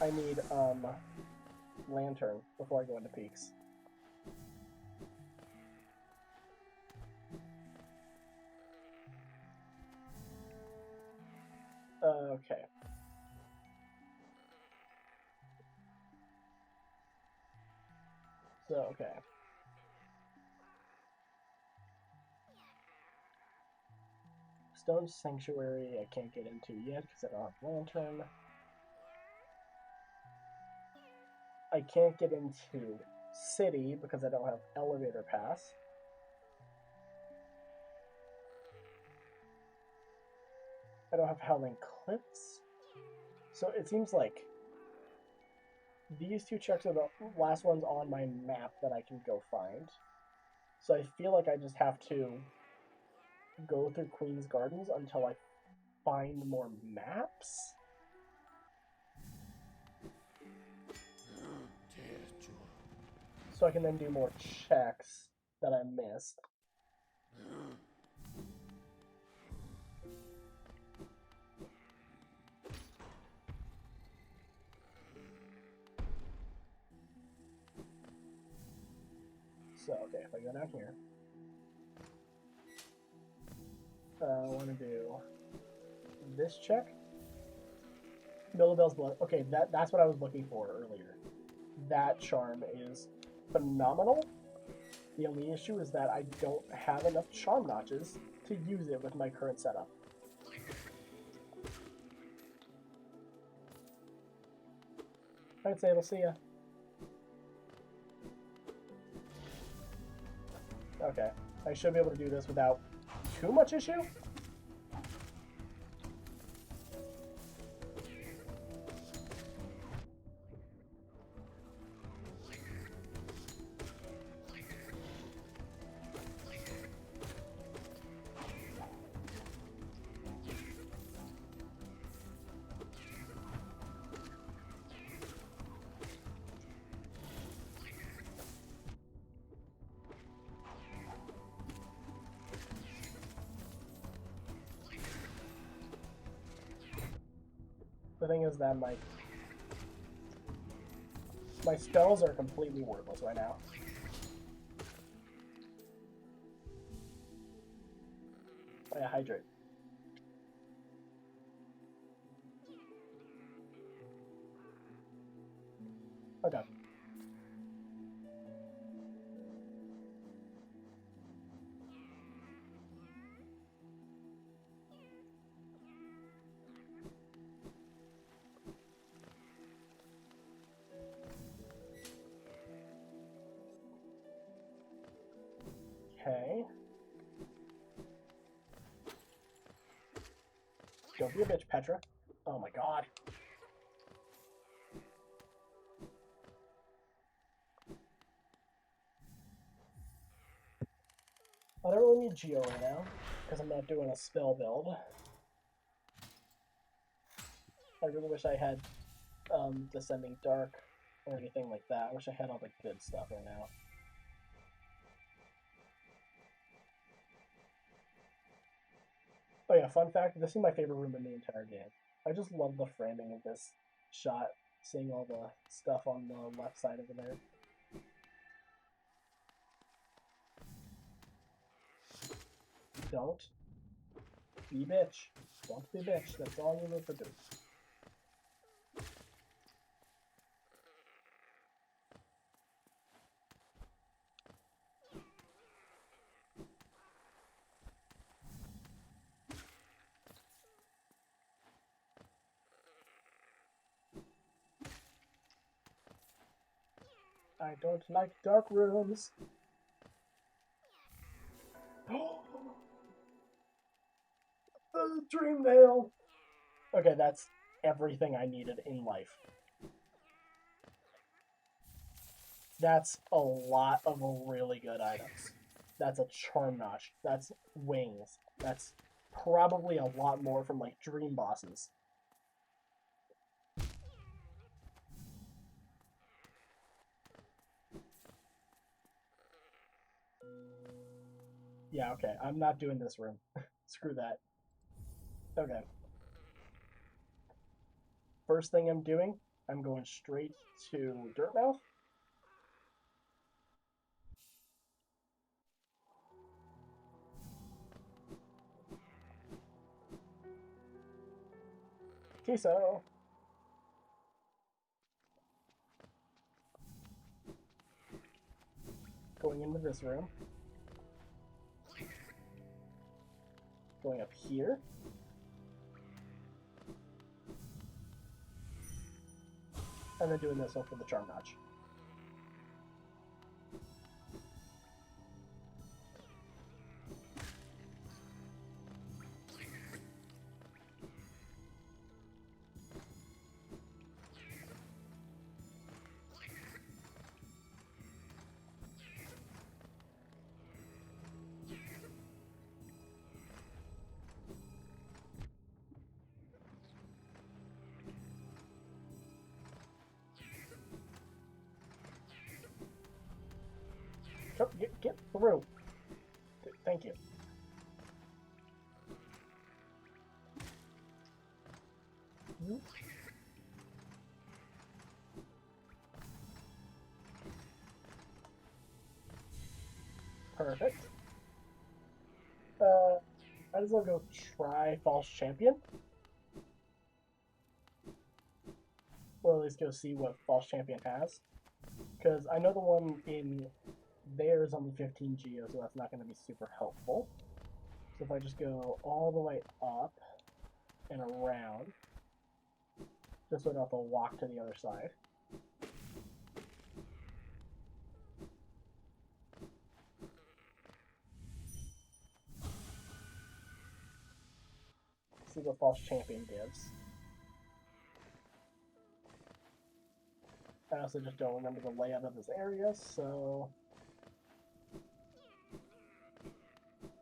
I need Lantern before I go into peaks. Okay. So, okay. Stone Sanctuary I can't get into yet because I don't have Lantern. I can't get into City because I don't have Elevator Pass. I don't have Howling Cliffs. So it seems like these two checks are the last ones on my map that I can go find. So I feel like I just have to go through Queen's Gardens until I find more maps. So I can then do more checks that I missed. So, okay, if I go down here, I want to do this check. Billabelle's Blood. Okay, that's what I was looking for earlier. That charm is phenomenal. The only issue is that I don't have enough charm notches to use it with my current setup. Alright, Sable, see ya. Okay, I should be able to do this without too much issue. The thing is that my spells are completely worthless right now. Oh, yeah, hydrate. Okay. Okay. Don't be a bitch, Petra. Oh my god. I don't really need Geo right now, because I'm not doing a spell build. I really wish I had Descending Dark or anything like that. I wish I had all the good stuff right now. Oh yeah, fun fact, this is my favorite room in the entire game. I just love the framing of this shot, seeing all the stuff on the left side over there. Don't be bitch. Don't be bitch. That's all you need to do. I don't like dark rooms. The dream nail. Okay, that's everything I needed in life. That's a lot of really good items. That's a charm notch. That's wings. That's probably a lot more from like dream bosses. Yeah, okay. I'm not doing this room. Screw that. Okay. First thing I'm doing, I'm going straight to Dirtmouth. Tiso. Going into this room. Going up here. And then doing this one for the Charm Notch. Oh, get through. Thank you. Perfect. Might as well go try False Champion. Or at least go see what False Champion has. Because I know the one in there is only 15 geo, so that's not going to be super helpful. So if I just go all the way up and around, just so I don't have to walk to the other side. See what False Champion gives. I also just don't remember the layout of this area, so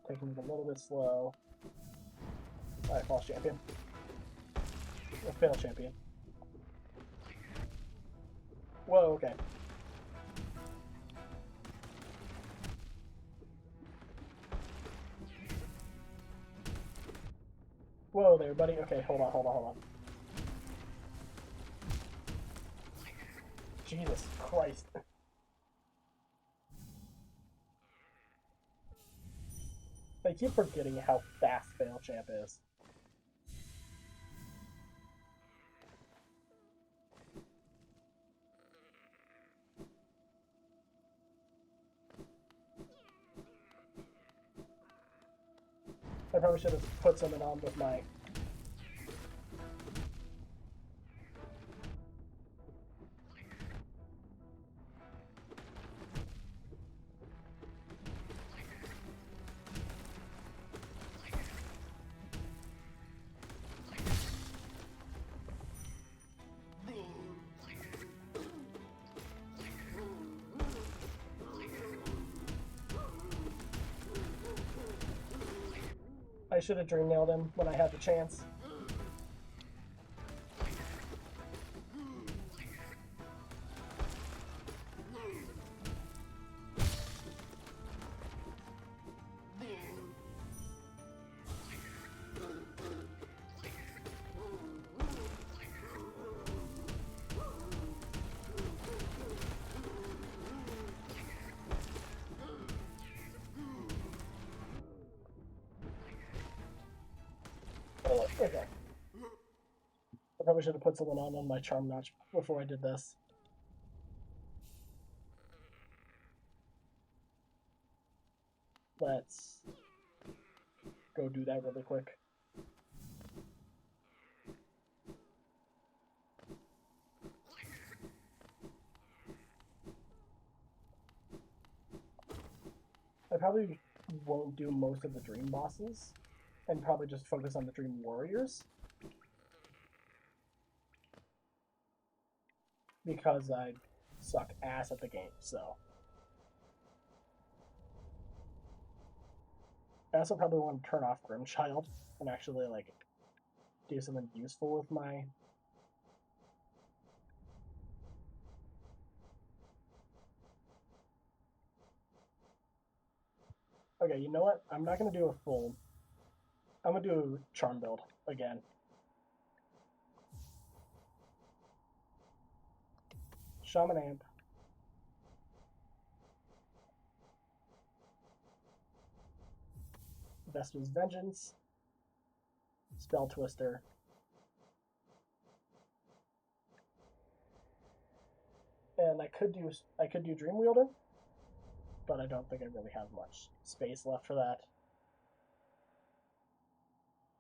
taking it a little bit slow. Alright, False Champion. Or Fail Champion. Whoa, okay. Whoa there, buddy. Okay, hold on. Jesus Christ. I keep forgetting how fast Fail Champ is. I probably should have put something on with my... I should have dream nailed him when I had the chance. Okay. I probably should have put something on my Charm Notch before I did this. Let's go do that really quick. I probably won't do most of the Dream bosses, and probably just focus on the Dream Warriors. Because I suck ass at the game, so. I also probably want to turn off Grimchild and actually like do something useful with my. Okay, you know what? I'm not gonna do a full. I'm gonna do a charm build again. Shaman Amp. Vesper's Vengeance. Spell Twister. And I could do Dream Wielder, but I don't think I really have much space left for that.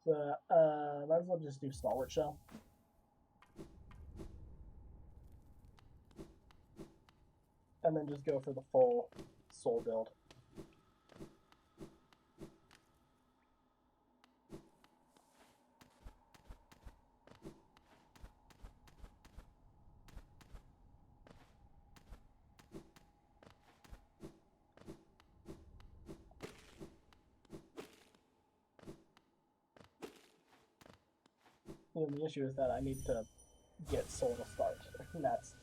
So might as well just do Stalwart Shell. And then just go for the full soul build. The issue is that I need to get soul to start. And that's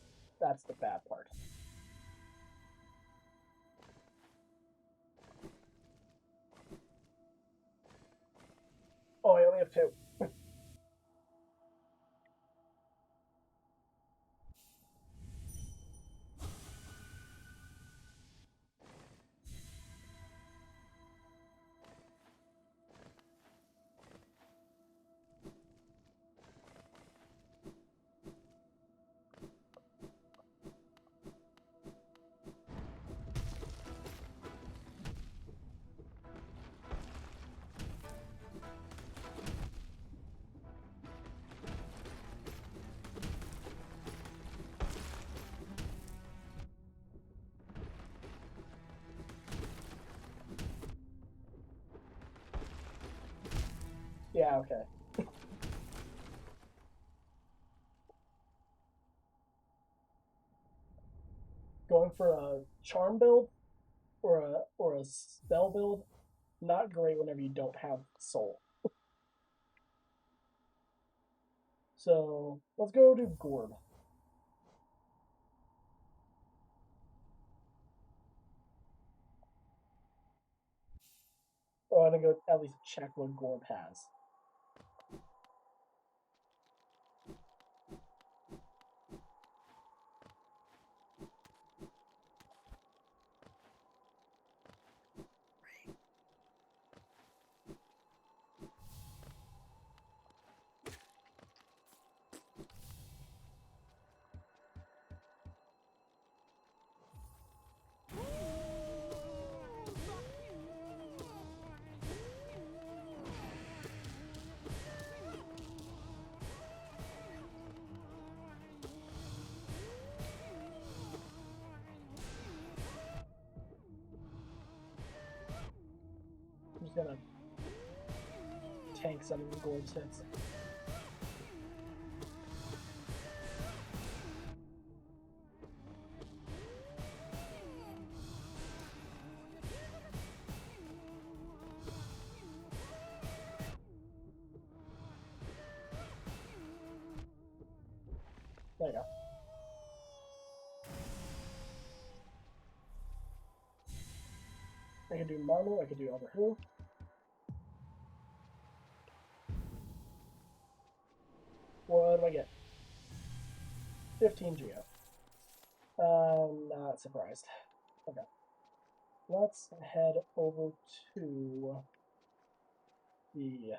the bad part. Oh, I only have 2. Yeah, okay. Going for a charm build or a spell build, not great whenever you don't have soul. So let's go to Gorb. Oh, I'm gonna go at least check what Gorb has. I'm just gonna tank some of the Gorb's hits. There you go. I could do Marvel, I could do Other Who. What do I get? 15 Geo. Not surprised. Okay. Let's head over to the...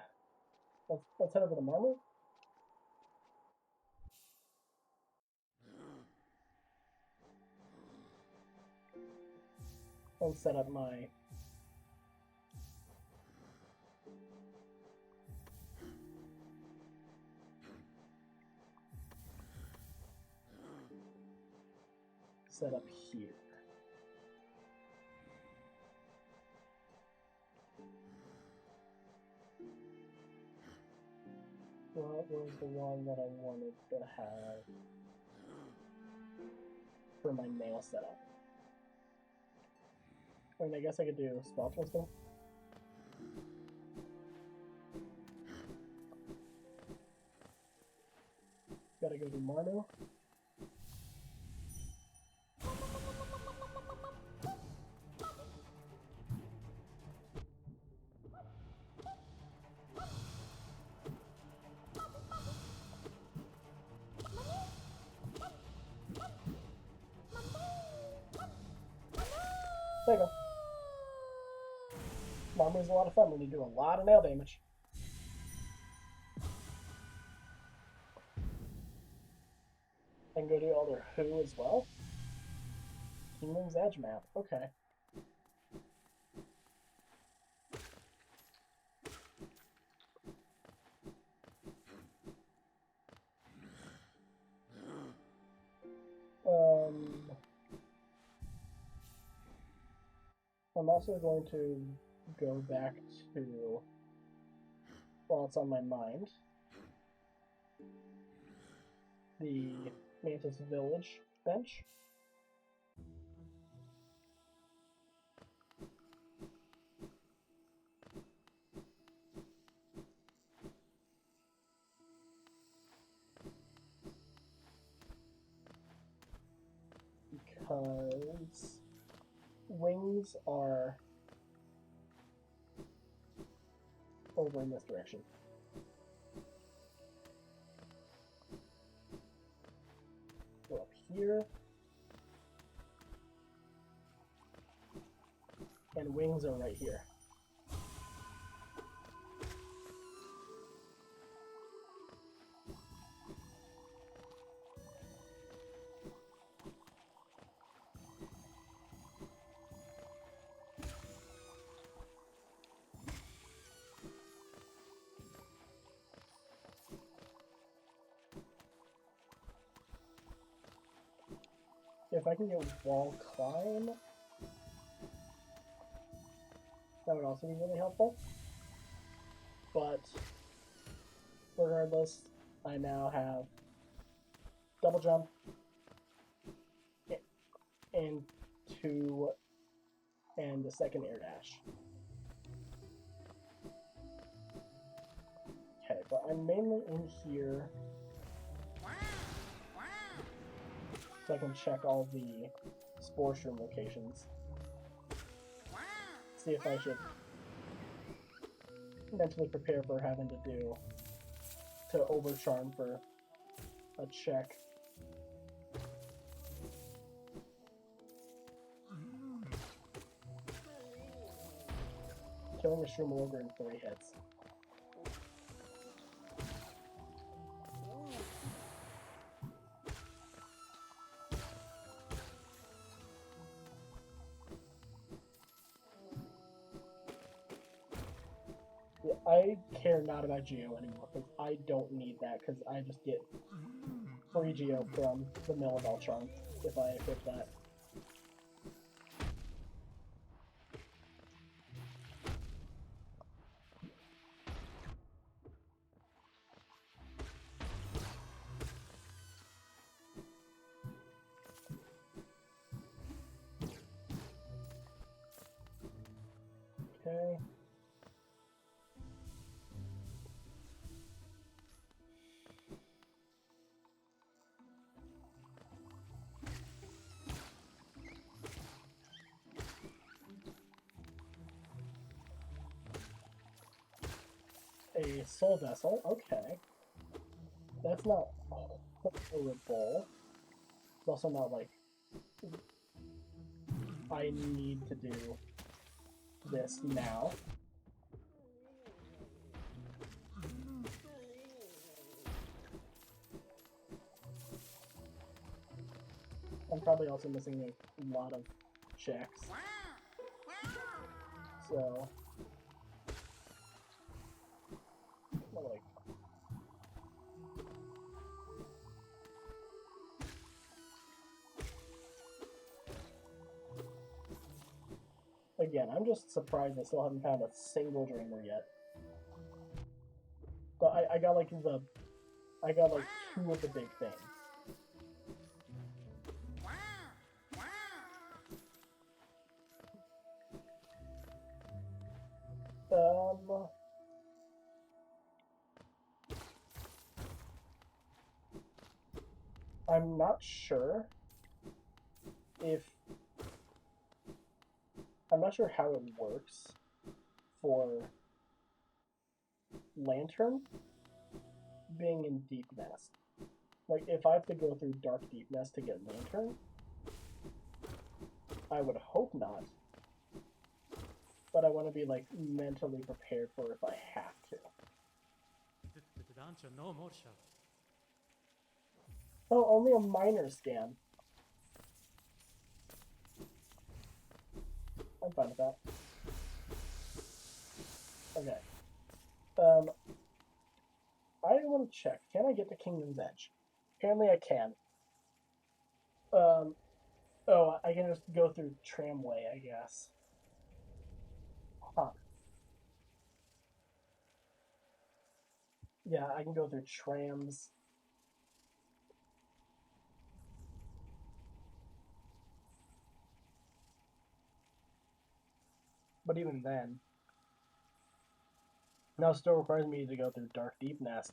Let's head over to Marvel. And set up my... set up here. What was the one that I wanted to have for my nail setup? I mean, I guess I could do Spell Twister. Gotta go to Marno. There you go. Marmo's a lot of fun when you do a lot of nail damage. And go to Elder Who as well. Kingdom's Edge map. Okay. I'm also going to go back to, while it's on my mind, the Mantis Village bench. Because wings are over in this direction. Go up here. And wings are right here. If I can get wall climb, that would also be really helpful. But regardless, I now have double jump and two and the second air dash. Okay, but I'm mainly in here so I can check all the Spore Shroom locations. See if I should mentally prepare for having to overcharm for a check. Killing a Shroom Ogre in 3 hits. I care not about Geo anymore, because I don't need that, because I just get free Geo from the Millibel charm if I equip that. Okay. A soul vessel, okay. That's not horrible. It's also not like I need to do this now. I'm probably also missing a lot of checks. So like again, I'm just surprised I still haven't found a single dreamer yet. But I got like 2 of the big things. I'm not sure if... I'm not sure how it works for Lantern being in Deep Nest. Like, if I have to go through Dark Deep Nest to get Lantern, I would hope not. But I want to be, like, mentally prepared for if I have to. Oh, only a minor scan. I'm fine with that. Okay. I want to check. Can I get to Kingdom's Edge? Apparently I can. Oh, I can just go through Tramway, I guess. Huh. Yeah, I can go through trams. But even then, now it still requires me to go through Dark Deep Nest.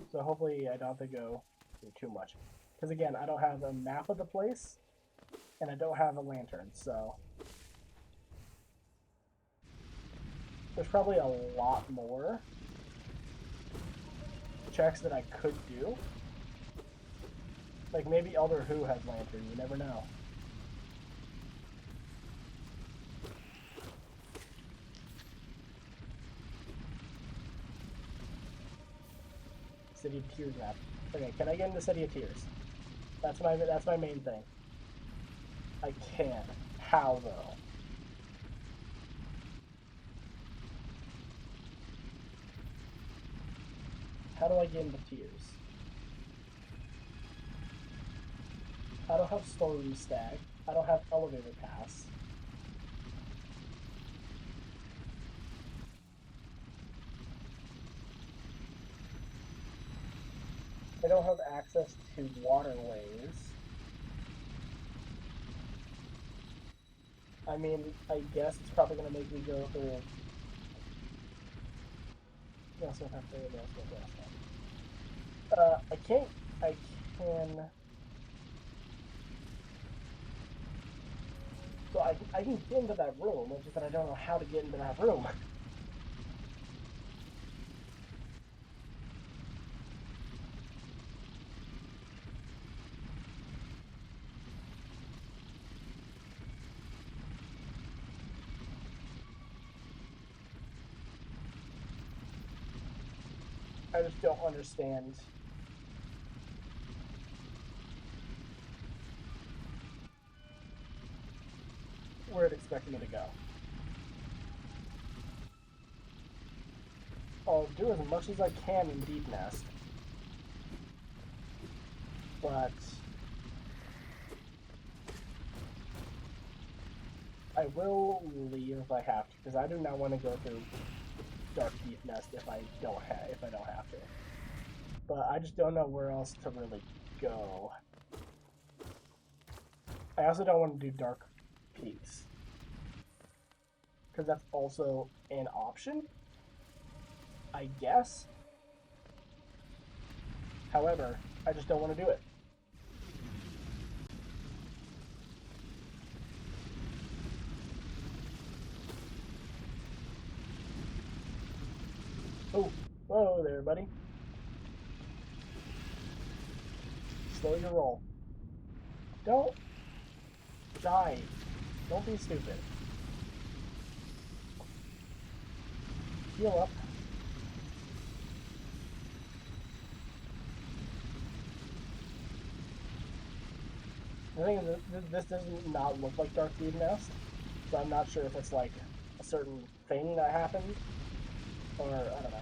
So hopefully I don't have to go through too much. Because again, I don't have a map of the place, and I don't have a lantern, so... There's probably a lot more checks that I could do. Like, maybe Elder Who has lantern, you never know. City of Tears map. Okay, can I get into City of Tears? That's my main thing. I can. How though? How do I get into Tears? I don't have Storeroom Stag. I don't have Elevator Pass. I don't have access to waterways. I mean, I guess it's probably going to make me go through... I can... So I can get into that room, it's just that I don't know how to get into that room. I just don't understand. Where it expected me to go. I'll do as much as I can in Deep Nest. But I will leave if I have to, because I do not want to go through Dark Deep Nest if I don't have to. But I just don't know where else to really go. I also don't want to do Dark Peaks, because that's also an option, I guess. However, I just don't want to do it. Oh, whoa there, buddy. Slow your roll. Don't die. Don't be stupid. Heal up. The thing is, this does not look like Dark Deep Nest, so I'm not sure if it's like a certain thing that happened, or I don't know.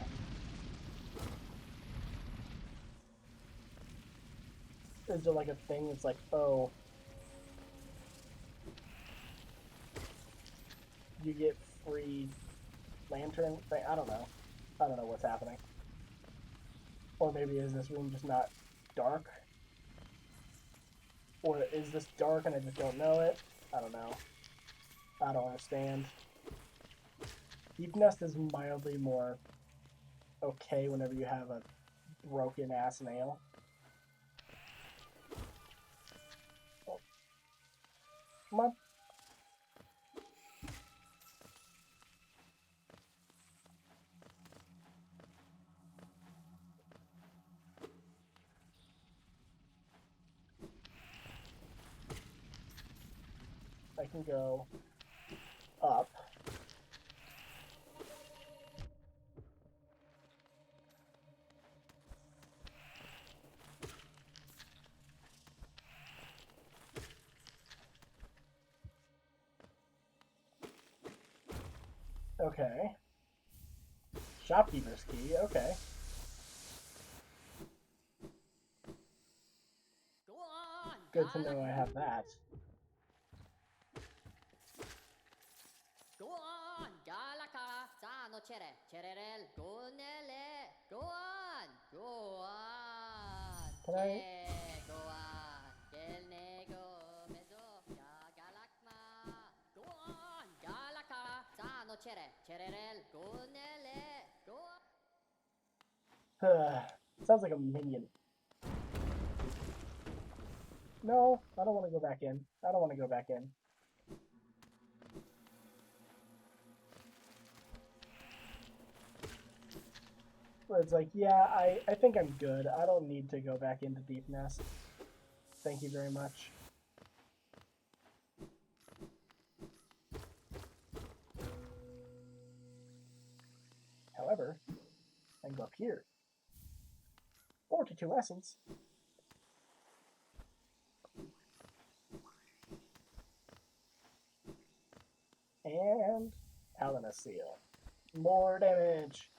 Is there like a thing that's like, oh, you get free lantern thing? I don't know. I don't know what's happening. Or maybe is this room just not dark Or is this dark and I just don't know it? I don't know. I don't understand. Deep Nest is mildly more okay whenever you have a broken ass nail. Oh. Come on. I can go up. Okay. Shopkeeper's key, okay. Good to know I have that. Go on, Galaka, Sano Chere, Cherel, Gonele, go on, go on, Can I? go on, Gelnego, Mezo, Galakma, go on, Galaka, Sano Chere, Cherel, Gonele, go on. Sounds like a minion. No, I don't want to go back in. I don't want to go back in. But it's like, yeah, I think I'm good. I don't need to go back into Deep Nest. Thank you very much. However, I can go up here. 42 essence. And Alana Seal. More damage.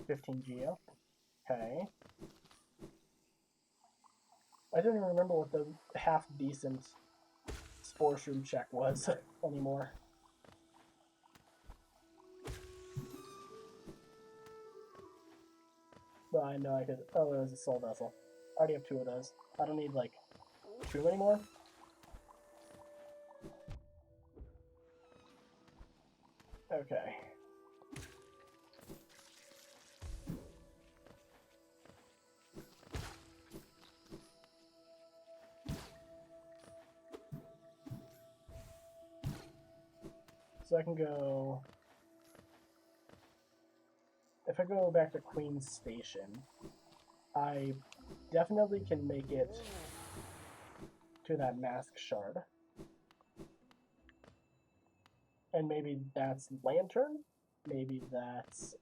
$15 Geo. Okay. I don't even remember what the half-decent Spore Shroom check was anymore. But I know I could... Oh, it was a Soul Vessel. I already have 2 of those. I don't need, like, 2 anymore. Okay. So I can go... If I go back to Queen's Station, I definitely can make it to that Mask Shard. And maybe that's Lantern? Maybe that's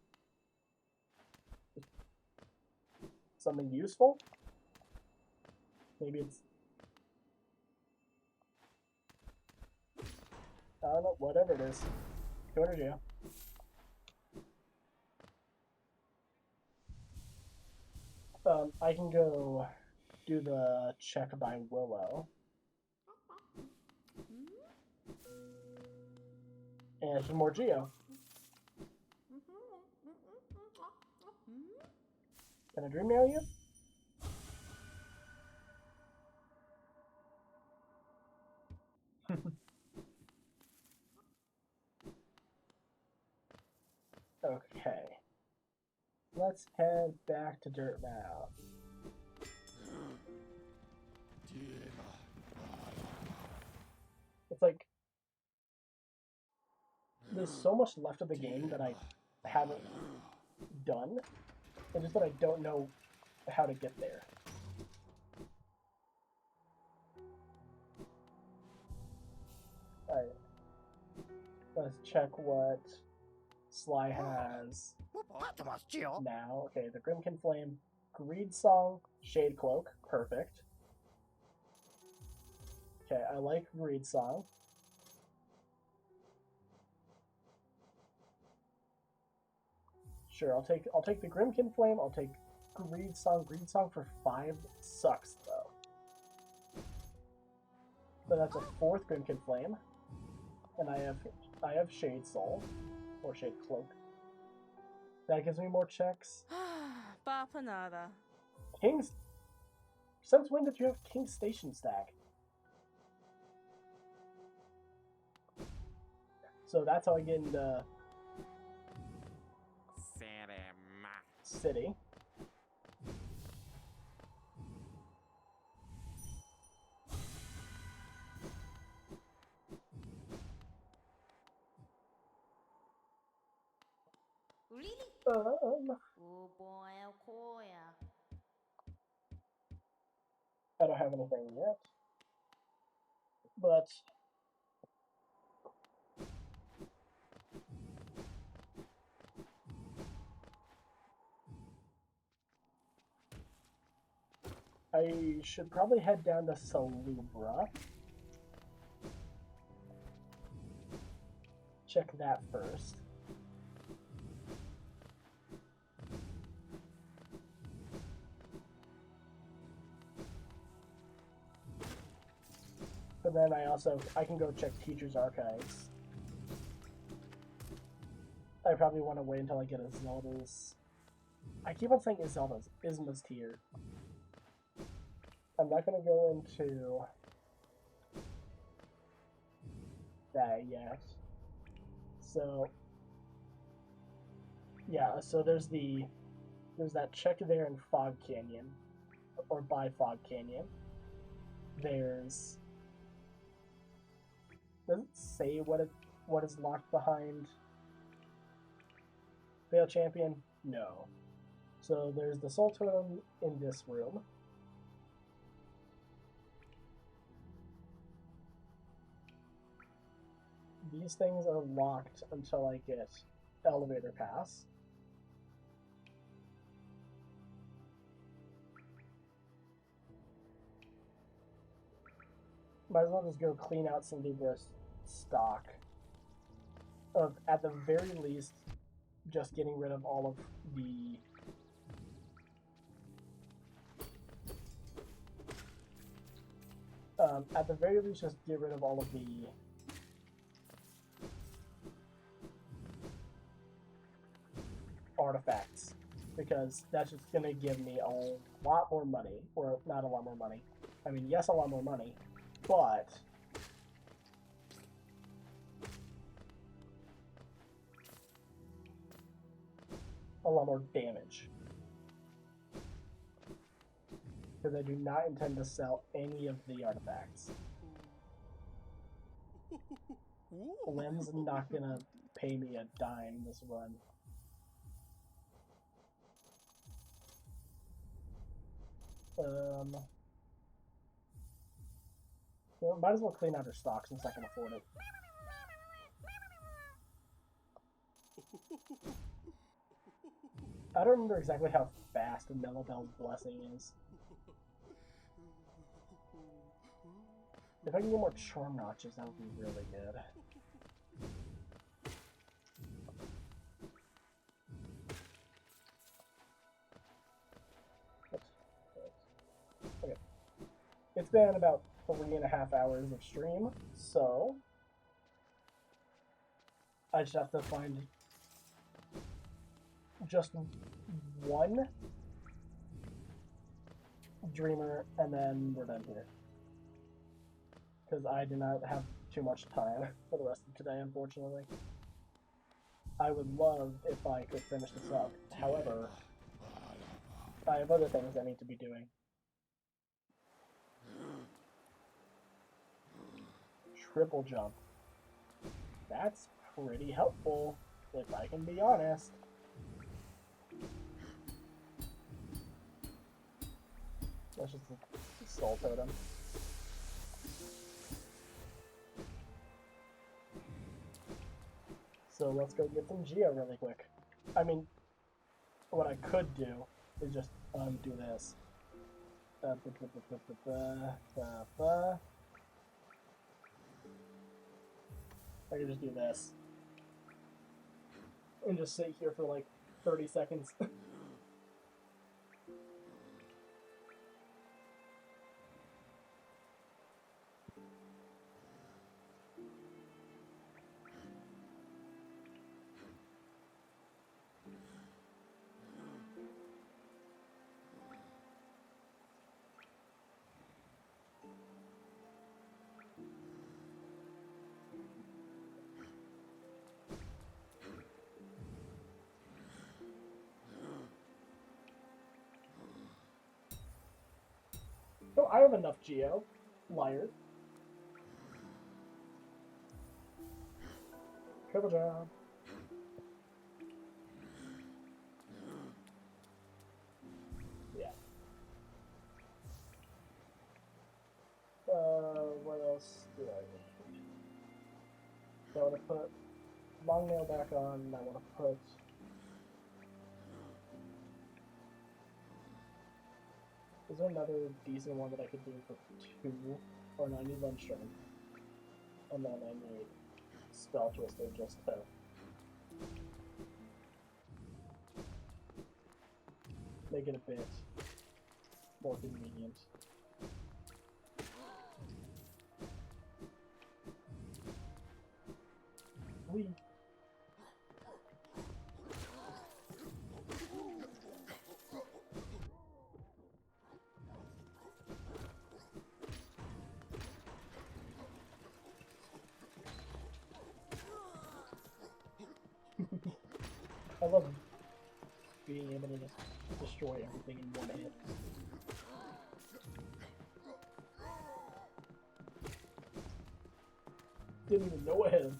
something useful? Maybe it's... I don't know, whatever it is. Go to jail. I can go do the check by Willow. And some more Geo. Can I dream mail you? Okay. Let's head back to Dirtmouth. It's like there's so much left of the game that I haven't done. It's just that I don't know how to get there. Alright. Let's check what Sly has now. Okay, the Grimkin Flame, Greed Song, Shade Cloak, perfect. Okay, I like Greed Song. Sure, I'll take the Grimkin Flame, I'll take Greed Song. Greed Song for 5 sucks though. But that's a 4th Grimkin Flame. And I have Shade Soul. Or Shade Cloak. That gives me more checks. Bapanada. King's. Since when did you have King's Station stack? So that's how I get into City. Really? Oh boy, oh boy. I don't have anything yet. But I should probably head down to Salubra. Check that first. But then I can go check Teacher's Archives. I probably want to wait until I get a Zelda's. I keep on saying Isma's tier. I'm not gonna go into that yet. So yeah, so there's that check there in Fog Canyon, or by Fog Canyon. Does it say what is locked behind Veil Champion? No. So there's the Soul Totem in this room. These things are locked until I get Elevator Pass. Might as well just go clean out some Libra's stock. At the very least, just getting rid of all of the at the very least, just get rid of all of the artifacts, because that's just gonna give me a lot more money, or not a lot more money. I mean, yes, a lot more money, but a lot more damage. Because I do not intend to sell any of the artifacts. Lem's not gonna pay me a dime this run. Well, might as well clean out her stock since I can afford it. I don't remember exactly how fast Mellowbell's Blessing is. If I can get more charm notches, that would be really good. Okay. It's been about 3.5 hours of stream, so I just have to find just one dreamer, and then we're done here. Because I do not have too much time for the rest of today, unfortunately. I would love if I could finish this up. However, I have other things I need to be doing. Triple jump. That's pretty helpful, if I can be honest. That's just a soul totem. So let's go get some Geo really quick. I mean, what I could do is just undo this. I could just do this. And just sit here for like 30 seconds. I have enough geo. Liar. Triple job. Yeah. What else do I need? So I want to put long nail back on, and I want to put is there another decent one that I could do for 2? Or no, I need 1 strength. And then I need spell twister just to make it a bit more convenient. Whee! I love being able to just destroy everything in 1 hit. Didn't even know it hit him.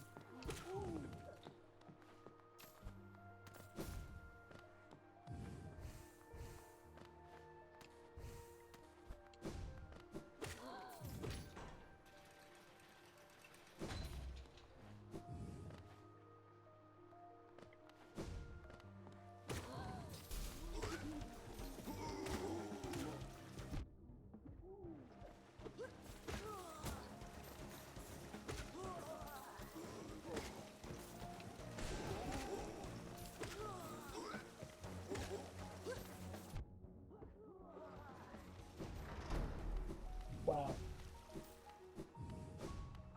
Wow.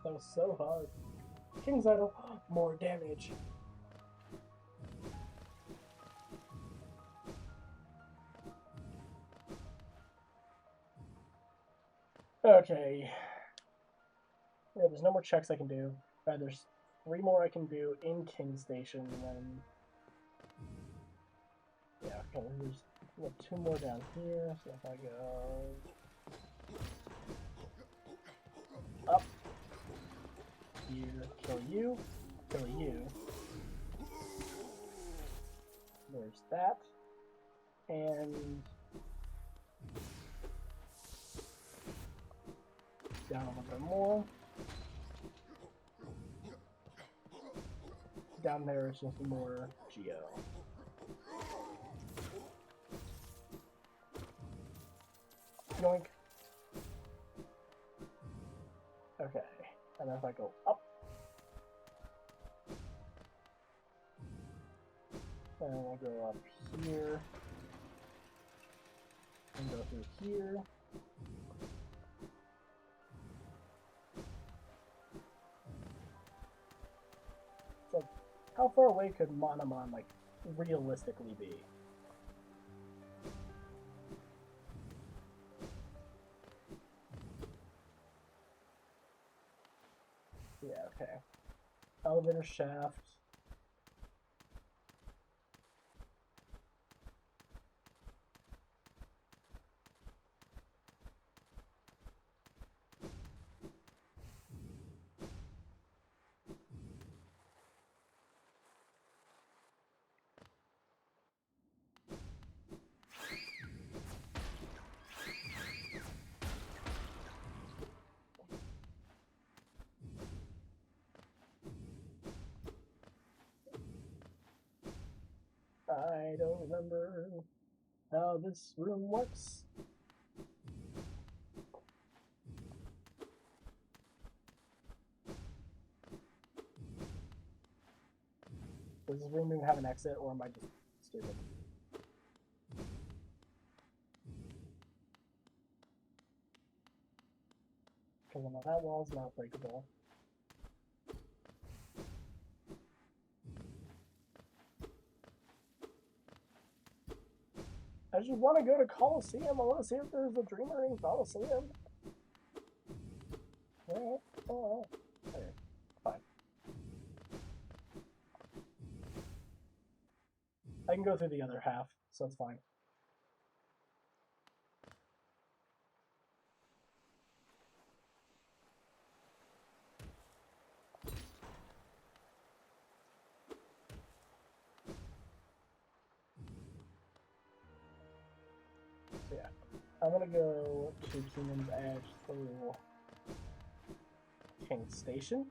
That was so hard. King's Idol, more damage. Okay. Yeah, there's no more checks I can do. There's 3 more I can do in King Station, and then... Yeah, okay, there's 2 more down here, so if I go... Up. Here, kill you. Kill you. There's that. And... down a little bit more. Down there is just more geo. Yoink. Okay, and then if I go up, and we'll go up here, and go through here. So, how far away could Monomon, like, realistically be? Yeah, okay. Elevator shaft. I don't remember how this room works. Does this room even have an exit, or am I just stupid? Because I know that wall is not breakable. I just want to go to Coliseum. I want to see if there's a Dreamer in Coliseum. Alright, alright. Okay, fine. I can go through the other half, so it's fine. yeah. I'm gonna go to Kingdom's Edge through King Station.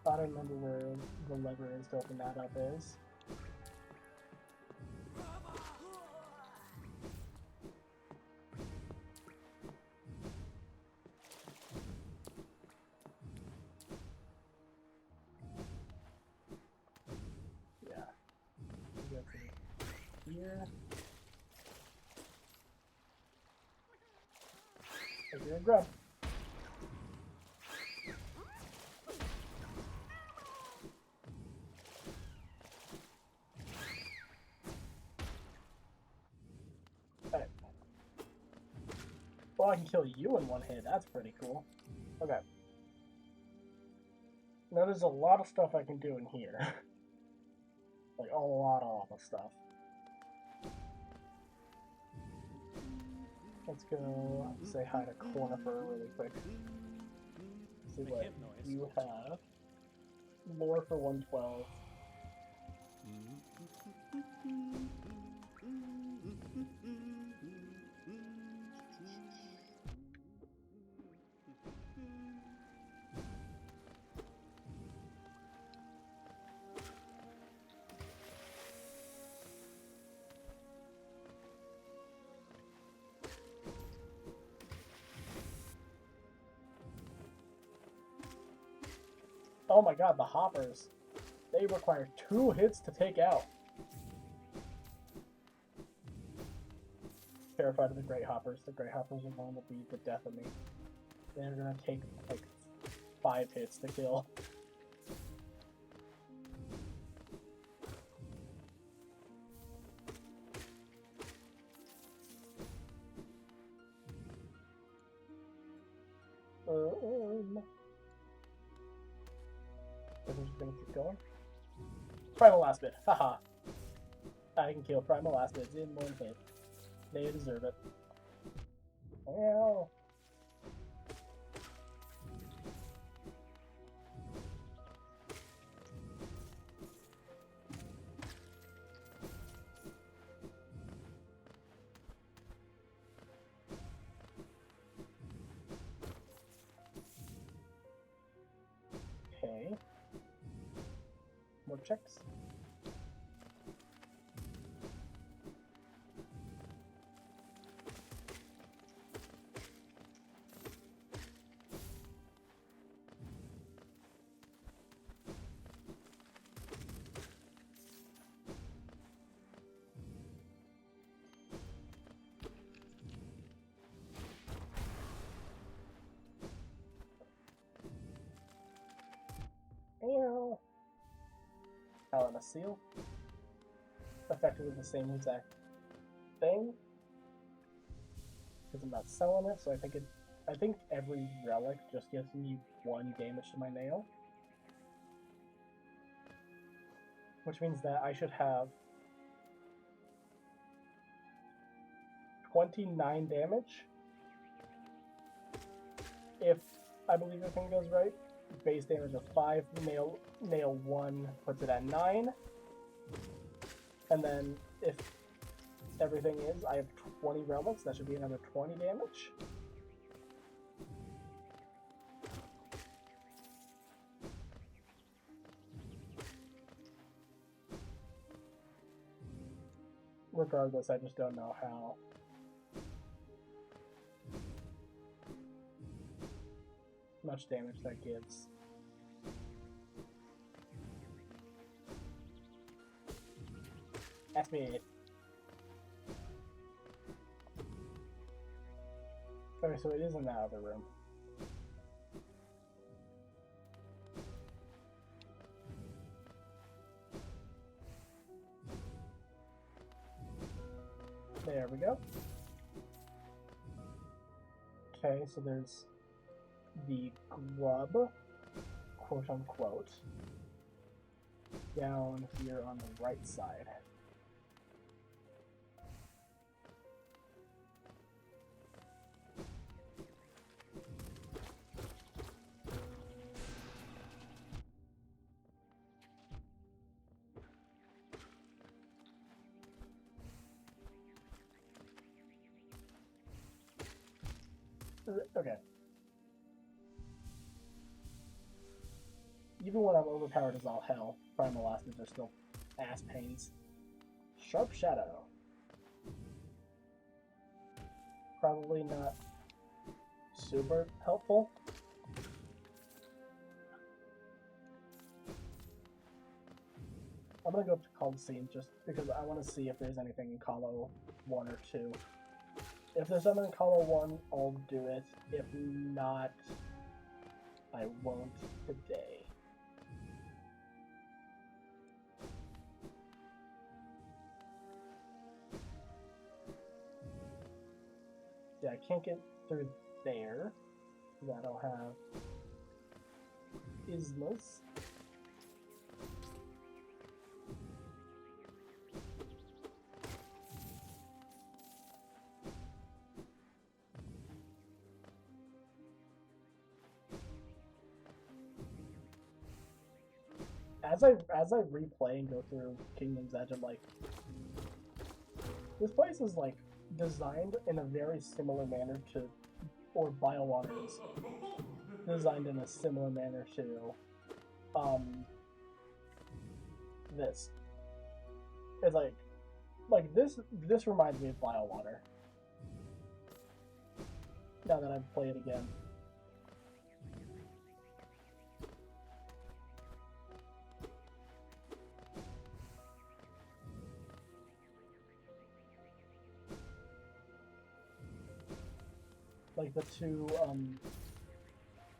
I don't remember where the lever is to open that up is. Yeah. Go to here. Take your grub. Alright. Well, I can kill you in one hit. That's pretty cool. Okay. Now there's a lot of stuff I can do in here. Like a lot of stuff. Let's go say hi to Cornifer really quick. See what you have. Lore for 112. Oh my god, the hoppers. They require 2 hits to take out. Terrified of the great hoppers. The great hoppers are going to be the death of me. They're going to take like 5 hits to kill. This is gonna keep going. Primal last bit. Haha. I can kill Primal last bits in 1 hit. They deserve it. Well. Okay. More checks. Ew. Hell, a seal. Effectively the same exact thing. Because I'm not selling it, so I think every relic just gives me 1 damage to my nail. Which means that I should have 29 damage. If I believe everything goes right. Base damage of 5, nail 1 puts it at 9. And then if everything is, I have 20 relics, that should be another 20 damage. Regardless, I just don't know how. Much damage that gives. That's me. Okay, so it is in that other room. There we go. Okay, so there's the grub, quote unquote, down here on the right side. Okay. Even when I'm overpowered as all hell, primal acids are still ass pains. Sharp Shadow. Probably not super helpful. I'm gonna go up to Coliseum just because I want to see if there's anything in Colo 1 or 2. If there's something in Colo 1, I'll do it. If not, I won't today. Yeah, I can't get through there. That'll have isthmus. As I replay and go through Kingdom's Edge, I'm like, this place is like designed in a very similar manner to, or Biowater is designed in a similar manner to, this. It's like this reminds me of Biowater. Now that I've played it again. Like the two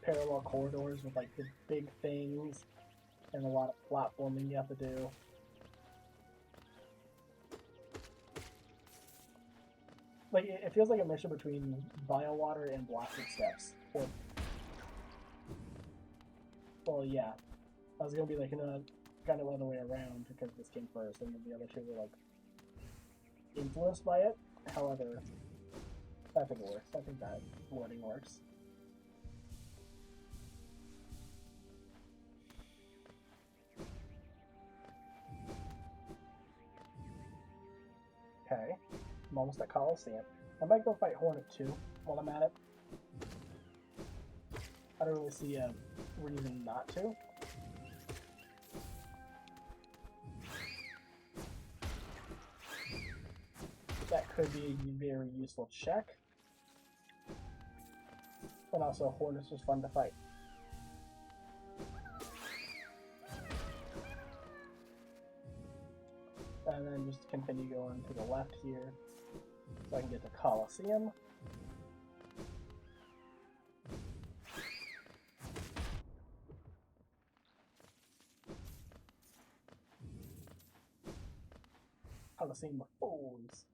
parallel corridors with like the big things and a lot of platforming you have to do. Like it feels like a mixture between Biowater and Blasted Steps. Or, well, yeah, I was gonna be like, kind of other way around because this came first, and then the other two were like influenced by it. However, I think it works. I think that wording works. Okay, I'm almost at Coliseum. I might go fight Hornet too while I'm at it. I don't really see a reason not to. That could be a very useful check. And also, Hornet's was fun to fight. And then just continue going to the left here, so I can get to Coliseum. Coliseum of Fools.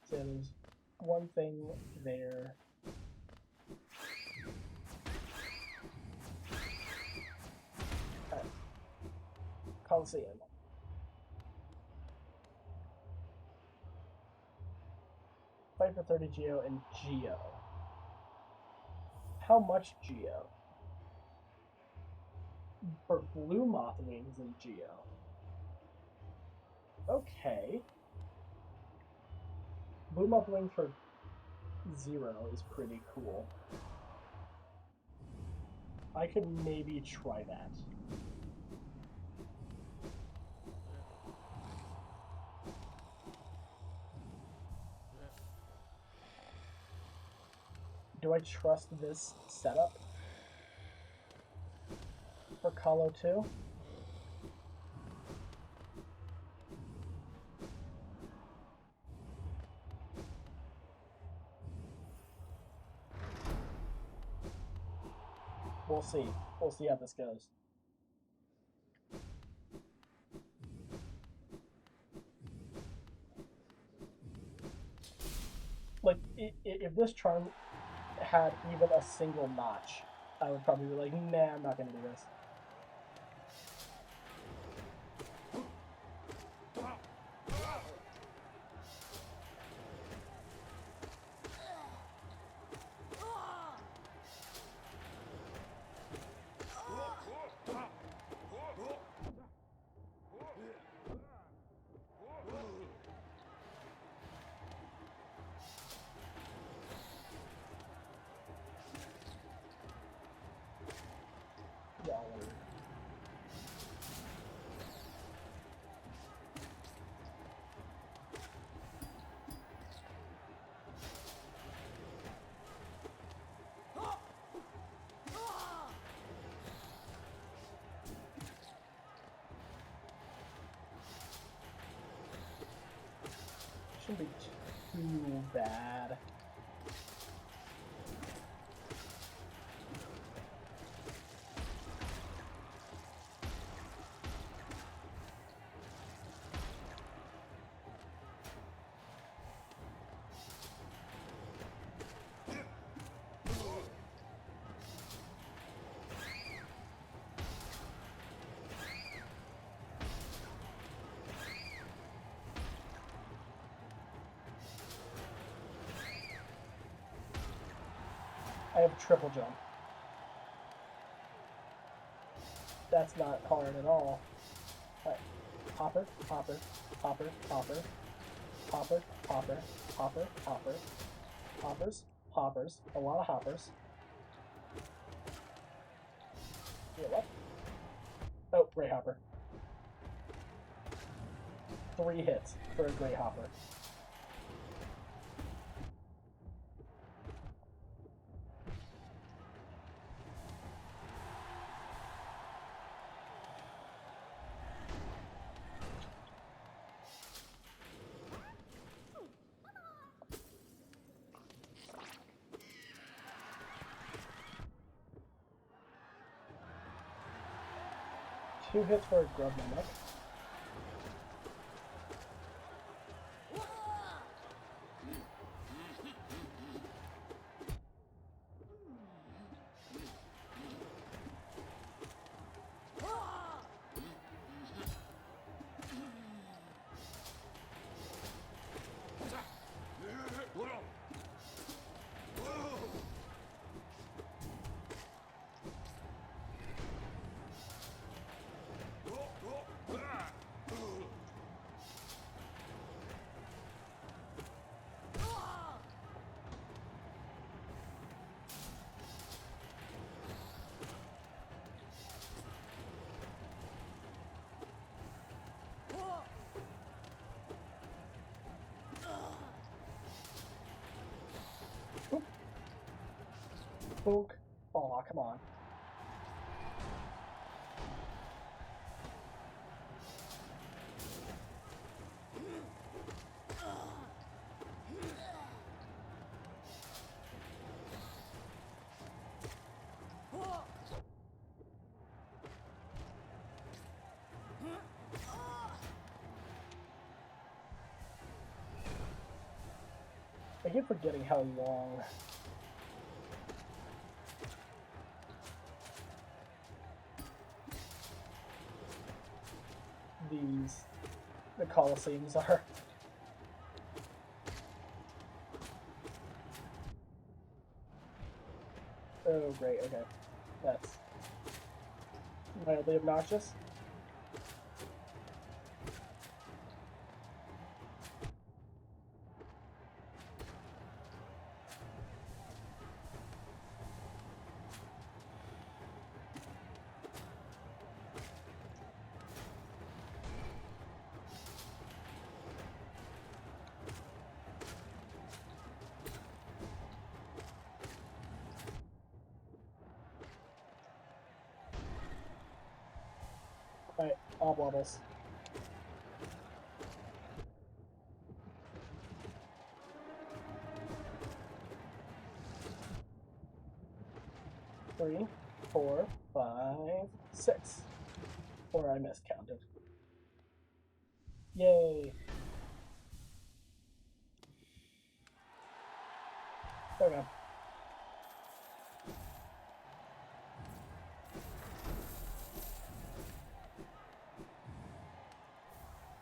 So there's one thing there. Coliseum. Fight for 30 Geo and Geo. How much Geo? For Blue Moth Wings and Geo. Okay. Blue Moth Wings for 0 is pretty cool. I could maybe try that. Do I trust this setup for Colo 2? We'll see. We'll see how this goes. Like, if this charm had even a single notch, I would probably be like, nah, I'm not gonna do this. shouldn't be too bad. I have a triple jump. That's not hard at all. Right. Hopper, hopper, hopper, hopper, hopper, hopper, hopper, hopper, hoppers, hoppers, a lot of hoppers. Yeah, what? Oh, Grey Hopper. 3 hits for a Grey Hopper. Two hits for a Grub Mimic. Spook. Aw, come on. I keep forgetting how long the Colosseums are. Oh, great, okay. That's mildly obnoxious. Alright, all bubbles. Three, 4, 5, 6. Or I miscounted. Yay! There we go.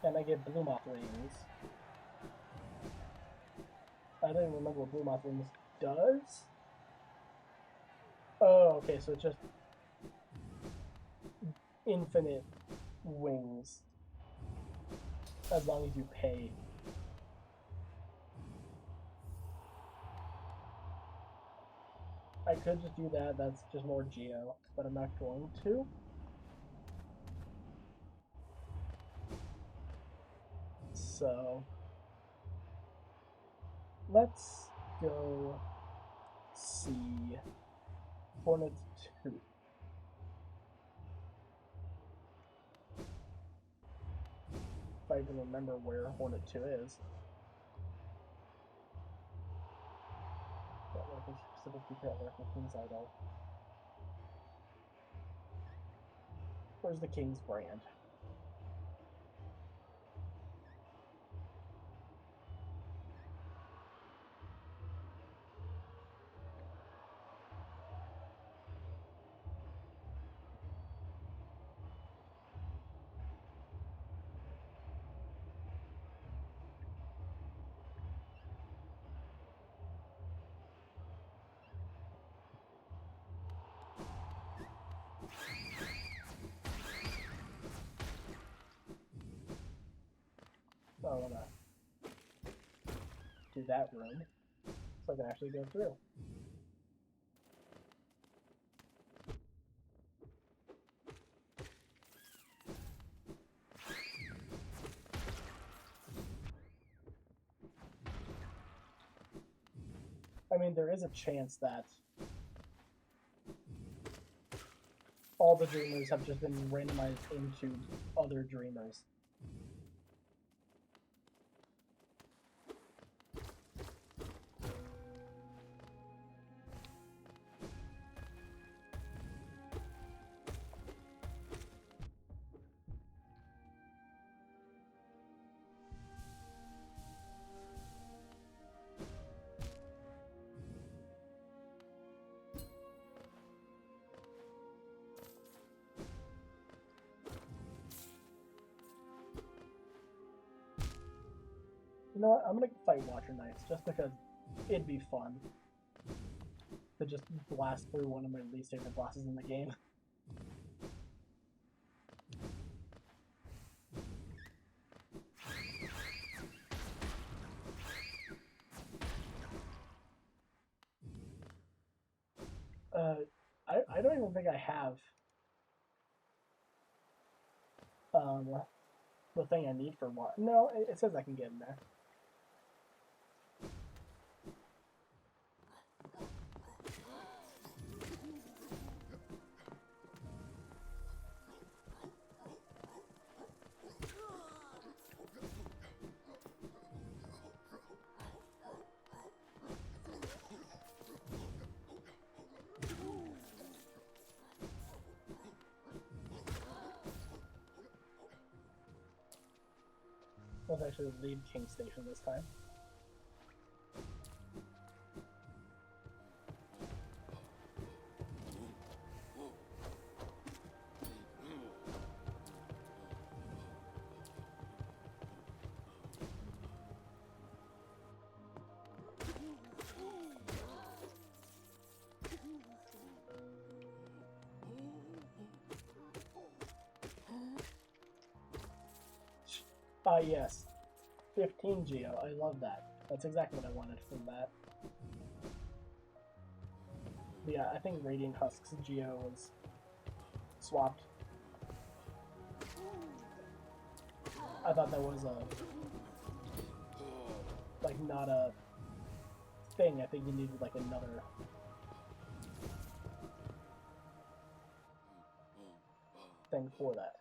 And I get Blue Moth Rings. I don't even remember what Blue Moth Rings does. Oh, okay, so it's just infinite wings. As long as you pay. I could just do that, that's just more Geo, but I'm not going to. So let's go see Hornet 2. If I even remember where Hornet 2 is. mystical creature at work with King's Idol. Where's the King's brand? So I want to do that room so I can actually go through. I mean, there is a chance that all the dreamers have just been randomized into other dreamers. You know what? I'm gonna fight Watcher Knights just because it'd be fun to just blast through one of my least favorite bosses in the game. I don't even think I have the thing I need for what. No, it says I can get in there. Let's actually leave King Station this time. Ah, yes. 15 Geo. I love that. That's exactly what I wanted from that. But yeah, I think Radiant Husk's Geo was swapped. I thought that was like not a thing. I think you needed like another thing for that.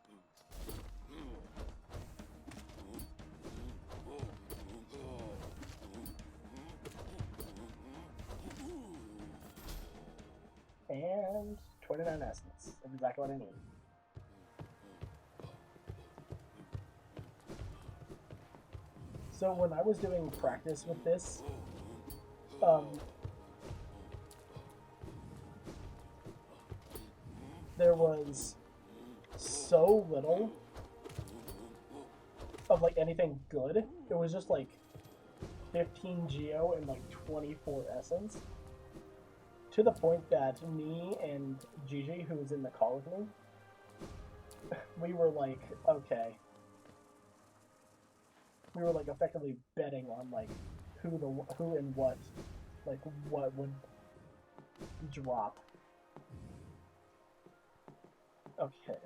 And 29 essence. Exactly what I need. So when I was doing practice with this, there was so little of like anything good. It was just like 15 Geo and like 24 essence. To the point that me and Gigi, who was in the call with me, we were like, okay. We were like effectively betting on like who and what would drop. Okay.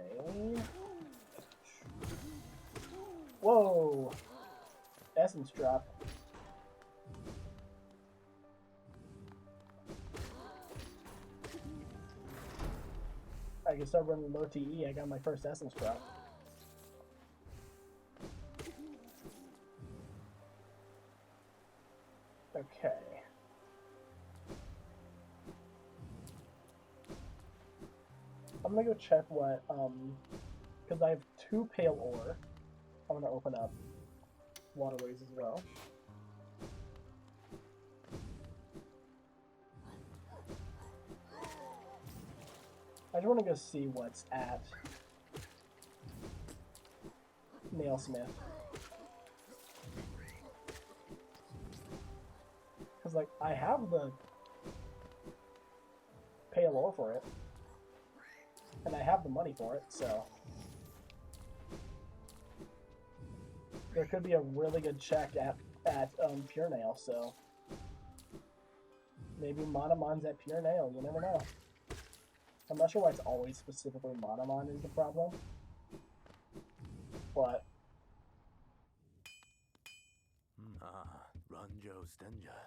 Whoa! Essence drop. I can start running low TE. I got my first essence drop. Okay. gonna go check what, because I have 2 pale ore. I'm gonna open up waterways as well. I just want to go see what's at Nailsmith. Because, like, I have the pale ore for it. And I have the money for it, so... There could be a really good check at Pure Nail, so... Maybe Monomon's at Pure Nail, you never know. I'm not sure why it's always specifically Monomon is the problem. But... Ranjo Stenja.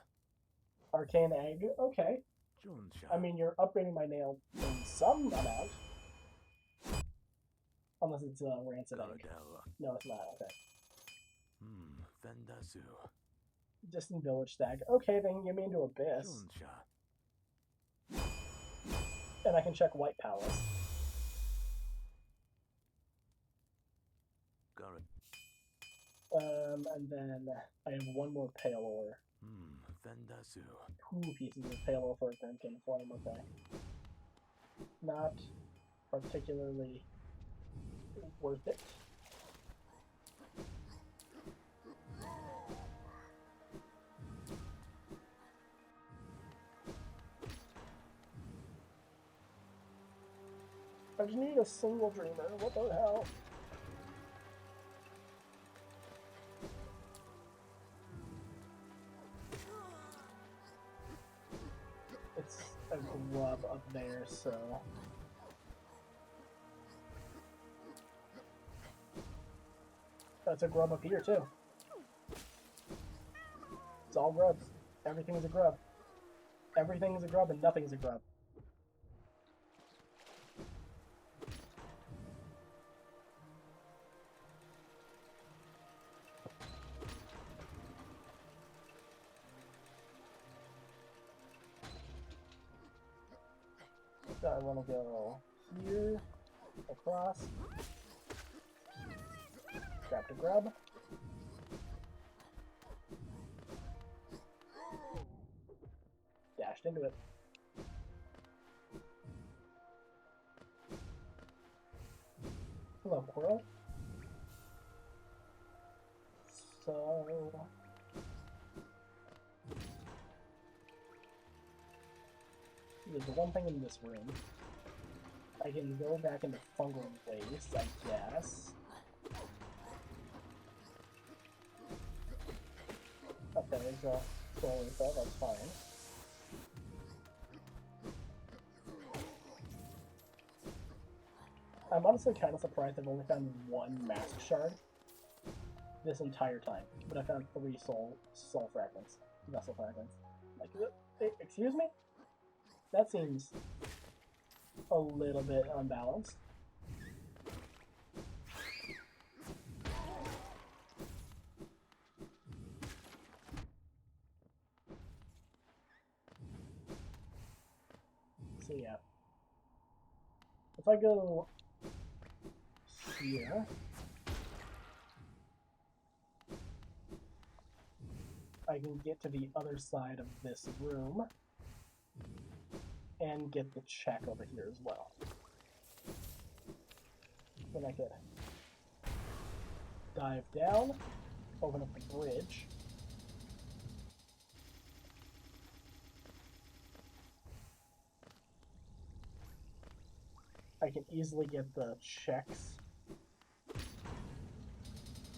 Arcane Egg, okay. Jonsha. I mean, you're upgrading my nail in some amount. Unless it's a rancid egg. Galadella. No, it's not, okay. Vendasu. Distant village stag. Okay, then get me into Abyss. Jonsha. And I can check White Palace. Garad. And then I have 1 more pale ore. Vendasu. 2 pieces of pale ore for a Grimkin Flame, okay. Not particularly worth it. I just need a single dreamer. What the hell? It's a grub up there, so... That's a grub up here, too. It's all grubs. Everything is a grub. Everything is a grub and nothing is a grub. So I want to go here, across, grab the grub. Dashed into it. Hello, Quirrell. So... There's one thing in this room. I can go back into fungal waste, I guess. Okay, so slowly so that's fine. I'm honestly kind of surprised I've only found 1 mask shard this entire time, but I found 3 soul fragments, vessel fragments. Like, excuse me? That seems a little bit unbalanced. So yeah. If I go here, I can get to the other side of this room and get the check over here as well. Then I could dive down, open up the bridge. I can easily get the checks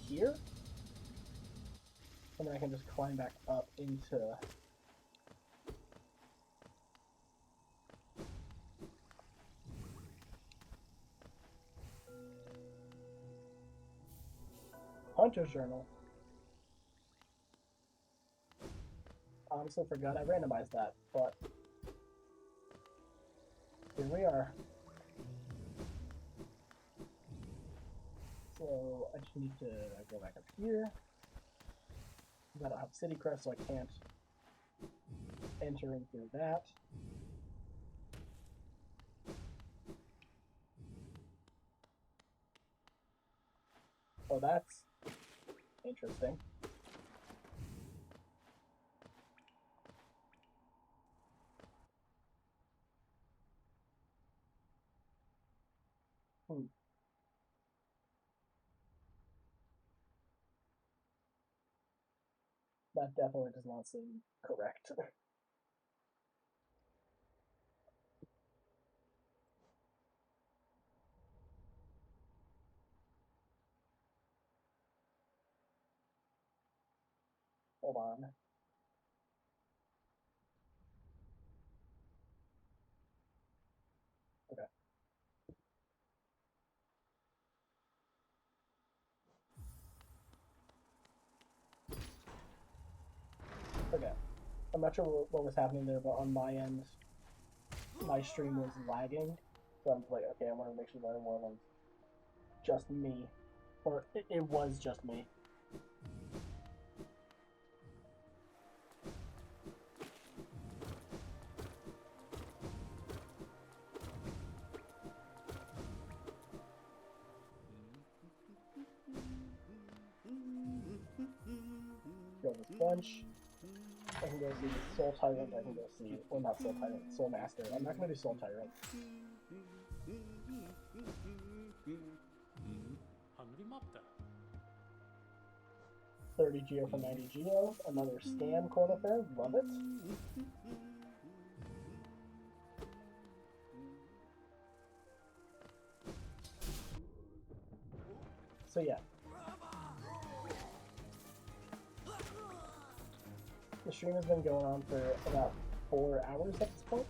here. And then I can just climb back up into Hunter's Journal. Honestly forgot I randomized that, but here we are. So I just need to go back up here. I don't have City Crest, so I can't enter in through that. Oh, that's interesting. That definitely does not seem correct. Hold on. Okay. Okay. I'm not sure what was happening there, but on my end, my stream was lagging. So I'm like, okay, I want to make sure that it wasn't just me. Or it was just me. Go this bunch. I can go see Soul Tyrant. I can go see, well, not Soul Tyrant, Soul Master. I'm not gonna do Soul Tyrant. Hungry Mopta. 30 Geo for 90 Geo. Another Stan corner fair. Love it. So yeah. The stream has been going on for about 4 hours at this point.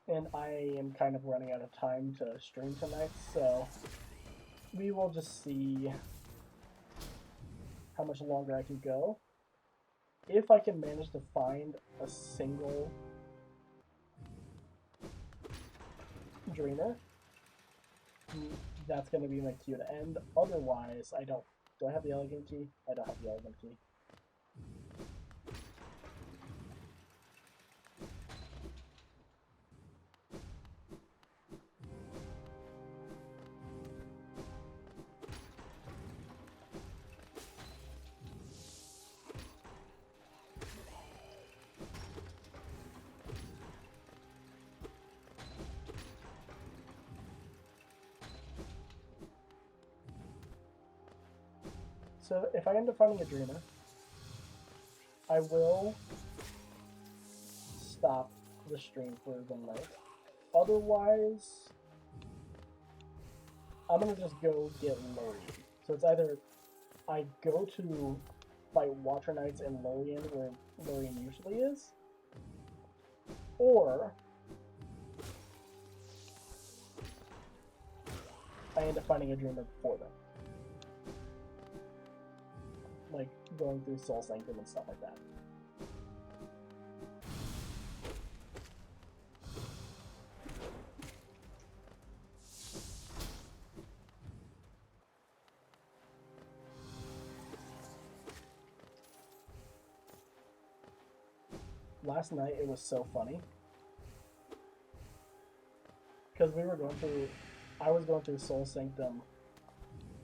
And I am kind of running out of time to stream tonight, so we will just see how much longer I can go. If I can manage to find a single dreamer, that's going to be my cue to end. Otherwise, I don't. Do I have the elegant key? I don't have the elegant key. So if I end up finding a dreamer, I will stop the stream for the night. Otherwise, I'm gonna just go get Lorien. So it's either I go to fight Watcher Knights in Lorien where Lorien usually is, or I end up finding a dreamer before them. Like going through Soul Sanctum and stuff like that. Last night it was so funny because I was going through Soul Sanctum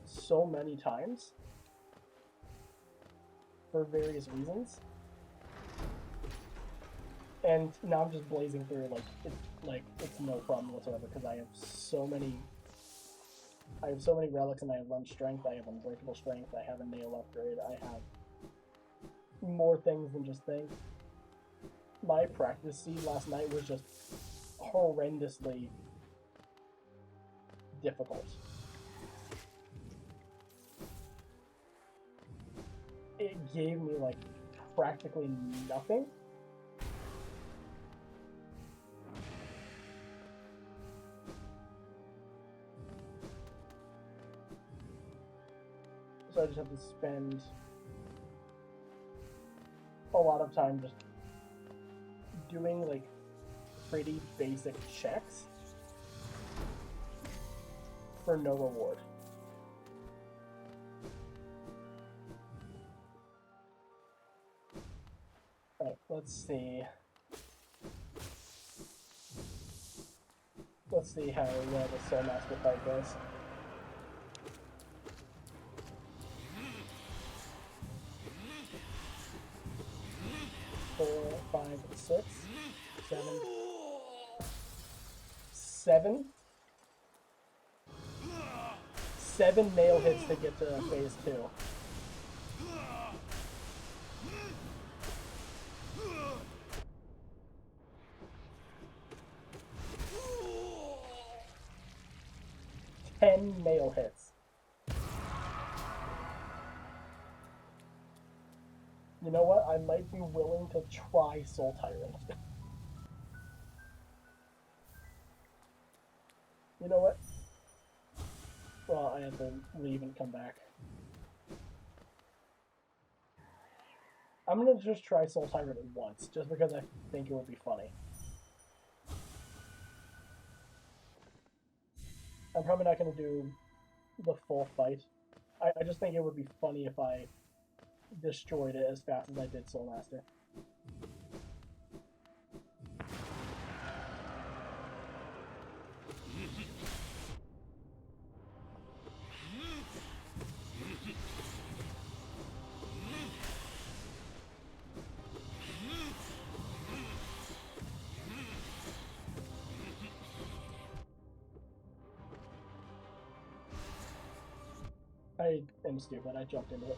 so many times for various reasons, and now I'm just blazing through it's no problem whatsoever because I have so many relics, and I have lunge strength, I have unbreakable strength, I have a nail upgrade, I have more things than just things. My practice seed last night was just horrendously difficult. It gave me like practically nothing. So I just have to spend a lot of time just doing like pretty basic checks for no reward. Alright, let's see. Let's see how the Soul Master fight goes. 5, 6, 7, 7. 7 nail hits to get to phase 2. Ten nail hits. You know what? I might be willing to try Soul Tyrant. You know what? Well, I have to leave and come back. I'm gonna just try Soul Tyrant once, just because I think it would be funny. I'm probably not gonna do the full fight. I just think it would be funny if I destroyed it as fast as I did Soul Master. I am stupid, I jumped into it.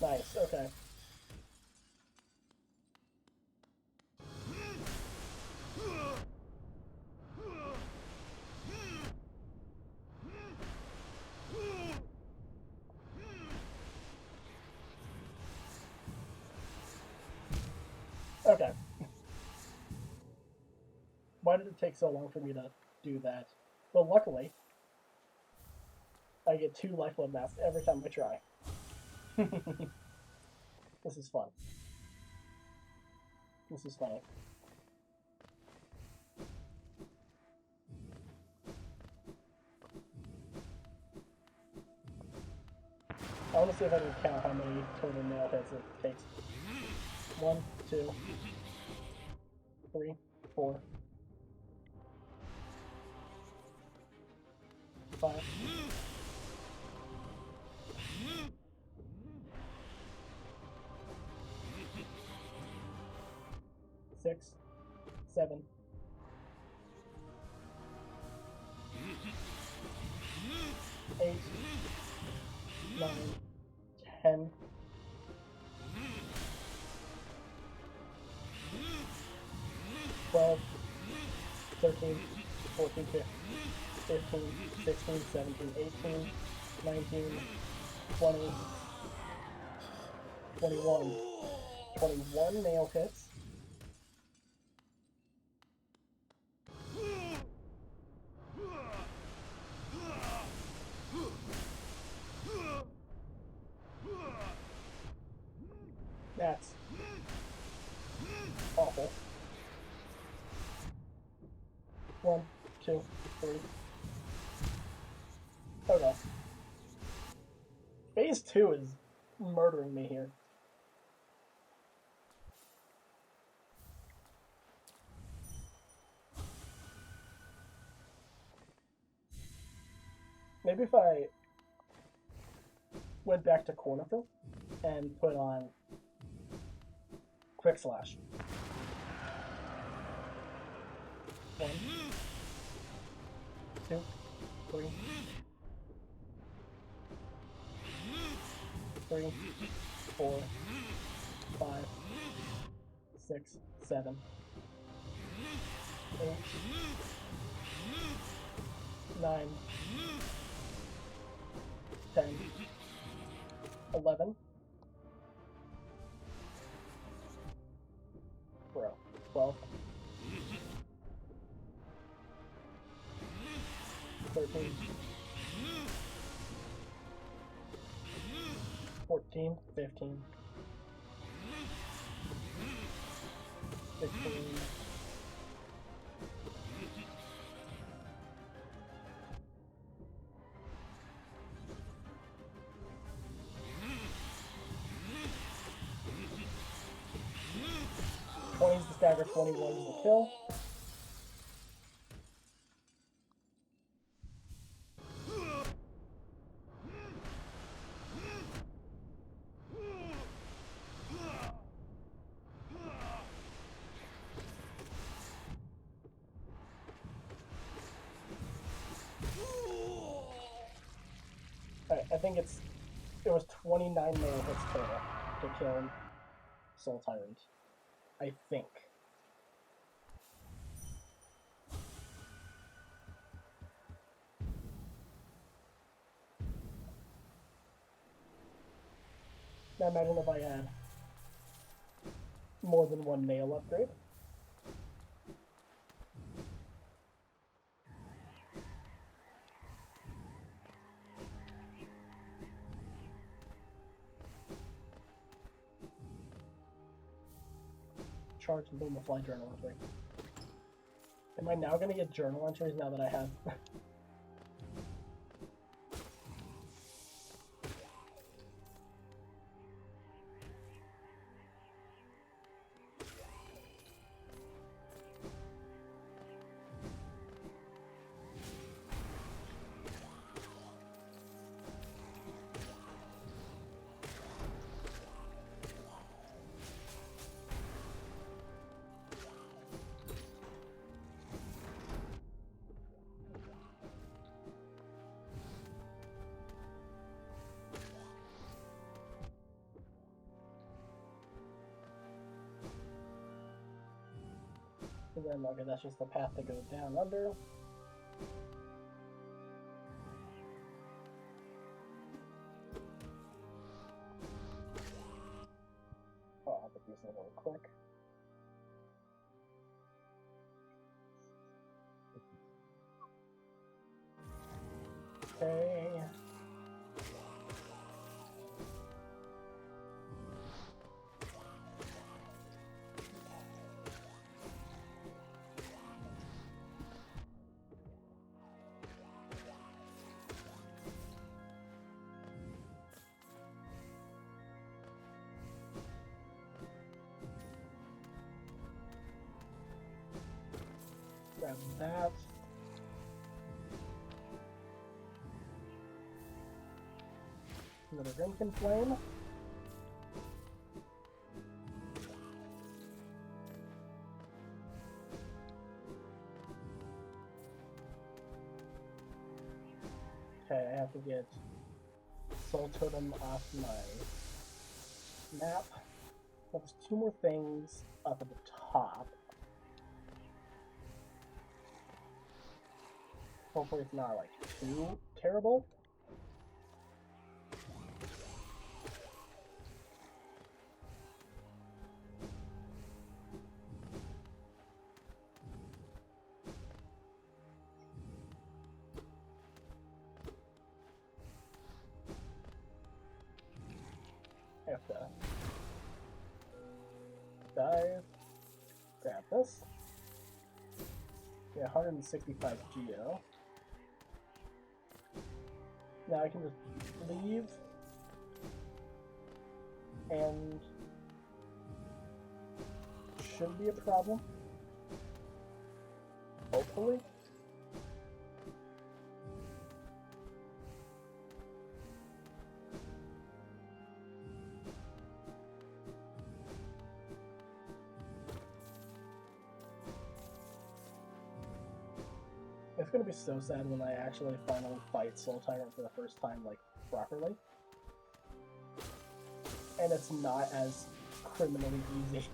Nice, okay. Okay. Why did it take so long for me to do that? Well, luckily, I get 2 lifeblood masks every time I try. This is fun. This is funny. I want to see if I can count how many total nail hits it takes. 1, 2, 3, 4, 5. 6, 7, 8, 9, 10, 12, 13, 14, 15, 16, 17, 18, 19, 20, 21. 21 nail hits. That's awful. 1, 2, 3. Okay. Phase 2 is murdering me here. Maybe if I went back to Cornifer and put on Quick Slash. 1, 2, 3, 3, 4, 5, 6, 7, 8, 9, 10, 11, bro, 12, 13, 14, 15, 16, 17, Dagger 21 is the kill. Alright, I think it was 29 nail hits total to kill Soul Tyrant. I think. Now imagine if I had more than one nail upgrade. Charge and boom, a fly journal entry. Am I now gonna get journal entries now that I have? And then, okay, that's just the path that goes down under. Oh, I'll put these in really quick. Okay. Grab that. Another Rimkin Flame. Okay, I have to get Soul Totem off my map. There's two more things up at the top. Hopefully it's not like too terrible. I have to dive, grab this. Yeah, 165 Geo. Now I can just leave and shouldn't be a problem. Hopefully. It's gonna be so sad when I actually finally fight Soul Tyrant for the first time, like, properly. And it's not as criminally easy.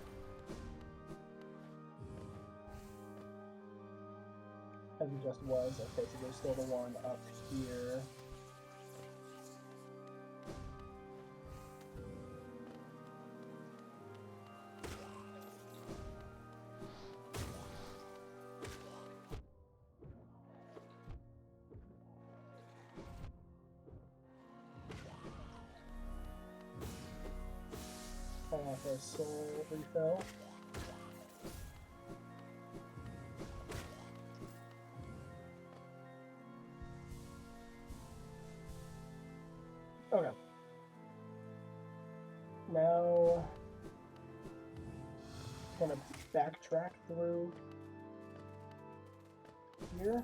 As it just was. Okay, so there's still the one up here. For a soul refill. Okay. Now, gonna backtrack through here.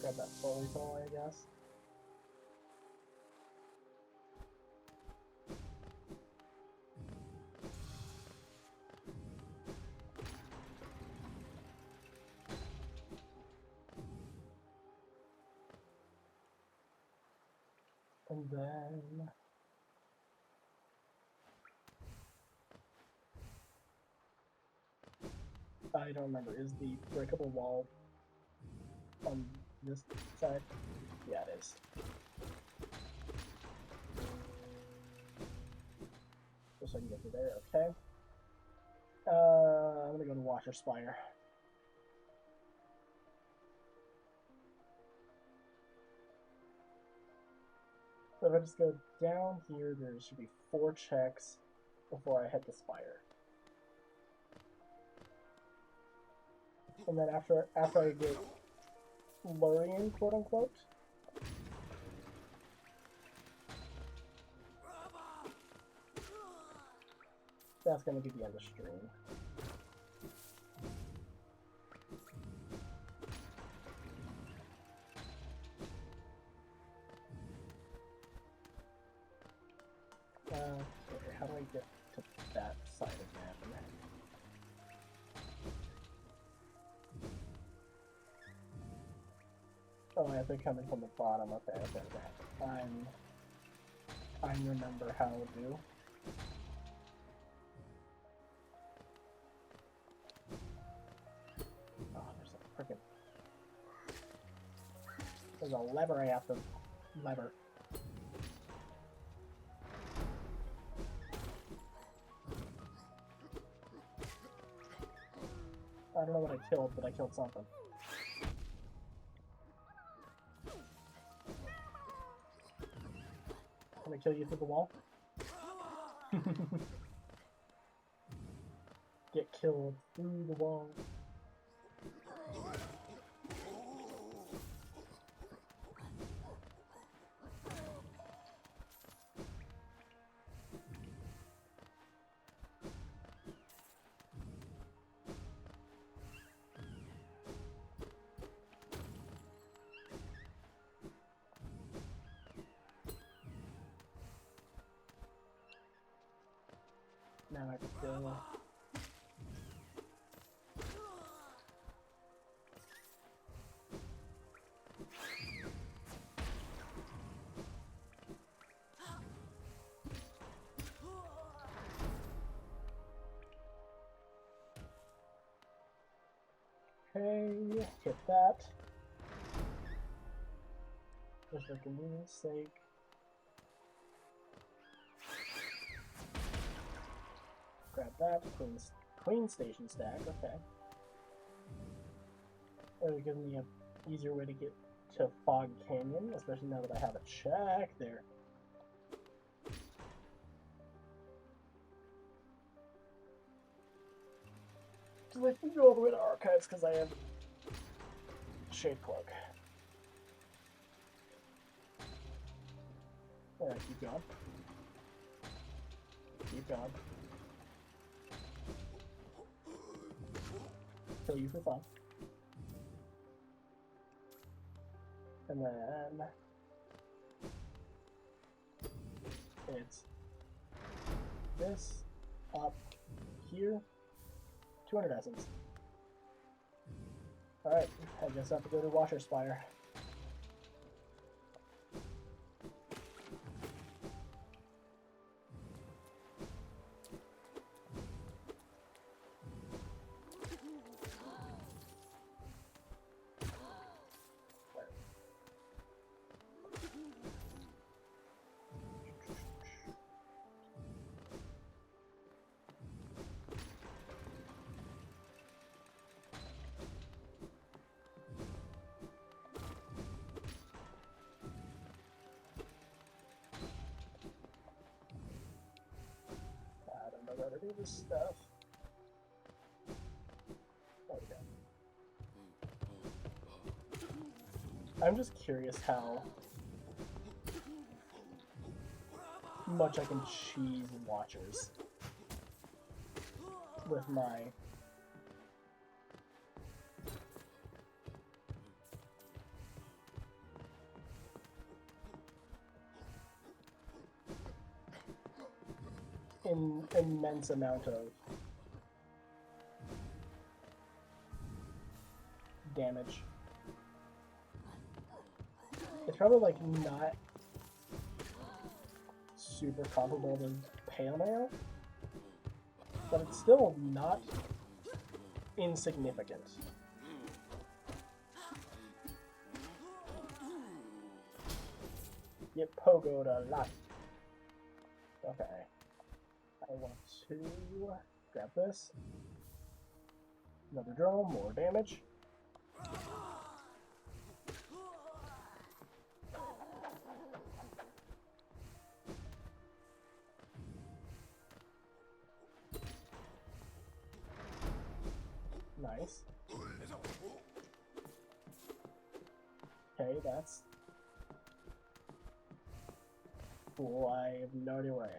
Grab that fully toy, I guess. And then I don't remember, is the breakable wall on this side? Yeah, it is. Just so I can get through there, okay. I'm gonna go to Washer Spire. So if I just go down here, there should be 4 checks before I hit the spire. And then after I get Lurian, quote unquote, that's gonna be the end of stream. Okay, how do I get to that side again? Oh, I have to come in from the bottom. Okay. I remember how to do. Oh, there's a freaking. There's a lever I have to lever. I don't know what I killed, but I killed something. Can I kill you through the wall? Get killed through the wall. Now I can go. Okay, hit that. Just for convenience sake. Grab that. Queen station stack, okay. It'll give me an easier way to get to Fog Canyon, especially now that I have a check there. So I can go all the way to Archives because I have Shade Cloak. Alright, keep going. Keep going. Kill you for fun. And then it's this up here. 200 essence. Alright, I guess I have to go to Washer Spire. How to do this stuff. There we go. I'm just curious how much I can cheese watchers with my immense amount of damage. It's probably like not super comparable to Pale Mail, but it's still not insignificant. Get pogoed a lot. Okay. I want to grab this. Another drone, more damage. Nice. Okay, that's cool. I have no idea where I am.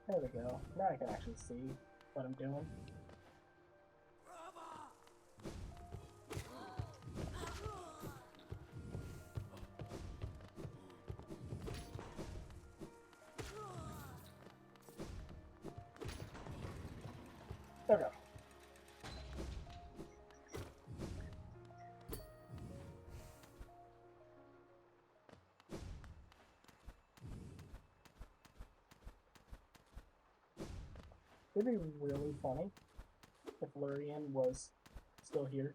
There we go. Now I can actually see what I'm doing. There we go. It'd be really funny if Lurian was still here.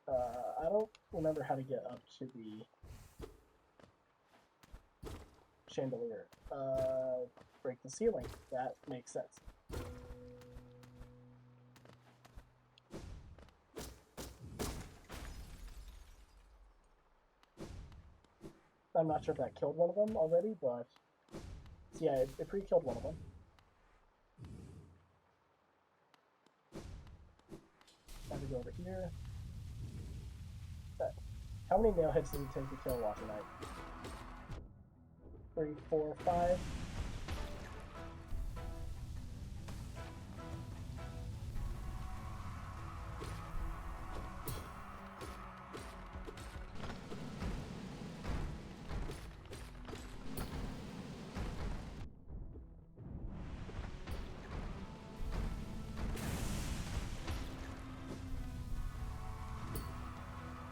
I don't remember how to get up to the chandelier. Break the ceiling. That makes sense. I'm not sure if that killed one of them already, but so yeah, it pre-killed one of them. Time to go over here. How many nail hits does it take to kill Watcher Knight? 3, 4, 5.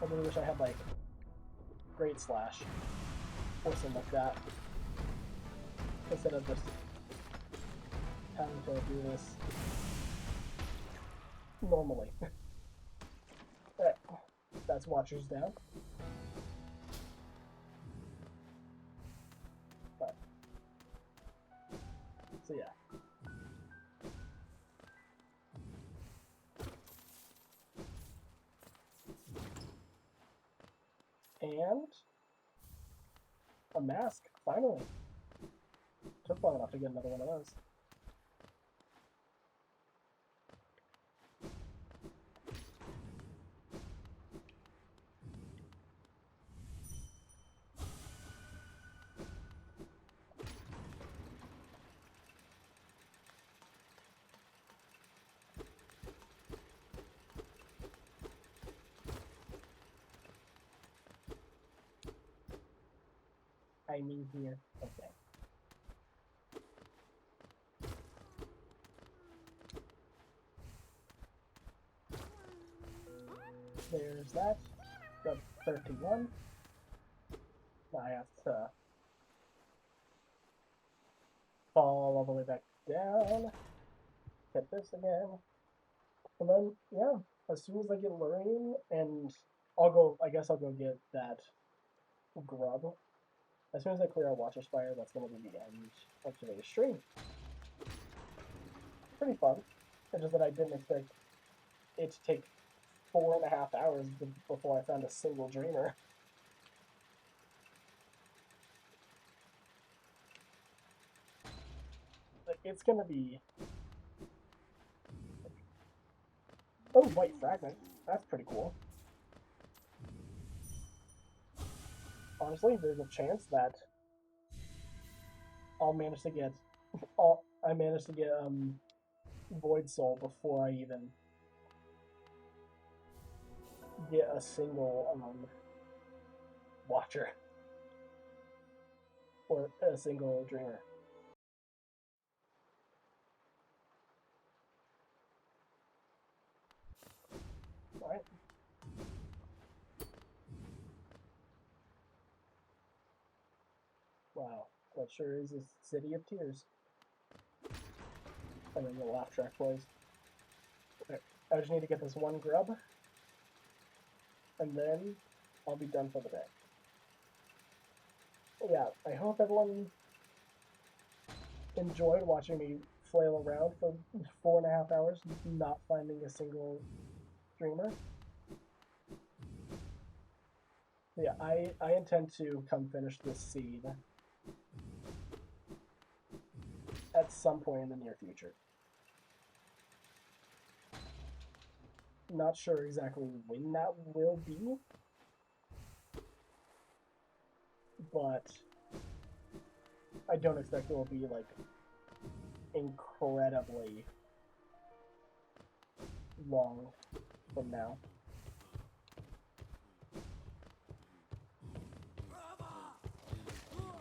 I really wish I had like Great Slash or something like that instead of just having to do this normally. Alright, that's Watchers down. But, so yeah. And a mask, finally. Took long enough to get another one of those. I mean here. Okay. There's that. Got 31. Now I have to fall all the way back down. Hit this again. And then, yeah, as soon as I get Lurian, and I guess I'll go get that grub. As soon as I clear our Watcher Spire, that's going to be the end of today's stream. Pretty fun. It's just that I didn't expect it to take 4.5 hours before I found a single dreamer. It's gonna be... Oh, white fragment. That's pretty cool. Honestly, there's a chance that I'll manage to get... I managed to get Void Soul before I even get a single Watcher. Or a single Dreamer. Alright. Wow, that sure is a city of tears. And then the laugh track plays. Okay, I just need to get this one grub, and then I'll be done for the day. Yeah, I hope everyone enjoyed watching me flail around for 4.5 hours, not finding a single dreamer. Yeah, I intend to come finish this seed at some point in the near future. Not sure exactly when that will be, but I don't expect it will be like incredibly long from now.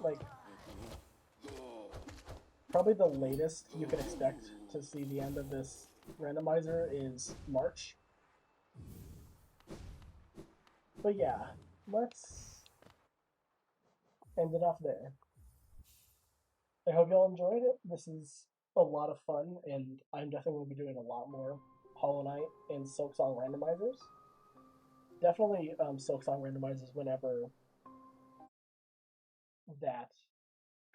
Like, probably the latest you can expect to see the end of this randomizer is March. But yeah, let's end it off there. I hope y'all enjoyed it. This is a lot of fun, and I'm definitely going to be doing a lot more Hollow Knight and Silksong randomizers. Definitely Silksong randomizers whenever that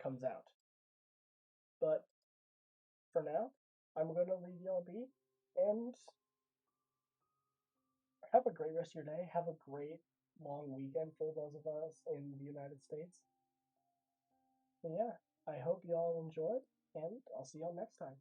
comes out. But for now, I'm going to leave y'all be, and have a great rest of your day. Have a great long weekend for those of us in the United States. But yeah, I hope y'all enjoyed, and I'll see y'all next time.